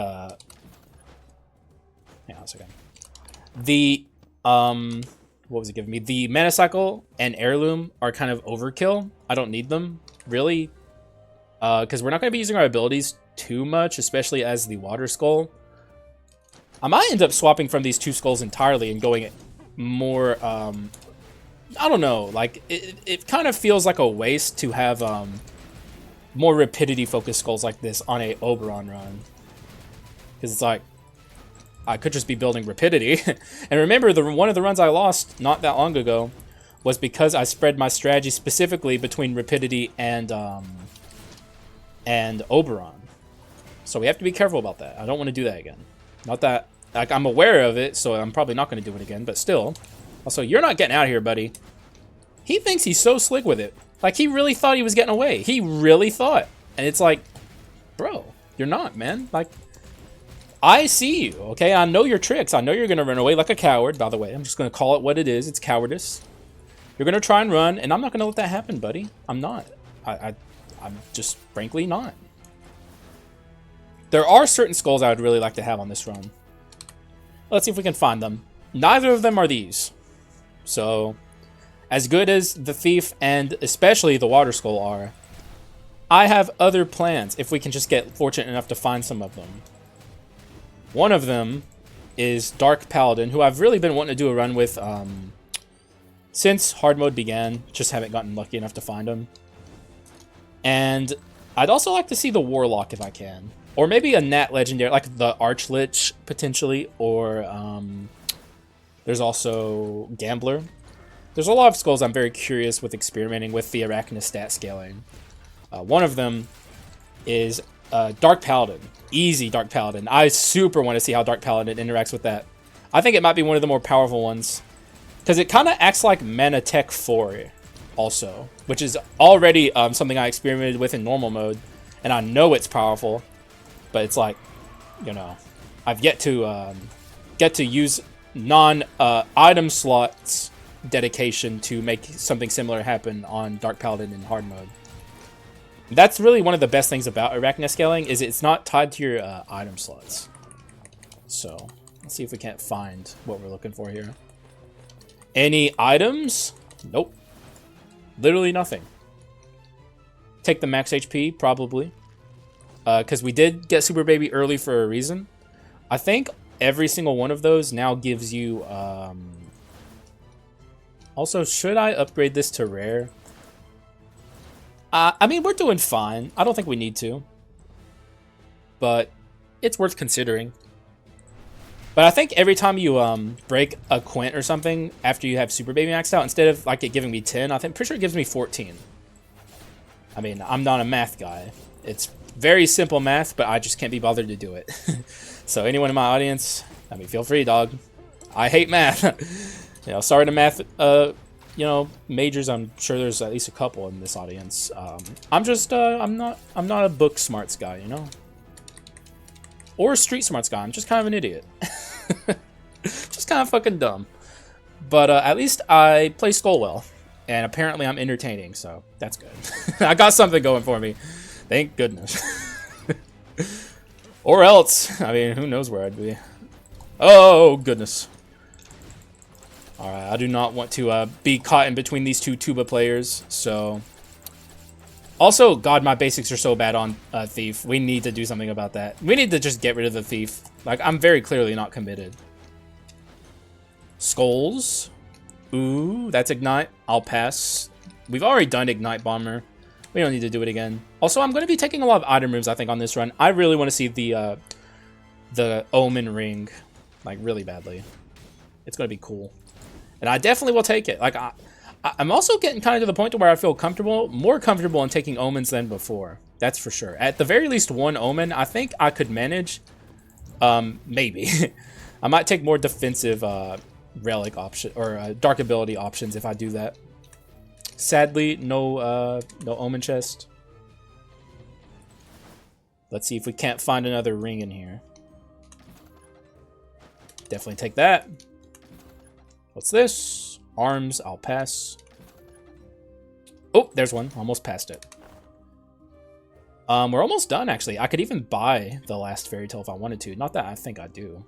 hang on a second. The, what was it giving me? The mana cycle and heirloom are kind of overkill. I don't need them, really. Because we're not going to be using our abilities too much, especially as the water skull. I might end up swapping from these 2 skulls entirely and going more, I don't know, like, it kind of feels like a waste to have more rapidity-focused skulls like this on a Oberon run. Because it's like, I could just be building rapidity. And remember, one of the runs I lost not that long ago was because I spread my strategy specifically between rapidity and Oberon. So we have to be careful about that. I don't want to do that again. Not that, like, I'm aware of it, so I'm probably not going to do it again, but still. Also, you're not getting out of here, buddy. He thinks he's so slick with it. Like, he really thought he was getting away. He really thought. And it's like, bro, you're not, man. Like, I see you, okay? I know your tricks. I know you're going to run away like a coward, by the way. I'm just going to call it what it is. It's cowardice. You're going to try and run, and I'm not going to let that happen, buddy. I'm not. I'm just, frankly, not. There are certain skulls I would really like to have on this run. Let's see if we can find them. Neither of them are these. So, as good as the Thief and especially the Water Skull are, I have other plans if we can just get fortunate enough to find some of them. One of them is Dark Paladin, who I've really been wanting to do a run with since hard mode began. Just haven't gotten lucky enough to find him. And I'd also like to see the Warlock if I can. Or maybe a Nat Legendary, like the Archlich, potentially. Or there's also Gambler. There's a lot of skulls I'm very curious with experimenting with the Arachna stat scaling. One of them is Dark Paladin. Easy Dark Paladin. I super want to see how Dark Paladin interacts with that. I think it might be one of the more powerful ones. Because it kind of acts like Mana Tech 4 also. Which is already something I experimented with in normal mode. And I know it's powerful. But it's like, you know, I've yet to get to use non-item slots dedication to make something similar happen on Dark Paladin in hard mode. That's really one of the best things about Arachna scaling, is it's not tied to your item slots. So, let's see if we can't find what we're looking for here. Any items? Nope. Literally nothing. Take the max HP, probably. Because we did get Super Baby early for a reason. I think every single one of those now gives you... Also, should I upgrade this to rare? I mean, we're doing fine. I don't think we need to. But it's worth considering. But I think every time you break a Quint or something after you have Super Baby maxed out, instead of like it giving me 10, pretty sure it gives me 14. I mean, I'm not a math guy. It's very simple math, but I just can't be bothered to do it. So anyone in my audience, I mean, feel free, dog. I hate math. You know, sorry to math, you know, majors. I'm sure there's at least a couple in this audience. I'm just, I'm not a book smarts guy, you know, or a street smarts guy. I'm just kind of an idiot. Just kind of fucking dumb. But at least I play Skul well, and apparently I'm entertaining, so that's good. I got something going for me. Thank goodness. Or else, I mean, who knows where I'd be. Oh, goodness. Alright, I do not want to be caught in between these two tuba players, so... Also, God, my basics are so bad on Thief. We need to do something about that. We need to just get rid of the Thief. Like, I'm very clearly not committed. Skulls. Ooh, that's Ignite. I'll pass. We've already done Ignite Bomber. We don't need to do it again. Also, I'm going to be taking a lot of item rooms, I think, on this run. I really want to see the Omen Ring, like, really badly. It's going to be cool. And I definitely will take it. Like, I'm also getting kind of to the point to where I feel comfortable, more comfortable in taking Omens than before. That's for sure. At the very least, one Omen, I think I could manage. Maybe. I might take more defensive relic option or dark ability options if I do that. Sadly, no Omen chest. Let's see if we can't find another ring in here. Definitely take that. What's this? Arms, I'll pass. Oh, there's one. Almost passed it. We're almost done, actually. I could even buy the last fairy tale if I wanted to. Not that I think I do.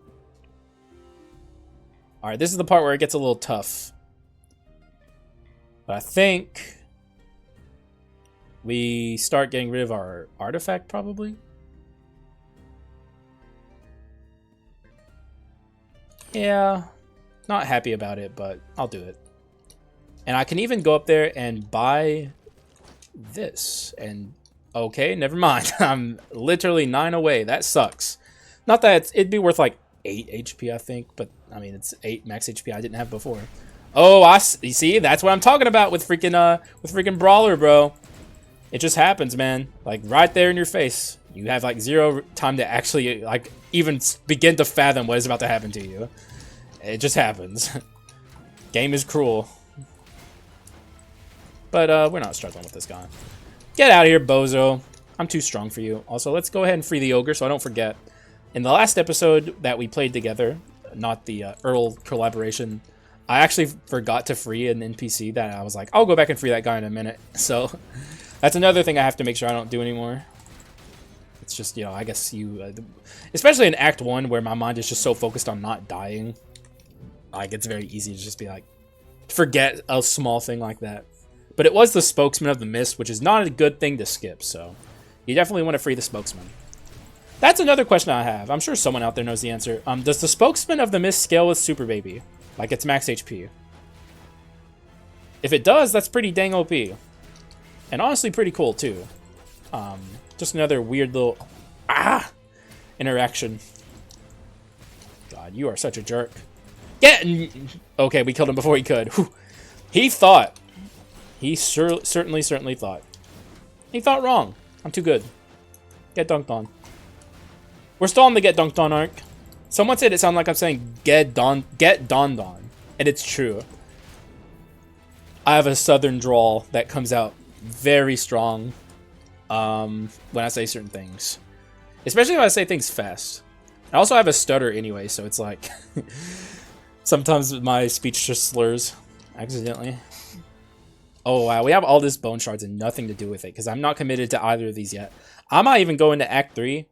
Alright, this is the part where it gets a little tough. But I think we start getting rid of our artifact, probably. Yeah, not happy about it, but I'll do it. And I can even go up there and buy this. And okay, never mind. I'm literally 9 away. That sucks. Not that it'd be worth like 8 HP, I think, but I mean, it's 8 max HP I didn't have before. Oh, you see, that's what I'm talking about with freaking Brawler, bro. It just happens, man. Like right there in your face. You have like 0 time to actually like even begin to fathom what is about to happen to you. It just happens. Game is cruel. But we're not struggling with this guy. Get out of here, bozo. I'm too strong for you. Also, let's go ahead and free the ogre so I don't forget. In the last episode that we played together, not the Earl collaboration, I actually forgot to free an NPC that I was like, I'll go back and free that guy in a minute. So that's another thing I have to make sure I don't do anymore. It's just, you know, I guess you, especially in Act 1 where my mind is just so focused on not dying, like it's very easy to just be like, forget a small thing like that. But it was the Spokesman of the Mist, which is not a good thing to skip, so you definitely want to free the Spokesman. That's another question I have. I'm sure someone out there knows the answer. Does the Spokesman of the Mist scale with Super Baby? Like it's max HP? If it does, that's pretty dang OP. And honestly pretty cool too. Just another weird little interaction. God, you are such a jerk. Okay, we killed him before he could. Whew. He thought. He certainly thought. He thought wrong. I'm too good. Get dunked on. We're still on the get dunked on arc. Someone said it sounded like I'm saying get donned on. And it's true. I have a southern drawl that comes out very strong when I say certain things. Especially when I say things fast. I also have a stutter anyway, so it's like sometimes my speech just slurs accidentally. Oh wow, we have all this bone shards and nothing to do with it because I'm not committed to either of these yet. I might even go into Act 3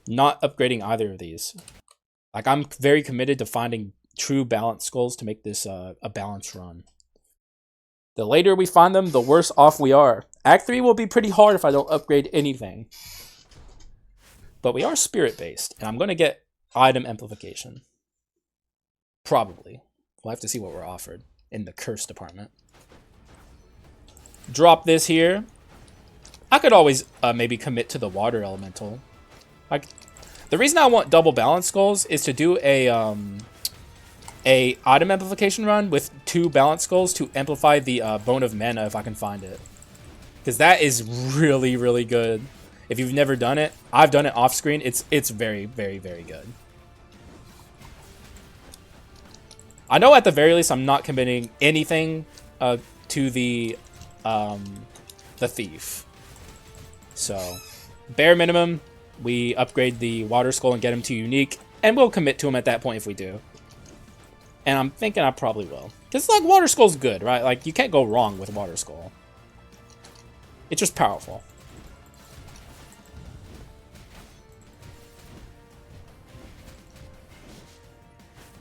not upgrading either of these. Like I'm very committed to finding true balanced skulls to make this a balanced run. The later we find them, the worse off we are. Act 3 will be pretty hard if I don't upgrade anything. But we are spirit-based, and I'm going to get item amplification. Probably. We'll have to see what we're offered in the curse department. Drop this here. I could always maybe commit to the water elemental. Like, the reason I want double balance skulls is to do a item amplification run with 2 balance skulls to amplify the bone of mana if I can find it. Because that is really, really good. If you've never done it, I've done it off screen. It's very, very, very good. I know at the very least I'm not committing anything to the thief. So, bare minimum, we upgrade the Water Skull and get him to unique, and we'll commit to him at that point if we do. And I'm thinking I probably will. Because, like, Water Skull's good, right? Like, you can't go wrong with Water Skull. It's just powerful.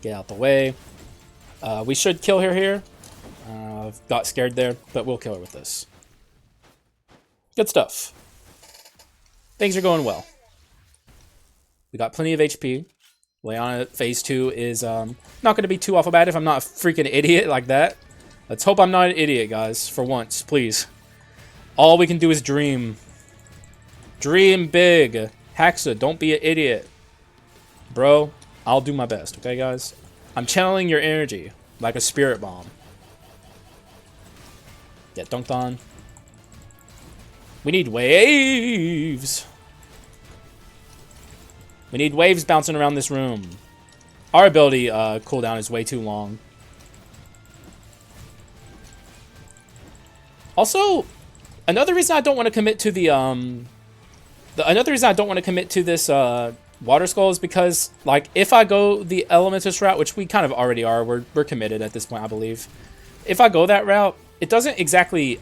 Get out the way. We should kill her here. Got scared there, but we'll kill her with this. Good stuff. Things are going well. We got plenty of HP. Leona phase 2 is not going to be too awful bad if I'm not a freaking idiot like that. Let's hope I'm not an idiot, guys, for once, please. All we can do is dream. Dream big. Haxa, don't be an idiot. Bro, I'll do my best, okay, guys? I'm channeling your energy like a spirit bomb. Get dunked on. We need waves. We need waves bouncing around this room. Our ability cooldown is way too long. Also, another reason I don't want to commit to the another reason I don't want to commit to this Water Skull is because, like, if I go the Elementus route, which we kind of already are, we're committed at this point, I believe. If I go that route, it doesn't exactly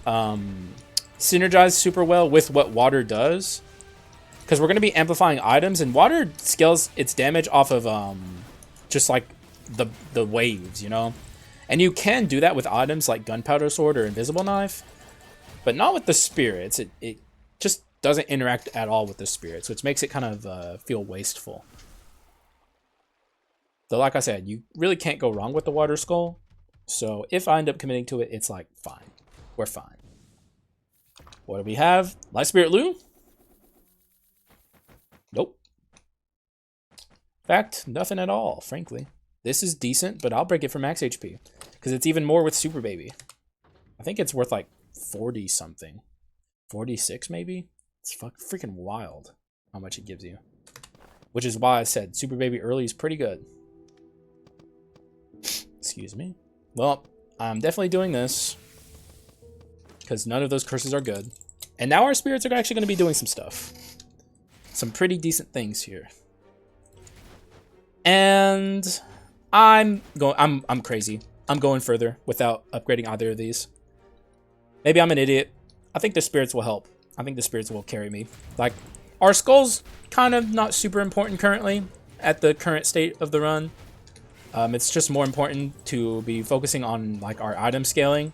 synergize super well with what water does, because we're going to be amplifying items, and water scales its damage off of just like the waves, you know. And you can do that with items like Gunpowder Sword or Invisible Knife, but not with the spirits. It just doesn't interact at all with the spirits, which makes it kind of feel wasteful. Though, like I said, you really can't go wrong with the Water Skull. So if I end up committing to it, it's like, fine. We're fine. What do we have? Light Spirit Lou? Nope. In fact, nothing at all, frankly. This is decent, but I'll break it for max HP. Because it's even more with Super Baby. I think it's worth like 40 something. 46 maybe? It's freaking wild how much it gives you. Which is why I said Super Baby early is pretty good. Excuse me. Well, I'm definitely doing this. Because none of those curses are good. And now our spirits are actually going to be doing some stuff. Some pretty decent things here. And I'm crazy. I'm going further without upgrading either of these. Maybe I'm an idiot. I think the spirits will help. I think the spirits will carry me. Like, our skull's kind of not super important currently at the current state of the run. It's just more important to be focusing on like our item scaling.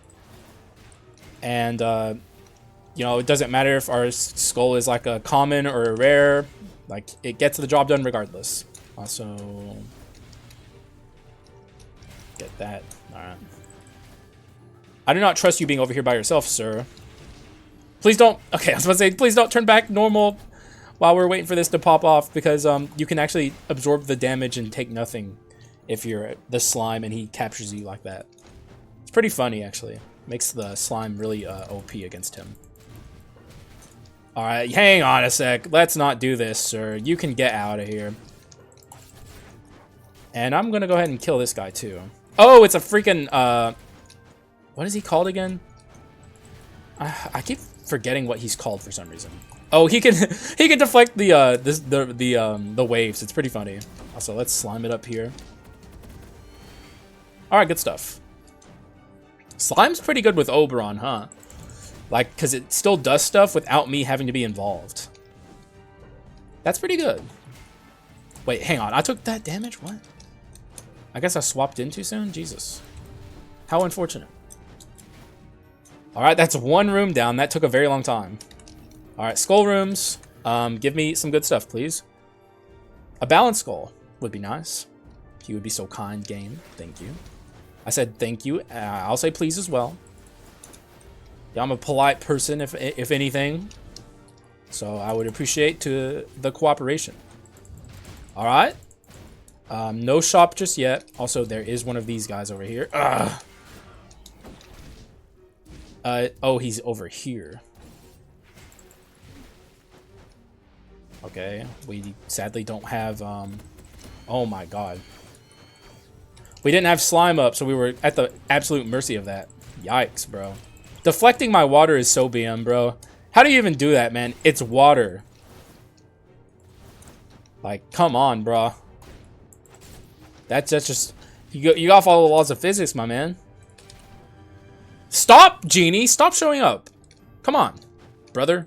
And you know, it doesn't matter if our skull is like a common or a rare. Like, it gets the job done regardless. Also, get that. Alright. I do not trust you being over here by yourself, sir. Please don't... Okay, I was about to say, please don't turn back normal while we're waiting for this to pop off, because you can actually absorb the damage and take nothing if you're the slime and he captures you like that. It's pretty funny, actually. Makes the slime really OP against him. Alright, hang on a sec. Let's not do this, sir. You can get out of here. And I'm gonna go ahead and kill this guy, too. Oh, it's a freaking... what is he called again? I keep forgetting what he's called for some reason. Oh, he can he can deflect the waves. It's pretty funny. Also, let's slime it up here. All right, good stuff. Slime's pretty good with Oberon, huh? Like, because it still does stuff without me having to be involved. That's pretty good. Wait, hang on. I took that damage? What? I guess I swapped in too soon? Jesus. How unfortunate. Alright, that's one room down. That took a very long time. Alright, skull rooms. Give me some good stuff, please. A balanced skull would be nice. If you would be so kind, game. Thank you. I said thank you. I'll say please as well. Yeah, I'm a polite person, if anything. So I would appreciate the cooperation. Alright. No shop just yet. Also, there is one of these guys over here. Ugh. Oh, he's over here. Okay, we sadly don't have, oh my god. We didn't have slime up, so we were at the absolute mercy of that. Yikes, bro. Deflecting my water is so BM, bro. How do you even do that, man? It's water. Like, come on, bro. That's just... You got to follow the laws of physics, my man. Stop, Genie. Stop showing up. Come on, brother.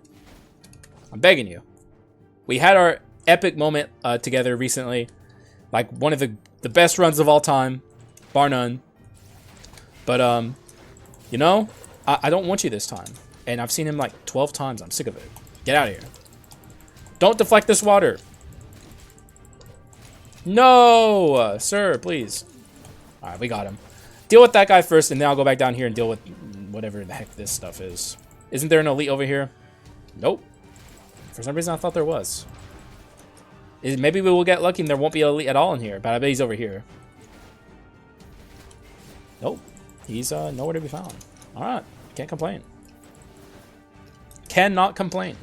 I'm begging you. We had our epic moment together recently. Like, one of the best runs of all time. Bar none. But, you know, I don't want you this time. And I've seen him like 12 times. I'm sick of it. Get out of here. Don't deflect this water. No, sir, please. All right, we got him. Deal with that guy first, and then I'll go back down here and deal with whatever the heck this stuff is. Isn't there an elite over here? Nope. For some reason, I thought there was. Maybe we will get lucky and there won't be an elite at all in here, but I bet he's over here. Nope. He's nowhere to be found. All right. Can't complain. Cannot complain.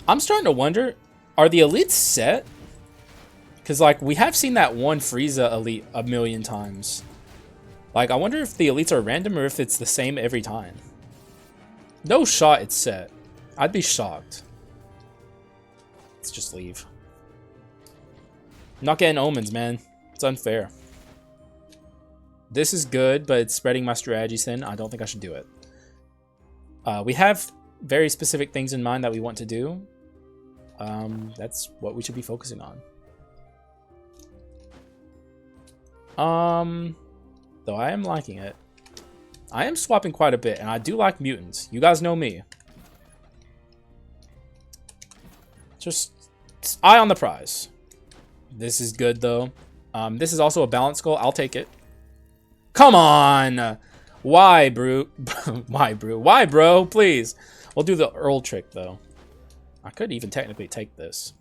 I'm starting to wonder, are the elites set? Because, like, we have seen that one Frieza elite a million times. Like, I wonder if the elites are random or if it's the same every time. No shot it's set. I'd be shocked. Let's just leave. I'm not getting omens, man. It's unfair. This is good, but it's spreading my strategy thin. I don't think I should do it. We have very specific things in mind that we want to do. That's what we should be focusing on. Though I am liking it. I am swapping quite a bit, and I do like mutants. You guys know me. Just eye on the prize. This is good, though. This is also a balanced skull. I'll take it. Come on! Why, bro? Why, bro? Why, bro? Please. We'll do the Earl trick, though. I could even technically take this.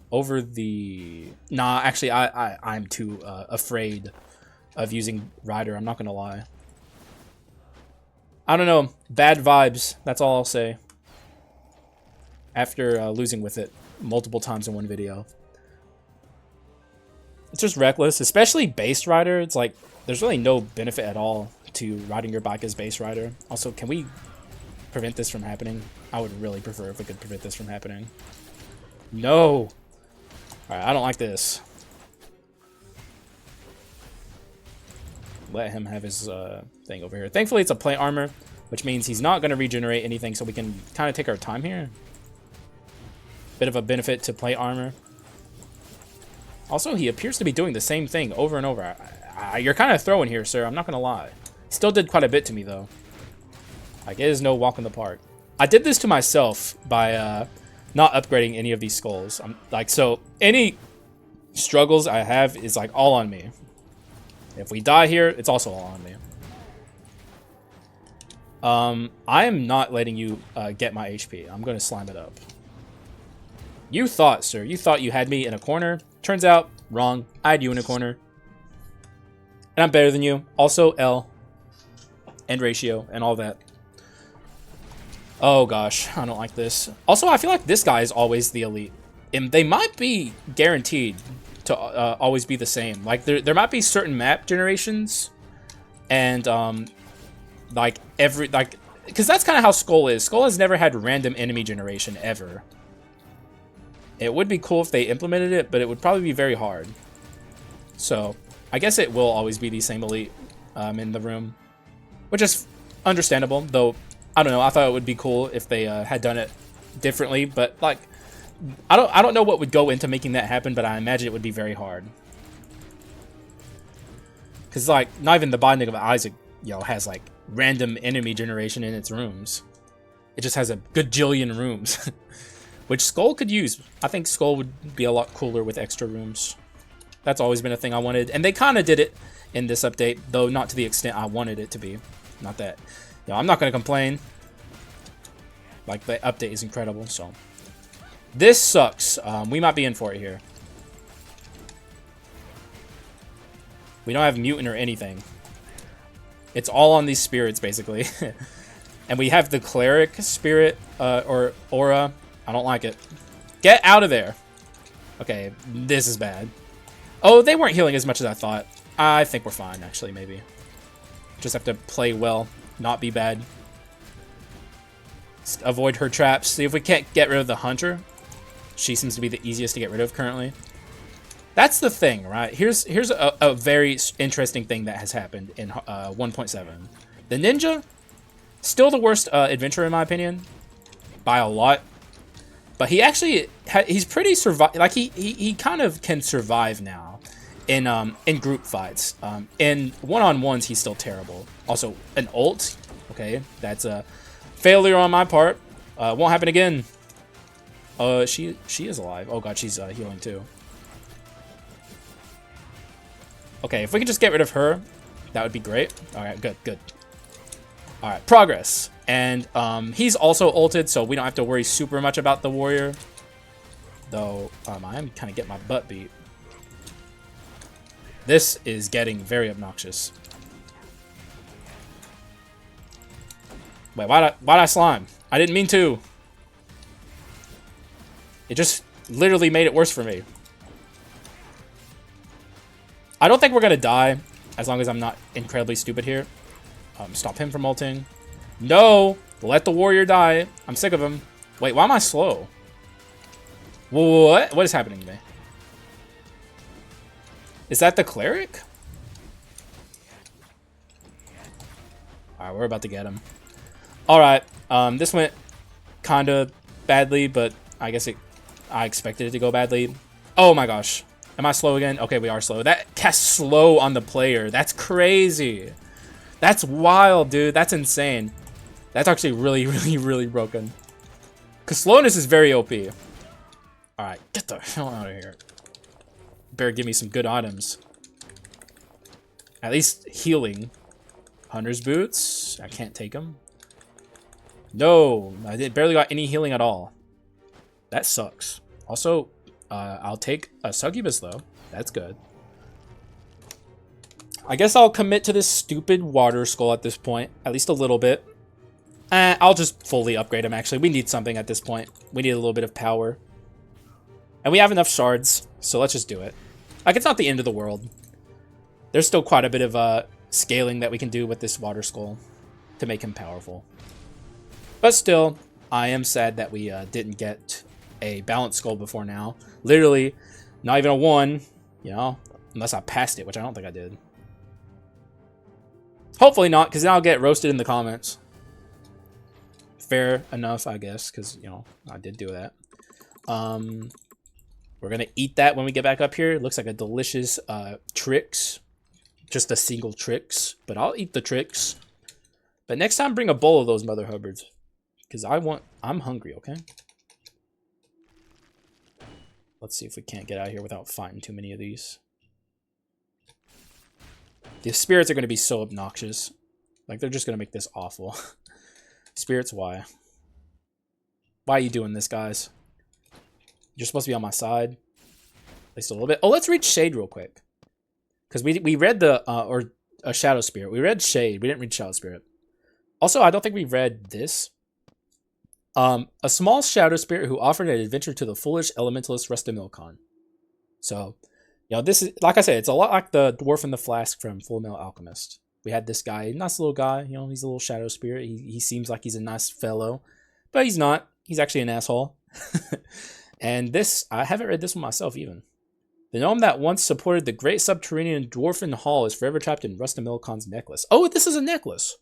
Over the... Nah, actually, I'm too afraid of using Rider. I'm not going to lie. I don't know. Bad vibes. That's all I'll say. After losing with it multiple times in one video. It's just reckless. Especially base Rider. It's like, there's really no benefit at all to riding your bike as base Rider. Also, can we prevent this from happening? I would really prefer if we could prevent this from happening. No! Alright, I don't like this. Let him have his thing over here. Thankfully, it's a plate armor, which means he's not going to regenerate anything, so we can kind of take our time here. Bit of a benefit to plate armor. Also, he appears to be doing the same thing over and over. You're kind of throwing here, sir. I'm not going to lie. Still did quite a bit to me, though. Like, it is no walk in the park. I did this to myself by not upgrading any of these skulls. So any struggles I have is like all on me. If we die here, it's also all on me. I am not letting you get my HP. I'm going to slime it up. You thought, sir. You thought you had me in a corner. Turns out, wrong. I had you in a corner. And I'm better than you. Also, L. And ratio. And all that. Oh, gosh. I don't like this. Also, I feel like this guy is always the elite. And they might be guaranteed to always be the same. Like, there might be certain map generations. And, like, because that's kind of how Skul is. Skul has never had random enemy generation, ever. It would be cool if they implemented it, but it would probably be very hard. So, I guess it will always be the same elite in the room. Which is understandable, though, I don't know, I thought it would be cool if they had done it differently, but, like, I don't know what would go into making that happen, but I imagine it would be very hard. Because, like, not even the Binding of Isaac, has, like, random enemy generation in its rooms. It just has a gajillion rooms. Which Skul could use. I think Skul would be a lot cooler with extra rooms. That's always been a thing I wanted. And they kind of did it in this update, though not to the extent I wanted it to be. Not that. I'm not going to complain. Like, the update is incredible, so. This sucks. We might be in for it here. We don't have mutant or anything. It's all on these spirits, basically. And we have the cleric spirit, or aura. I don't like it. Get out of there. Okay, this is bad. Oh, they weren't healing as much as I thought. I think we're fine, actually, maybe. Just have to play well, not be bad. Just avoid her traps. See if we can't get rid of the Hunter. She seems to be the easiest to get rid of currently. That's the thing, right? Here's a very interesting thing that has happened in 1.7. The Ninja, still the worst adventurer in my opinion, by a lot. But he actually, he's pretty like he kind of can survive now in group fights. In one-on-ones, he's still terrible. Also, an ult, okay, that's a failure on my part. Won't happen again. She is alive. Oh god, she's healing too. Okay, if we could just get rid of her, that would be great. All right, good, good. All right, progress. And he's also ulted, so we don't have to worry super much about the warrior. Though, I am kind of getting my butt beat. This is getting very obnoxious. Wait, why'd I slime? I didn't mean to. It just literally made it worse for me. I don't think we're gonna die, as long as I'm not incredibly stupid here. Stop him from ulting. No! Let the warrior die. I'm sick of him. Wait, why am I slow? What? What is happening to me? Is that the cleric? Alright, we're about to get him. Alright, this went kinda badly, but I guess I expected it to go badly. Oh my gosh. Am I slow again? Okay, we are slow. That casts slow on the player. That's crazy. That's wild, dude. That's insane. That's actually really, really, really broken. Because slowness is very OP. Alright, get the hell out of here. Better give me some good items. At least healing. Hunter's boots. I can't take them. No, I barely got any healing at all. That sucks. Also, I'll take a succubus though. That's good. I guess I'll commit to this stupid water skull at this point. At least a little bit. I'll just fully upgrade him actually. We need something at this point. We need a little bit of power. And we have enough shards, so let's just do it. Like, it's not the end of the world. There's still quite a bit of scaling that we can do with this water skull to make him powerful. But still, I am sad that we didn't get a balanced skull before now. Literally, not even a 1, you know, unless I passed it, which I don't think I did. Hopefully not, because then I'll get roasted in the comments. Fair enough, I guess, because, you know, I did do that. We're going to eat that when we get back up here. It looks like a delicious Trix. Just a single Trix, but I'll eat the Trix. But next time, bring a bowl of those Mother Hubbards, because I'm hungry, okay? Let's see if we can't get out of here without fighting too many of these. The spirits are going to be so obnoxious. Like, they're just going to make this awful. Spirits, why? Why are you doing this, guys? You're supposed to be on my side. At least a little bit. Oh, let's read Shade real quick. Because we read the, or a Shadow Spirit. We read Shade. We didn't read Shadow Spirit. Also, I don't think we read this. A small shadow spirit who offered an adventure to the foolish elementalist Rustamilcon. So, you know, this is, like I said, it's a lot like the Dwarf in the Flask from Full Metal Alchemist. We had this guy, nice little guy, you know, he's a little shadow spirit. He seems like he's a nice fellow, but he's not. He's actually an asshole. And this, I haven't read this one myself even. The gnome that once supported the great subterranean dwarfen hall is forever trapped in Rustamilcon's necklace. Oh, this is a necklace.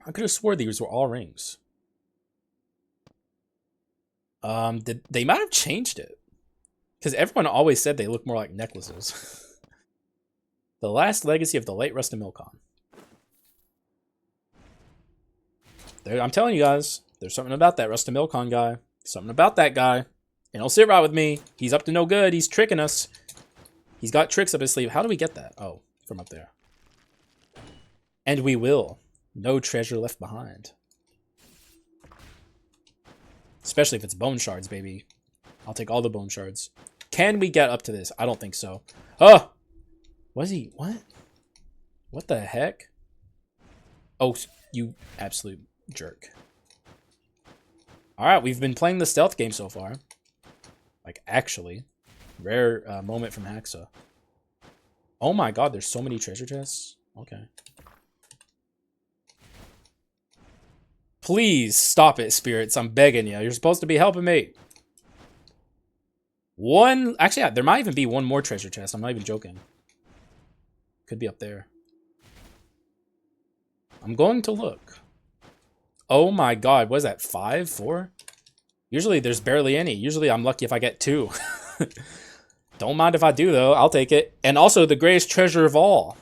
I could have swore these were all rings. They might have changed it. Because everyone always said they look more like necklaces. The last legacy of the late Rustamilcon. I'm telling you guys, there's something about that Rustamilcon guy. Something about that guy. And don't sit right with me. He's up to no good. He's tricking us. He's got tricks up his sleeve. How do we get that? Oh, from up there. And we will. No treasure left behind. Especially if it's bone shards, baby. I'll take all the bone shards. Can we get up to this? I don't think so. Oh! Was he? What? What the heck? Oh, you absolute jerk. Alright, we've been playing the stealth game so far. Like, actually. Rare moment from Haxa. Oh my god, there's so many treasure chests. Okay. Please stop it, spirits. I'm begging you. You're supposed to be helping me. One... Actually, yeah, there might even be one more treasure chest. I'm not even joking. Could be up there. I'm going to look. Oh my god, what is that? 5? 4? Usually there's barely any. Usually I'm lucky if I get 2. Don't mind if I do, though. I'll take it. And also the greatest treasure of all.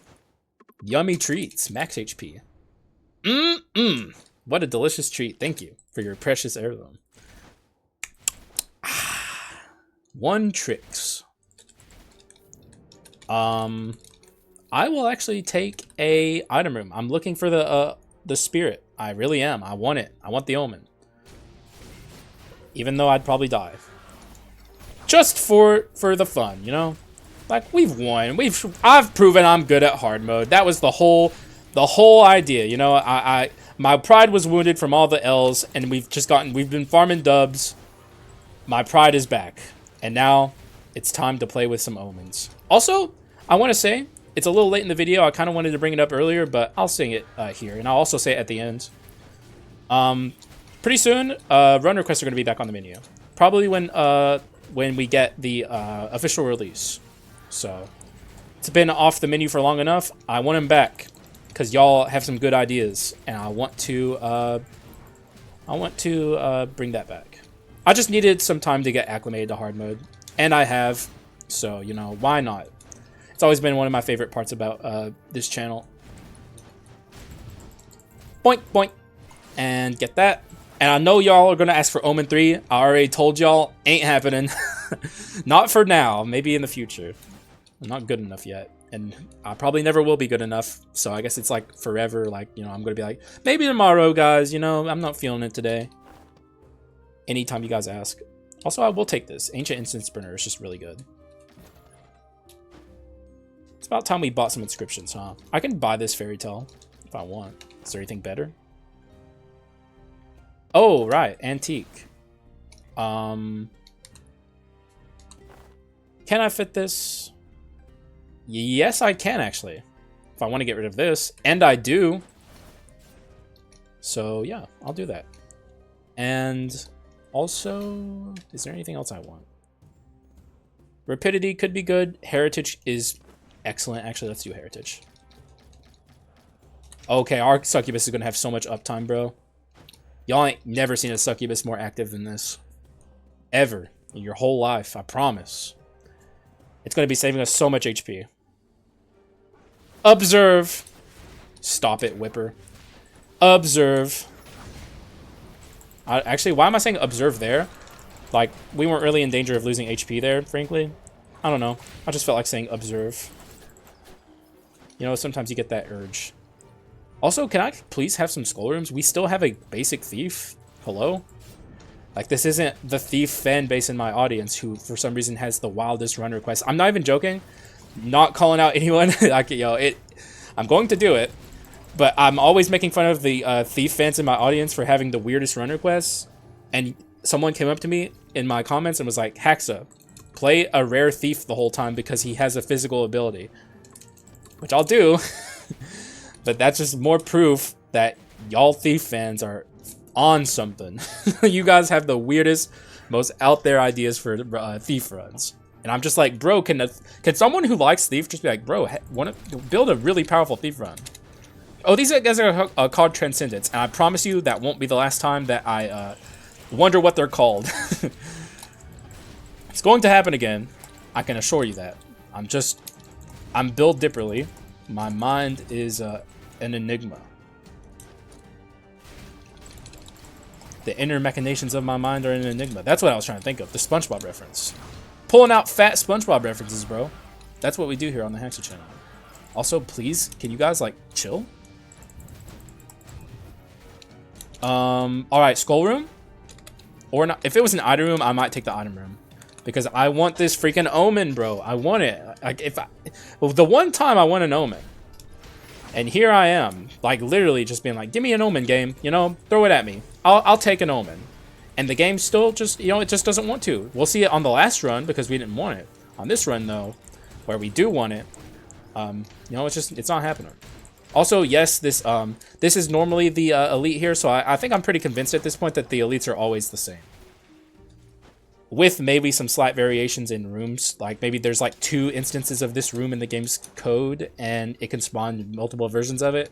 Yummy treats. Max HP. What a delicious treat. Thank you for your precious heirloom. 1 tricks. I will actually take a item room. I'm looking for the spirit. I really am. I want it. I want the omen. Even though I'd probably die. Just for the fun, you know? Like, we've won. I've proven I'm good at hard mode. That was the whole idea, you know? My pride was wounded from all the L's, and we've been farming dubs. My pride is back. And now it's time to play with some omens. Also, I want to say, it's a little late in the video. I kind of wanted to bring it up earlier, but I'll sing it here. And I'll also say it at the end. Pretty soon, run requests are going to be back on the menu. Probably when we get the official release. So, it's been off the menu for long enough. I want them back. Because y'all have some good ideas. And I want to bring that back. I just needed some time to get acclimated to hard mode. And I have. So, you know, why not? It's always been one of my favorite parts about this channel. Boink, boink. And get that. And I know y'all are going to ask for Omen 3. I already told y'all, ain't happening. Not for now. Maybe in the future. I'm not good enough yet. And I probably never will be good enough. So I guess it's like forever. Like, you know, I'm going to be like, maybe tomorrow, guys. You know, I'm not feeling it today. Anytime you guys ask. Also, I will take this. Ancient Instance Burner is just really good. It's about time we bought some inscriptions, huh? I can buy this fairy tale if I want. Is there anything better? Oh, right. Antique. Can I fit this? Yes, I can, actually. If I want to get rid of this. And I do. So, yeah. I'll do that. And also, is there anything else I want? Rapidity could be good. Heritage is excellent. Actually, let's do Heritage. Okay, our succubus is going to have so much uptime, bro. Y'all ain't never seen a succubus more active than this. Ever. In your whole life, I promise. It's going to be saving us so much HP. Observe. Stop it, Whipper. Observe. Actually, why am I saying observe there? Like, we weren't really in danger of losing HP there, frankly. I don't know. I just felt like saying observe. You know, sometimes you get that urge. Also, can I please have some skull rooms? We still have a basic thief. Hello? Like, this isn't the thief fan base in my audience who, for some reason, has the wildest run requests. I'm not even joking. Not calling out anyone. Like, yo, I'm going to do it. But I'm always making fun of the thief fans in my audience for having the weirdest run requests. And someone came up to me in my comments and was like, Haxa, play a rare thief the whole time because he has a physical ability. Which I'll do. But that's just more proof that y'all thief fans are on something. You guys have the weirdest, most out there ideas for thief runs. And I'm just like, bro, can someone who likes thief just be like, bro, want to build a really powerful thief run? Oh, these guys are called Transcendence, and I promise you that won't be the last time that I wonder what they're called. It's going to happen again. I can assure you that. I'm built differently. My mind is an enigma. The inner machinations of my mind are an enigma. That's what I was trying to think of. The SpongeBob reference. Pulling out fat SpongeBob references, bro. That's what we do here on the Haxa channel. Also, please, can you guys, like, chill? Alright, skull room? Or not. If it was an item room, I might take the item room. Because I want this freaking omen, bro. I want it. Like, well, the one time I want an omen. And here I am, like, literally just being like, give me an omen, game. You know, throw it at me. I'll take an omen. And the game still just, you know, it just doesn't want to. We'll see it on the last run because we didn't want it. On this run, though, where we do want it, you know, it's not happening. Also, yes, this is normally the elite here, so I think I'm pretty convinced at this point that the elites are always the same. With maybe some slight variations in rooms, like maybe there's like 2 instances of this room in the game's code, and it can spawn multiple versions of it,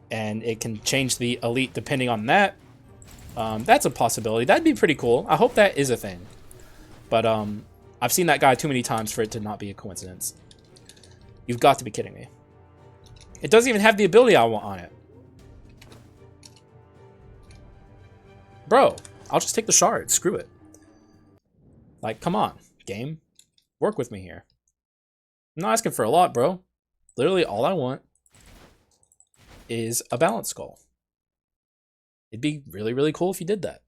and it can change the elite depending on that. That's a possibility. That'd be pretty cool. I hope that is a thing. But I've seen that guy too many times for it to not be a coincidence. You've got to be kidding me. It doesn't even have the ability I want on it. Bro, I'll just take the shard. Screw it. Like, come on, game. Work with me here. I'm not asking for a lot, bro. Literally, all I want is a balanced skull. It'd be really, really cool if you did that.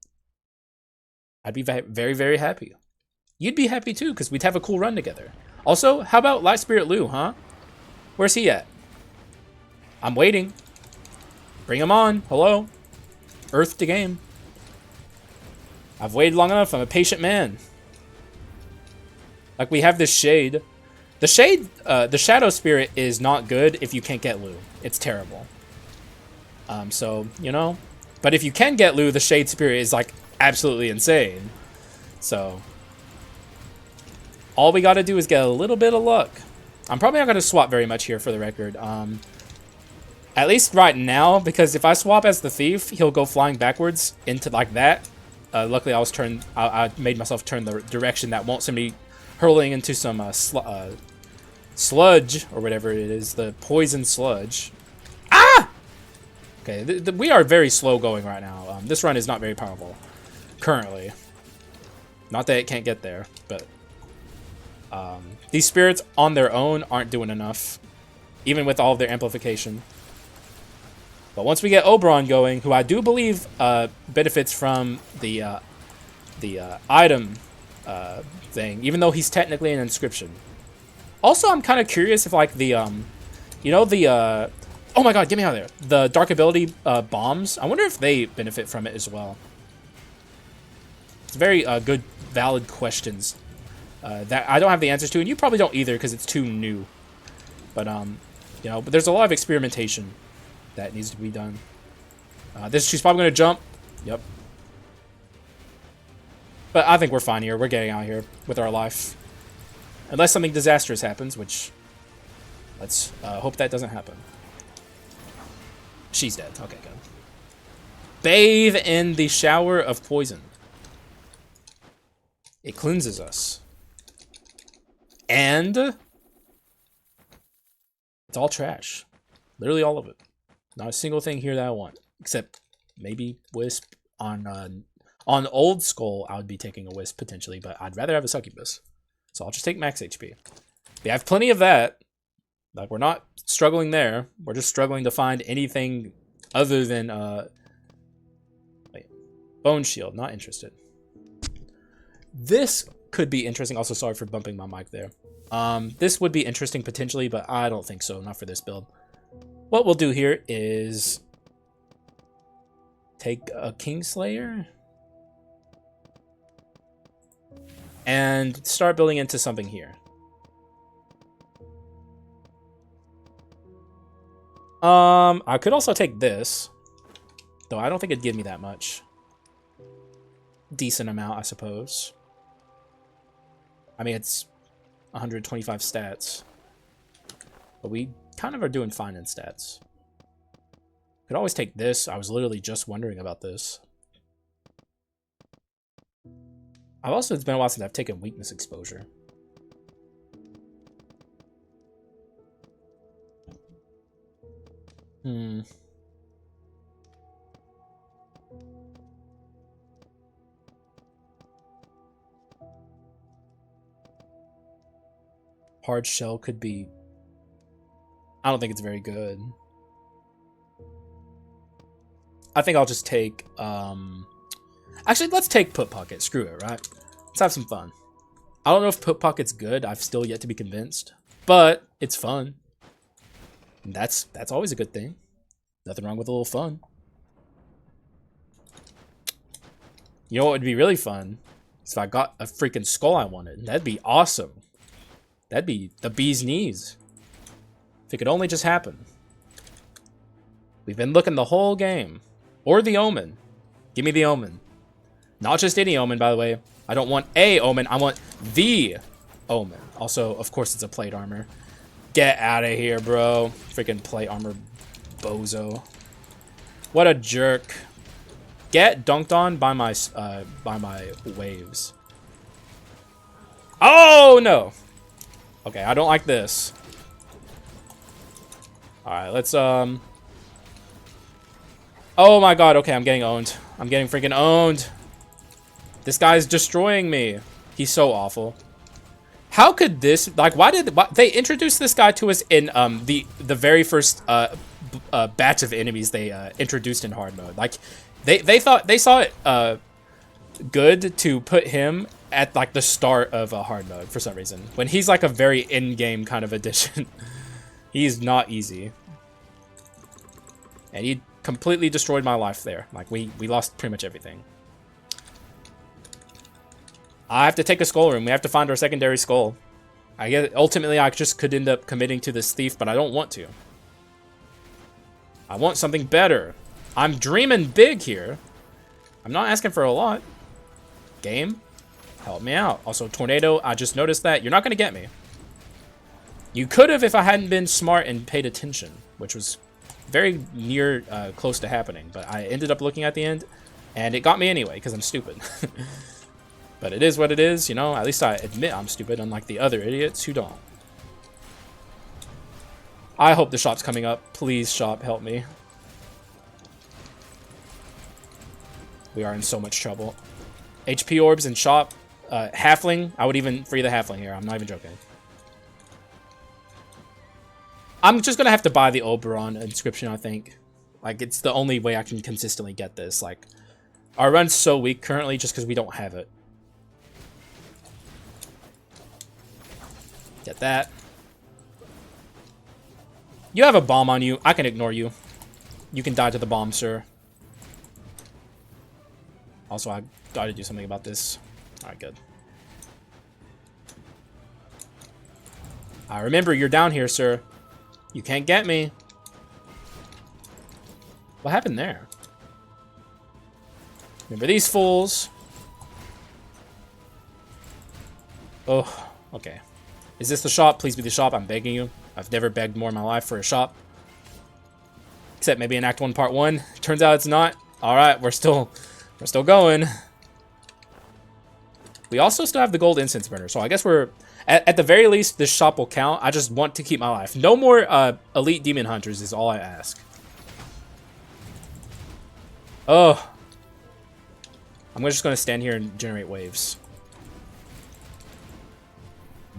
I'd be very, very happy. You'd be happy too, because we'd have a cool run together. Also, how about Light Spirit Lou, huh? Where's he at? I'm waiting. Bring him on. Hello. Earth to game. I've waited long enough. I'm a patient man. Like, we have this shade. The shade, the Shadow Spirit is not good if you can't get Lou. It's terrible. So, you know. But if you can get Lou, the Shade Spirit is, like, absolutely insane. So, all we gotta do is get a little bit of luck. I'm probably not gonna swap very much here for the record. At least right now, because if I swap as the Thief, he'll go flying backwards into, like, that. Luckily, I made myself turn the direction that won't send me hurling into some sludge, or whatever it is, the poison sludge. Ah! Okay, we are very slow going right now. This run is not very powerful, currently. Not that it can't get there, but these spirits on their own aren't doing enough, even with all of their amplification. But once we get Oberon going, who I do believe benefits from the item thing, even though he's technically an inscription. Also, I'm kind of curious if, like, the, you know, the, oh my god, get me out of there. The Dark Ability bombs, I wonder if they benefit from it as well. It's very good, valid questions that I don't have the answers to, and you probably don't either because it's too new. But, you know, but there's a lot of experimentation that needs to be done. She's probably going to jump. Yep. But I think we're fine here. We're getting out here with our life. Unless something disastrous happens, which let's hope that doesn't happen. She's dead. Okay, good. Bathe in the shower of poison. It cleanses us. And it's all trash. Literally all of it. Not a single thing here that I want. Except maybe Wisp. On Old Skull, I would be taking a Wisp potentially, but I'd rather have a Succubus. So I'll just take max HP. We have plenty of that. Like, we're not struggling there. We're just struggling to find anything other than wait, Bone Shield. Not interested. This could be interesting. Also, sorry for bumping my mic there. This would be interesting potentially, but I don't think so. Not for this build. What we'll do here is take a Kingslayer and start building into something here. I could also take this, though I don't think it'd give me that much. Decent amount, I suppose. I mean, it's 125 stats, but we kind of are doing fine in stats. Could always take this. I was literally just wondering about this. It's been a while since I've taken weakness exposure. Hard shell could be... I don't think it's very good. I think I'll just take... Actually, let's take Put Pocket. Screw it, right? Let's have some fun. I don't know if Put Pocket's good. I've still yet to be convinced. But it's fun. And that's always a good thing. Nothing wrong with a little fun. You know what would be really fun? Is if I got a freaking skull I wanted. That'd be awesome. That'd be the bee's knees. If it could only just happen. We've been looking the whole game. Or the Omen. Give me the Omen. Not just any Omen, by the way. I don't want a Omen. I want the Omen. Also, of course, it's a plate armor. Get out of here, bro. Freaking plate armor bozo. What a jerk. Get dunked on by my waves. Oh, no. Okay, I don't like this. Alright, let's, Oh my god, okay, I'm getting owned. I'm getting freaking owned. This guy's destroying me. He's so awful. How could this, like, why they introduced this guy to us in, the very first, batch of enemies they, introduced in hard mode. Like, they saw it, good to put him at, like, the start of a hard mode for some reason. When he's, like, a very in-game kind of addition. He's not easy. And he completely destroyed my life there. Like, we lost pretty much everything. I have to take a skull room. We have to find our secondary skull. I guess ultimately I just could end up committing to this thief, but I don't want to. I want something better. I'm dreaming big here. I'm not asking for a lot. Game, help me out. Also, tornado, I just noticed that. You're not going to get me. You could have if I hadn't been smart and paid attention, which was very near close to happening. But I ended up looking at the end, and it got me anyway, because I'm stupid. But it is what it is, you know? At least I admit I'm stupid, unlike the other idiots who don't. I hope the shop's coming up. Please, shop, help me. We are in so much trouble. HP orbs and shop. Halfling. I would even free the halfling here. I'm not even joking. I'm just going to have to buy the Oberon inscription, I think. Like, it's the only way I can consistently get this. Like, our run's so weak currently just because we don't have it. Get that. You have a bomb on you. I can ignore you. You can die to the bomb, sir. Also, I gotta do something about this. Alright, good. Remember, you're down here, sir. You can't get me. What happened there? Remember these fools. Oh, okay. Is this the shop? Please be the shop. I'm begging you. I've never begged more in my life for a shop. Except maybe in Act 1, Part 1. Turns out it's not. Alright, we're still going. We also still have the gold incense burner, so I guess we're... At the very least, this shop will count. I just want to keep my life. No more elite demon hunters is all I ask. Oh. I'm just going to stand here and generate waves.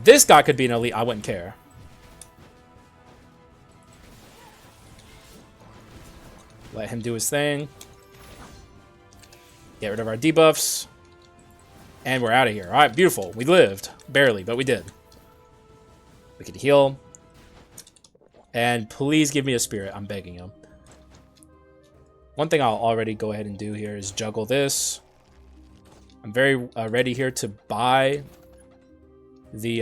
This guy could be an elite. I wouldn't care. Let him do his thing. Get rid of our debuffs. And we're out of here. Alright, beautiful. We lived. Barely, but we did. We could heal. And please give me a spirit. I'm begging you. One thing I'll already go ahead and do here is juggle this. I'm very ready here to buy the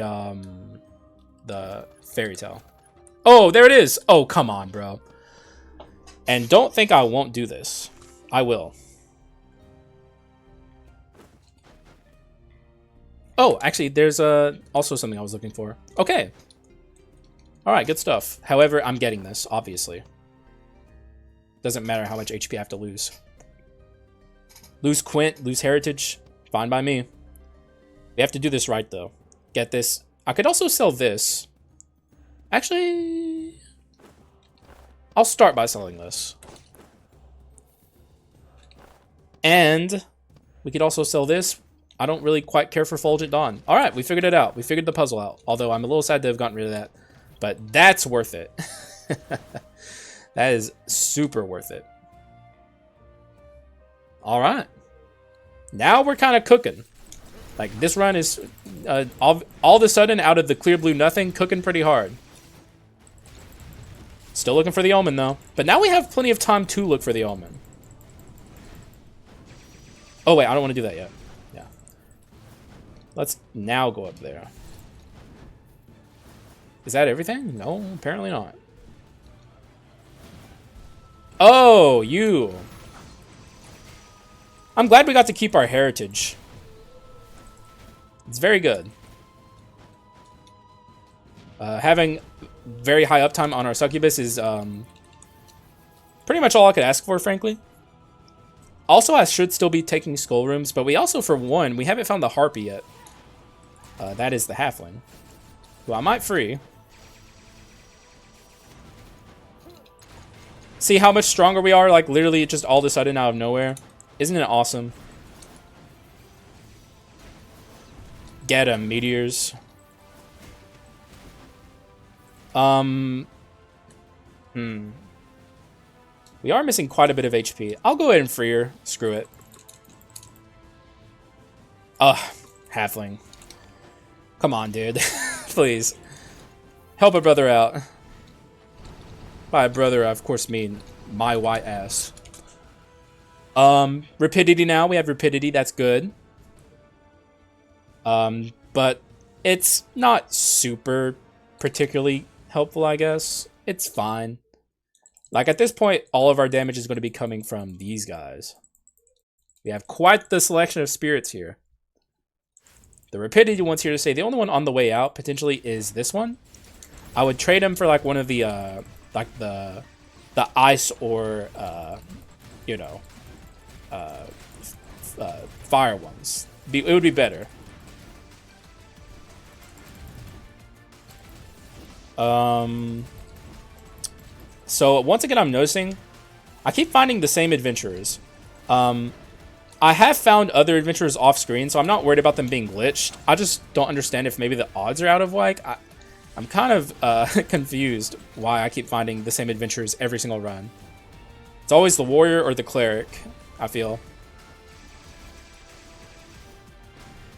fairy tale. Oh, there it is. Oh, come on, bro. And don't think I won't do this. I will. Oh, actually, there's also something I was looking for. Okay. All right, good stuff. However, I'm getting this, obviously. Doesn't matter how much HP I have to lose. Lose Quint, lose Heritage. Fine by me. We have to do this right, though. Get this. I could also sell this. Actually, I'll start by selling this. And we could also sell this. I don't really quite care for Fulgent Dawn. All right, we figured it out. We figured the puzzle out. Although I'm a little sad to have gotten rid of that. But that's worth it. That is super worth it. All right. Now we're kind of cooking. Like, this run is all of a sudden, out of the clear blue nothing, cooking pretty hard. Still looking for the Omen, though. But now we have plenty of time to look for the Omen. Oh, wait, I don't want to do that yet. Yeah. Let's now go up there. Is that everything? No, apparently not. Oh, you. I'm glad we got to keep our heritage. It's very good. Having very high uptime on our succubus is pretty much all I could ask for, frankly. Also, I should still be taking skull rooms, but we also, for one, we haven't found the harpy yet. That is the halfling, who I might free. See how much stronger we are, like literally just all of a sudden out of nowhere. Isn't it awesome? Get 'em, meteors. We are missing quite a bit of HP. I'll go ahead and free her. Screw it. Ugh, halfling. Come on, dude. Please. Help a brother out. By a brother, I of course mean my white ass. Rapidity now. We have rapidity. That's good. But it's not super particularly helpful, I guess. It's fine. Like, at this point, all of our damage is going to be coming from these guys. We have quite the selection of spirits here. The rapidity one's here to say. The only one on the way out, potentially, is this one. I would trade him for, like, one of the, like, the ice or, you know, fire ones. It would be better. So once again, I'm noticing I keep finding the same adventurers. I have found other adventurers off screen, so I'm not worried about them being glitched. I just don't understand if maybe the odds are out of whack. I'm kind of confused why I keep finding the same adventurers every single run. It's always the warrior or the cleric, I feel.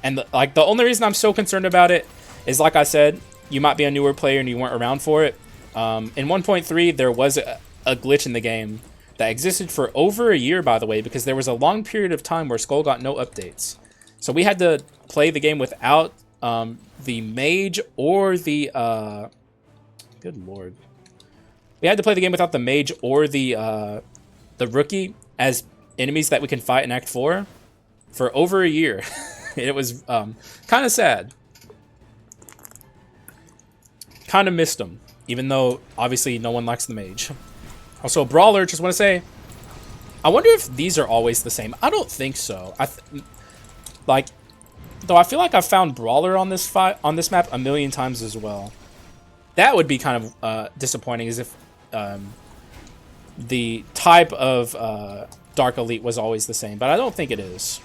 And the only reason I'm so concerned about it is, like I said, you might be a newer player and you weren't around for it. In 1.3, there was a glitch in the game that existed for over a year, by the way, because there was a long period of time where Skul got no updates. So we had to play the game without the mage or the... good lord. We had to play the game without the mage or the rookie as enemies that we can fight in Act 4 for over a year. It was kind of sad. Kind of missed them, even though obviously no one likes the mage. Also, Brawler, just want to say, I wonder if these are always the same. I don't think so. Though I feel like I've found Brawler on this map a million times as well. That would be kind of disappointing, as if the type of Dark Elite was always the same, but I don't think it is.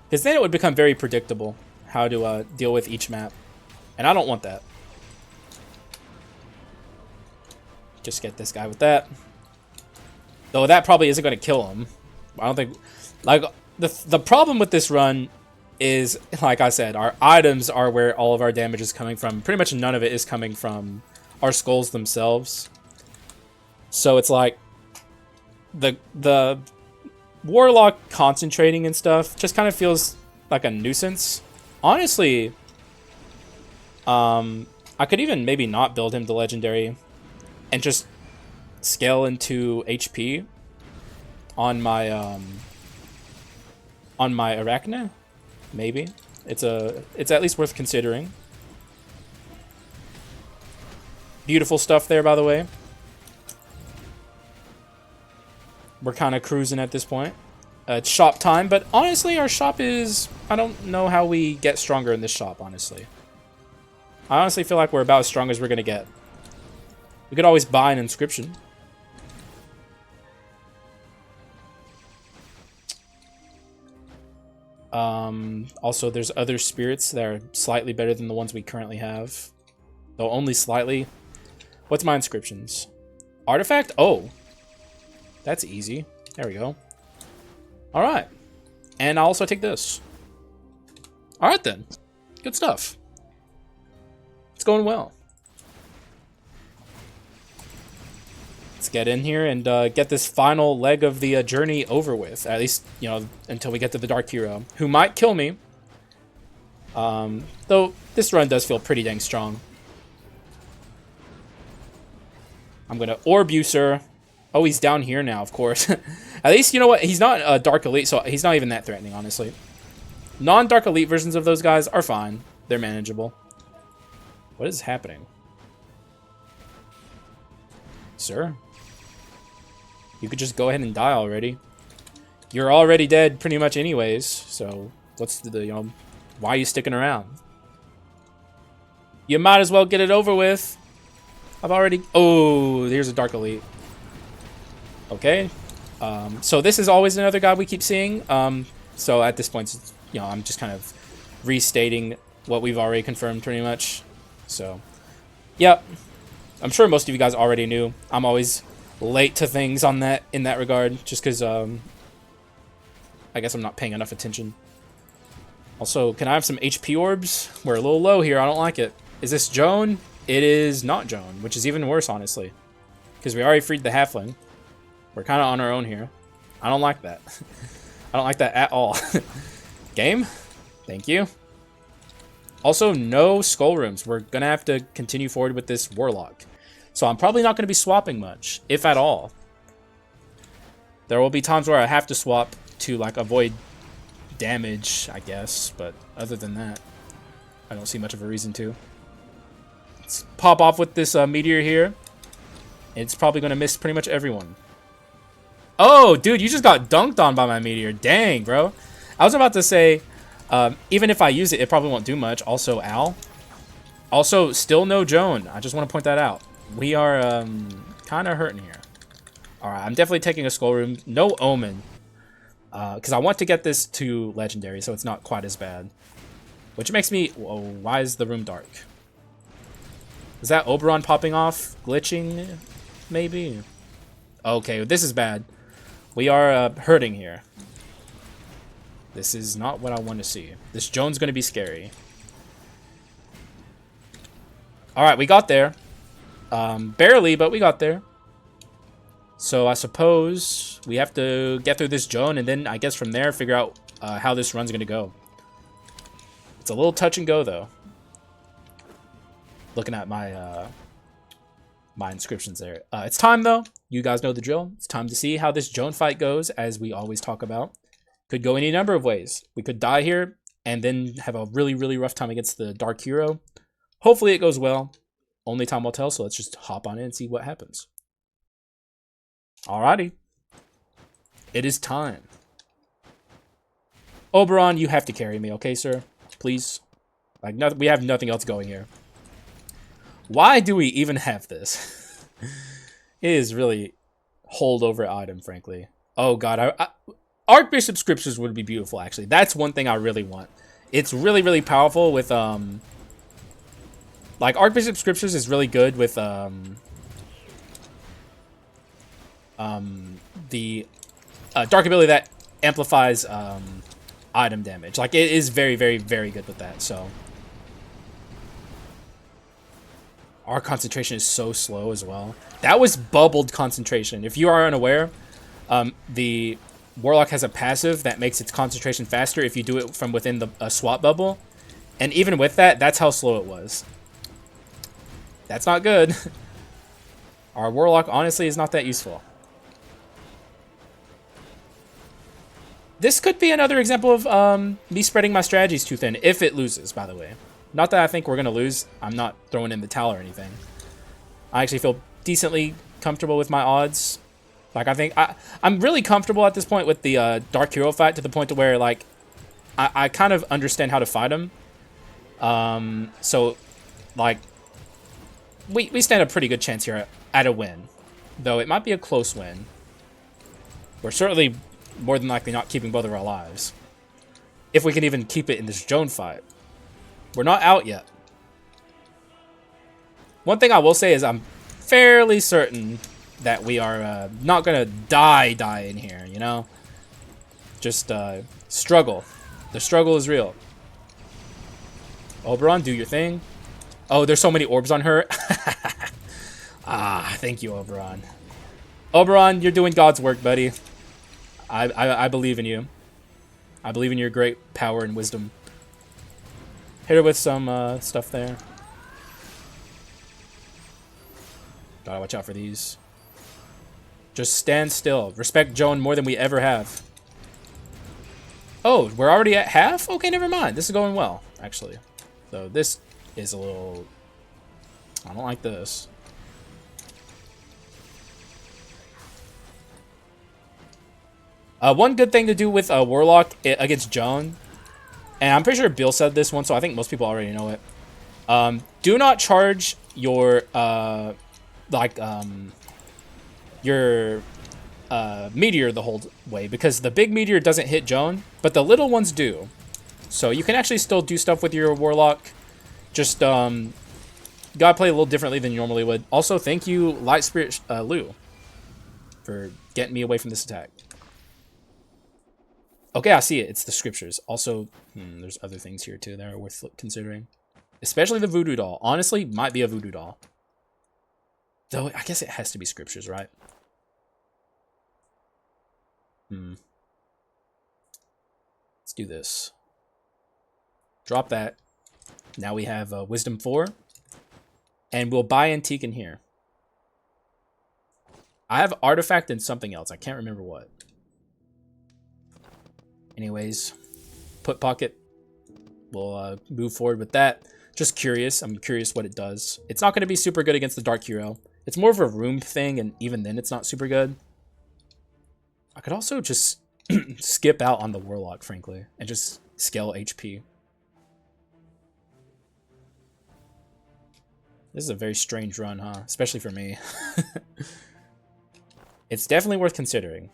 Because then it would become very predictable how to deal with each map. And I don't want that. Just get this guy with that. Though that probably isn't going to kill him. I don't think... Like, the problem with this run is, like I said, our items are where all of our damage is coming from. Pretty much none of it is coming from our skulls themselves. So it's like... The Warlock concentrating and stuff just kind of feels like a nuisance. Honestly, I could even maybe not build him to Legendary and just scale into HP on my Arachne. Maybe it's at least worth considering. Beautiful stuff there, by the way. We're kind of cruising at this point. It's shop time, but honestly, our shop is... I don't know how we get stronger in this shop, honestly. I honestly feel like we're about as strong as we're going to get. We could always buy an inscription. Also, there's other spirits that are slightly better than the ones we currently have. Though only slightly. What's my inscriptions? Artifact? Oh. That's easy. There we go. Alright. And I'll also take this. Alright then. Good stuff. It's going well. Let's get in here and get this final leg of the journey over with. At least, you know, until we get to the Dark Hero. Who might kill me. Though this run does feel pretty dang strong. I'm gonna Orb User. Oh, he's down here now, of course. At least, you know what? He's not a Dark Elite, so he's not even that threatening, honestly. Non-Dark Elite versions of those guys are fine. They're manageable. What is happening? Sir? You could just go ahead and die already. You're already dead pretty much anyways, so what's the, you know, why are you sticking around? You might as well get it over with. I've already... Oh, here's a Dark Elite. Okay. So this is always another guy we keep seeing. So at this point, you know, I'm just kind of restating what we've already confirmed pretty much. So, yeah. I'm sure most of you guys already knew. I'm always late to things on that in that regard, just because I guess I'm not paying enough attention. Also, can I have some HP orbs? We're a little low here. I don't like it. Is this Joan? It is not Joan, which is even worse, honestly, because we already freed the halfling. We're kind of on our own here. I don't like that. I don't like that at all. Game? Thank you. Also, no skull rooms. We're going to have to continue forward with this warlock. So I'm probably not going to be swapping much, if at all. There will be times where I have to swap to, like, avoid damage, I guess. But other than that, I don't see much of a reason to. Let's pop off with this meteor here. It's probably going to miss pretty much everyone. Oh, dude, you just got dunked on by my meteor. Dang, bro. I was about to say, even if I use it, it probably won't do much. Also, Al. Also, still no Joan. I just want to point that out. We are kind of hurting here. All right, I'm definitely taking a skull room. No Omen. Because I want to get this to Legendary, so it's not quite as bad. Which makes me... Whoa, why is the room dark? Is that Oberon popping off? Glitching? Maybe? Okay, this is bad. We are hurting here. This is not what I want to see. This Joan's going to be scary. Alright, we got there. Barely, but we got there. So I suppose we have to get through this Joan, and then I guess from there figure out how this run's going to go. It's a little touch and go, though. Looking at my my inscriptions there. It's time, though. You guys know the drill. It's time to see how this Joan fight goes, as we always talk about. Could go any number of ways. We could die here and then have a really, really rough time against the Dark Hero. Hopefully it goes well. Only time will tell, so let's just hop on in and see what happens. Alrighty. It is time. Oberon, you have to carry me, okay, sir? Please. Like, we have nothing else going here. Why do we even have this? It is really holdover item, frankly. Oh god, Archbishop Scriptures would be beautiful, actually. That's one thing I really want. It's really, really powerful with like Archbishop Scriptures is really good with the dark ability that amplifies item damage. Like, it is very, very, very good with that. So our concentration is so slow as well. That was bubbled concentration. If you are unaware, the Warlock has a passive that makes its concentration faster if you do it from within the swap bubble. And even with that, that's how slow it was. That's not good. Our Warlock, honestly, is not that useful. This could be another example of me spreading my strategies too thin, if it loses, by the way. Not that I think we're going to lose. I'm not throwing in the towel or anything. I actually feel decently comfortable with my odds. Like, I think I'm really comfortable at this point with the Dark Hero fight, to the point to where, like, I kind of understand how to fight him. So, like, we stand a pretty good chance here at a win. Though it might be a close win. We're certainly more than likely not keeping both of our lives. If we can even keep it in this Joan fight. We're not out yet. One thing I will say is I'm fairly certain that we are not going to die in here, you know? Just struggle. The struggle is real. Oberon, do your thing. Oh, there's so many orbs on her. Ah, thank you, Oberon. Oberon, you're doing God's work, buddy. I believe in you. I believe in your great power and wisdom. Hit her with some stuff there. Gotta watch out for these. Just stand still. Respect Joan more than we ever have. Oh, we're already at half? Okay, never mind. This is going well, actually. So this is a little... I don't like this. One good thing to do with Warlock against Joan, and I'm pretty sure Bill said this one, so I think most people already know it. Do not charge your meteor the whole way, because the big meteor doesn't hit Joan, but the little ones do. So you can actually still do stuff with your Warlock. Just gotta play a little differently than you normally would. Also, thank you, Light Spirit Lou, for getting me away from this attack. Okay, I see it. It's the scriptures. Also, there's other things here too that are worth considering. Especially the voodoo doll. Honestly, might be a voodoo doll. Though, I guess it has to be scriptures, right? Let's do this. Drop that. Now we have Wisdom 4. And we'll buy Antique in here. I have Artifact and something else. I can't remember what. Anyways, put pocket. We'll move forward with that. Just curious. I'm curious what it does. It's not going to be super good against the Dark Hero. It's more of a room thing, and even then it's not super good. I could also just skip out on the Warlock, frankly, and just scale HP. This is a very strange run, huh? Especially for me. It's definitely worth considering.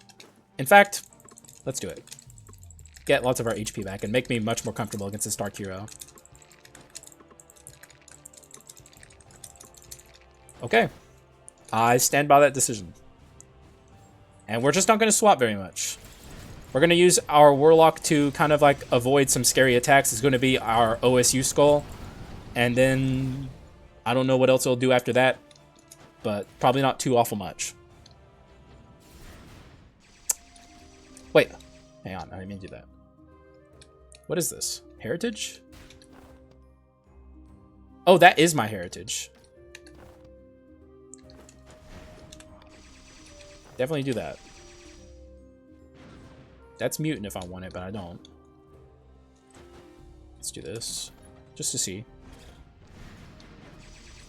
In fact, let's do it. Get lots of our HP back and make me much more comfortable against this Dark Hero. Okay. I stand by that decision. And we're just not going to swap very much. We're going to use our Warlock to kind of like avoid some scary attacks. It's going to be our OSU Skull. And then I don't know what else it'll do after that. But probably not too awful much. Wait. Hang on. I didn't mean to do that. What is this? Heritage? Oh, that is my heritage. Definitely do that. That's mutant if I want it, but I don't. Let's do this. Just to see.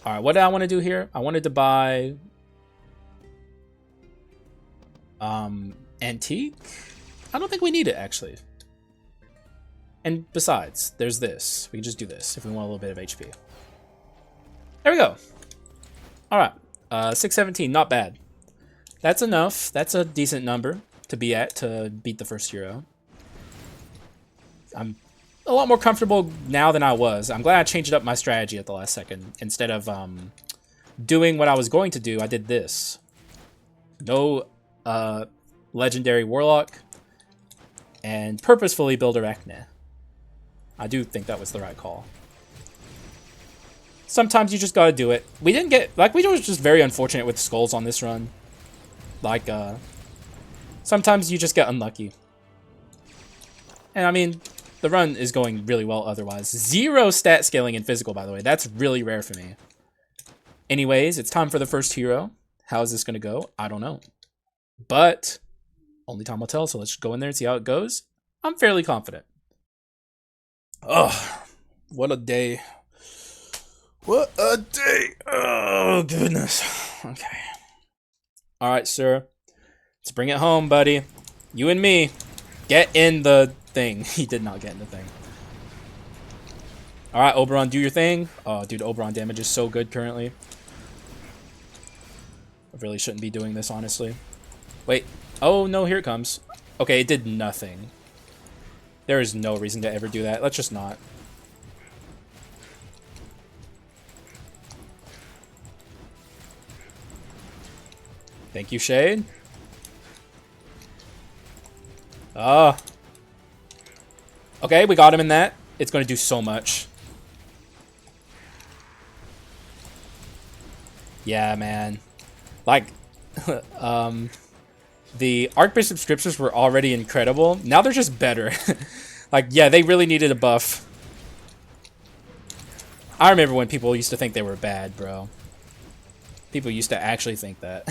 Alright, what did I want to do here? I wanted to buy... Antique? I don't think we need it, actually. And besides, there's this. We can just do this if we want a little bit of HP. There we go. Alright. 617, not bad. That's enough. That's a decent number to be at to beat the first hero. I'm a lot more comfortable now than I was. I'm glad I changed up my strategy at the last second. Instead of doing what I was going to do, I did this. No legendary Warlock. And purposefully build Arachne. I do think that was the right call. Sometimes you just gotta do it. We didn't get... Like, we were just very unfortunate with skulls on this run. Like, sometimes you just get unlucky. And, I mean, the run is going really well otherwise. 0 stat scaling in physical, by the way. That's really rare for me. Anyways, it's time for the first hero. How is this gonna go? I don't know. But... only time will tell, so let's just go in there and see how it goes. I'm fairly confident. Oh, what a day. What a day. Oh, goodness. Okay. All right, sir. Let's bring it home, buddy. You and me. Get in the thing. He did not get in the thing. All right, Oberon, do your thing. Oh, dude, Oberon damage is so good currently. I really shouldn't be doing this, honestly. Wait. Oh, no, here it comes. Okay, it did nothing. There is no reason to ever do that. Let's just not. Thank you, Shade. Ah. Okay, we got him in that. It's going to do so much. Yeah, man. Like, the Archbishop scriptures were already incredible. Now they're just better. Like, yeah, they really needed a buff. I remember when people used to think they were bad, bro. People used to actually think that.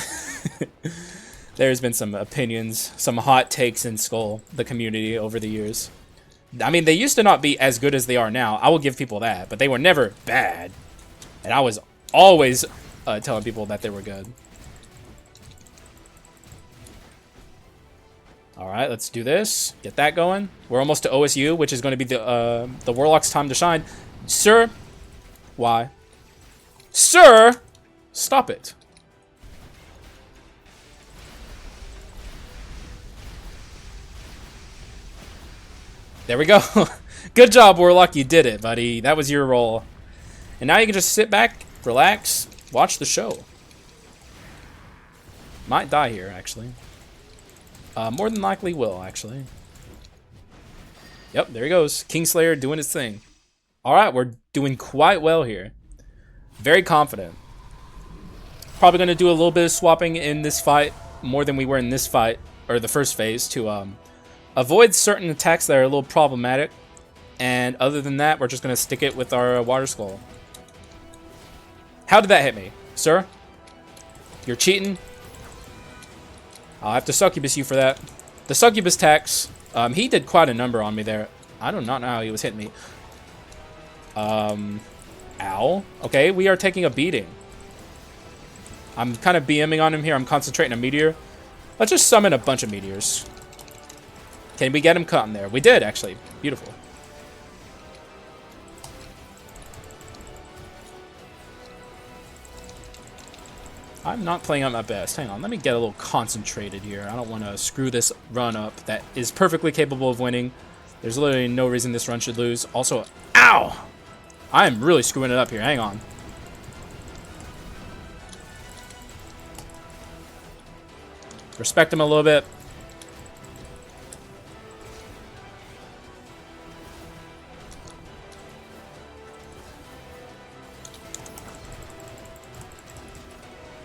There's been some opinions, some hot takes in Skul, the community, over the years. I mean, they used to not be as good as they are now. I will give people that, but they were never bad. And I was always telling people that they were good. Alright, let's do this. Get that going. We're almost to OSU, which is going to be the Warlock's time to shine. Sir? Why? Sir? Stop it. There we go. Good job, Warlock. You did it, buddy. That was your role. And now you can just sit back, relax, watch the show. Might die here, actually. More than likely will, actually. Yep, there he goes. Kingslayer doing his thing. Alright, we're doing quite well here. Very confident. Probably going to do a little bit of swapping in this fight, more than we were in this fight, or the first phase, to avoid certain attacks that are a little problematic. And other than that, we're just going to stick it with our Water Skull. How did that hit me, sir? You're cheating? I'll have to succubus you for that. The succubus tax, he did quite a number on me there. I do not know how he was hitting me. Ow. Okay, we are taking a beating. I'm kind of BMing on him here. I'm concentrating a meteor. Let's just summon a bunch of meteors. Can we get him caught in there? We did, actually. Beautiful. I'm not playing at my best. Hang on, let me get a little concentrated here. I don't want to screw this run up that is perfectly capable of winning. There's literally no reason this run should lose. Also, ow! I am really screwing it up here. Hang on. Respect him a little bit.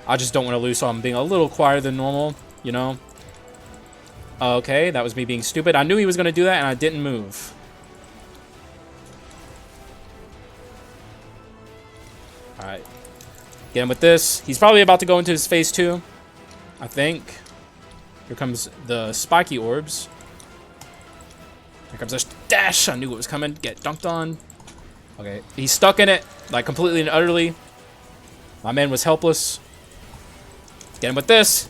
I just don't want to lose, so I'm being a little quieter than normal, you know? Okay, that was me being stupid. I knew he was going to do that, and I didn't move. Alright. Get him with this. He's probably about to go into his phase 2, I think. Here comes the spiky orbs. Here comes a dash. I knew it was coming. Get dunked on. Okay, he's stuck in it, like completely and utterly. My man was helpless. Get him with this.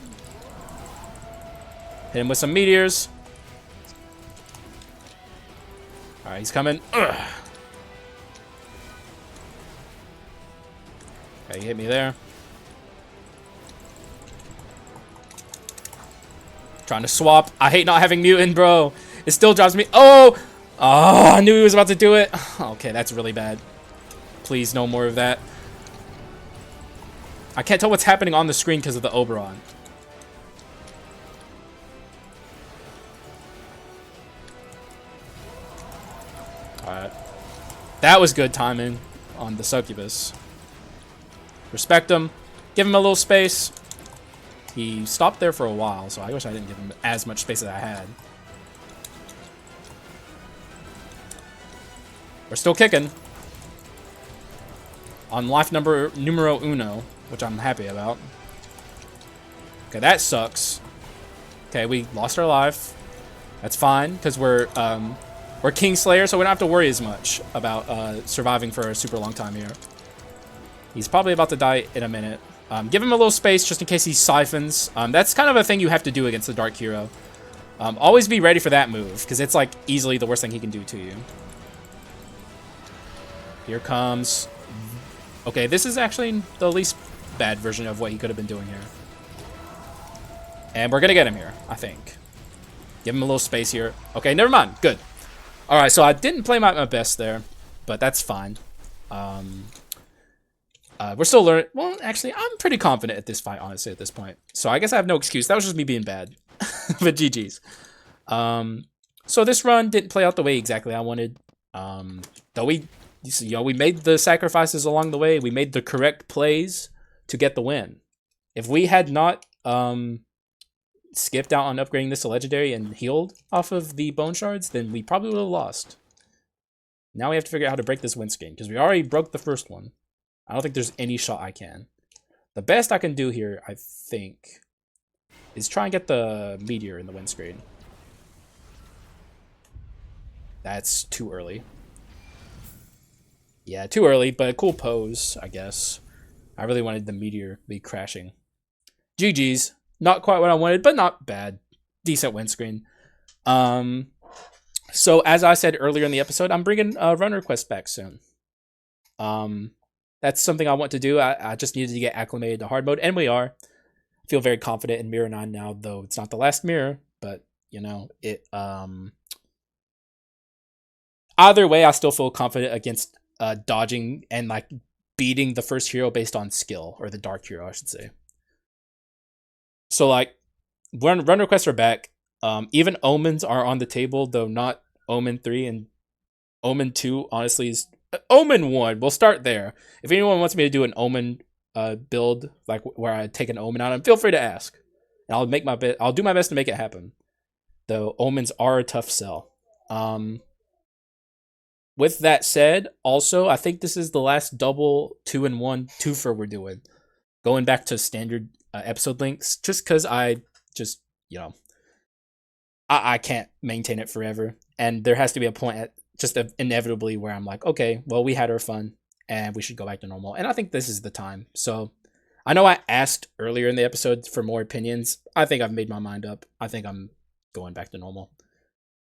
Hit him with some meteors. Alright, he's coming. Ugh. Okay, he hit me there. Trying to swap. I hate not having mutant, bro. It still drives me. Oh! Oh, I knew he was about to do it. Okay, that's really bad. Please, no more of that. I can't tell what's happening on the screen because of the Oberon. Alright. That was good timing on the succubus. Respect him. Give him a little space. He stopped there for a while, so I wish I didn't give him as much space as I had. We're still kicking. On life numero uno, which I'm happy about. Okay, that sucks. Okay, we lost our life. That's fine, because we're Kingslayer, so we don't have to worry as much about surviving for a super long time here. He's probably about to die in a minute. Give him a little space just in case he siphons. That's kind of a thing you have to do against the Dark Hero. Always be ready for that move, because it's like easily the worst thing he can do to you. Here comes... Okay, this is actually the least bad version of what he could have been doing here. And we're going to get him here, I think. Give him a little space here. Okay, never mind. Good. Alright, so I didn't play my best there, but that's fine. We're still learning. Well, actually, I'm pretty confident at this fight, honestly, at this point. So I guess I have no excuse. That was just me being bad. But GG's. So this run didn't play out the way exactly I wanted. Though we made the sacrifices along the way. We made the correct plays to get the win. If we had not skipped out on upgrading this to legendary and healed off of the bone shards, then we probably would have lost. Now we have to figure out how to break this windscreen, because we already broke the first one. I don't think there's any shot I can. The best I can do here, I think, is try and get the meteor in the windscreen. That's too early. Yeah, too early, but a cool pose, I guess. I really wanted the meteor to be crashing. GG's. Not quite what I wanted, but not bad. Decent windscreen. So as I said earlier in the episode, I'm bringing run request back soon. That's something I want to do. I just needed to get acclimated to hard mode, and we are. I feel very confident in Mirror 9 now, though it's not the last mirror, but you know, it either way, I still feel confident against dodging and like beating the first hero based on skill, or the dark hero, I should say. So like run requests are back. Even omens are on the table, though not Omen 3 and Omen 2. Honestly, is Omen 1. We'll start there. If anyone wants me to do an Omen build, like where I take an Omen out, feel free to ask. And I'll make my bit. I'll do my best to make it happen. Though omens are a tough sell. With that said, also I think this is the last double 2-in-1 twofer we're doing. Going back to standard episode links, just because I just, you know, I can't maintain it forever, and there has to be a point at just inevitably where I'm like, okay, well, we had our fun and we should go back to normal, and I think this is the time. So I know I asked earlier in the episode for more opinions. I think I've made my mind up. I think I'm going back to normal,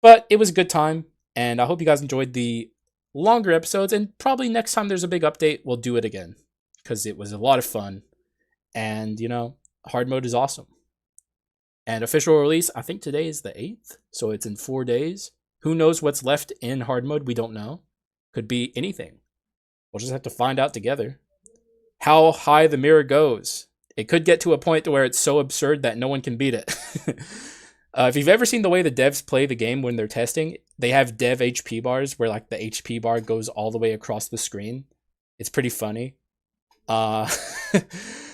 but it was a good time, and I hope you guys enjoyed the longer episodes, and probably next time there's a big update, we'll do it again, because it was a lot of fun, and you know, hard mode is awesome. And official release, I think today is the 8th, so it's in 4 days. Who knows what's left in hard mode? We don't know. Could be anything. We'll just have to find out together. How high the mirror goes. It could get to a point to where it's so absurd that no one can beat it. If you've ever seen the way the devs play the game when they're testing, they have dev HP bars where like the HP bar goes all the way across the screen. It's pretty funny.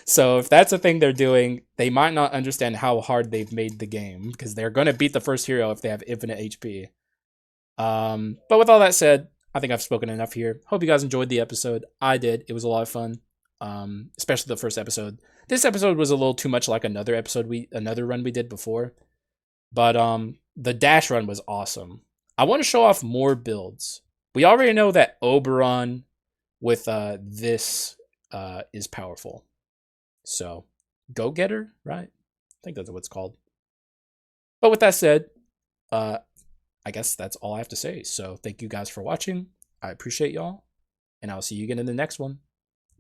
So if that's a thing they're doing, they might not understand how hard they've made the game, because they're going to beat the first hero if they have infinite HP. But with all that said, I think I've spoken enough here. Hope you guys enjoyed the episode. I did. It was a lot of fun, especially the first episode. This episode was a little too much like another run we did before. But the dash run was awesome. I want to show off more builds. We already know that Oberon with this is powerful. So, go-getter, right? I think that's what it's called. But with that said, I guess that's all I have to say. So, thank you guys for watching. I appreciate y'all. And I'll see you again in the next one.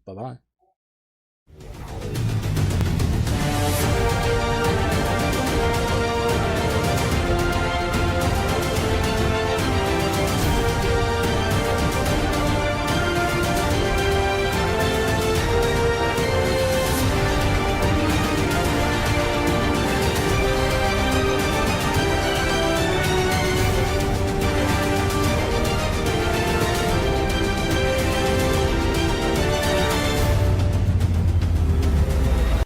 Bye-bye.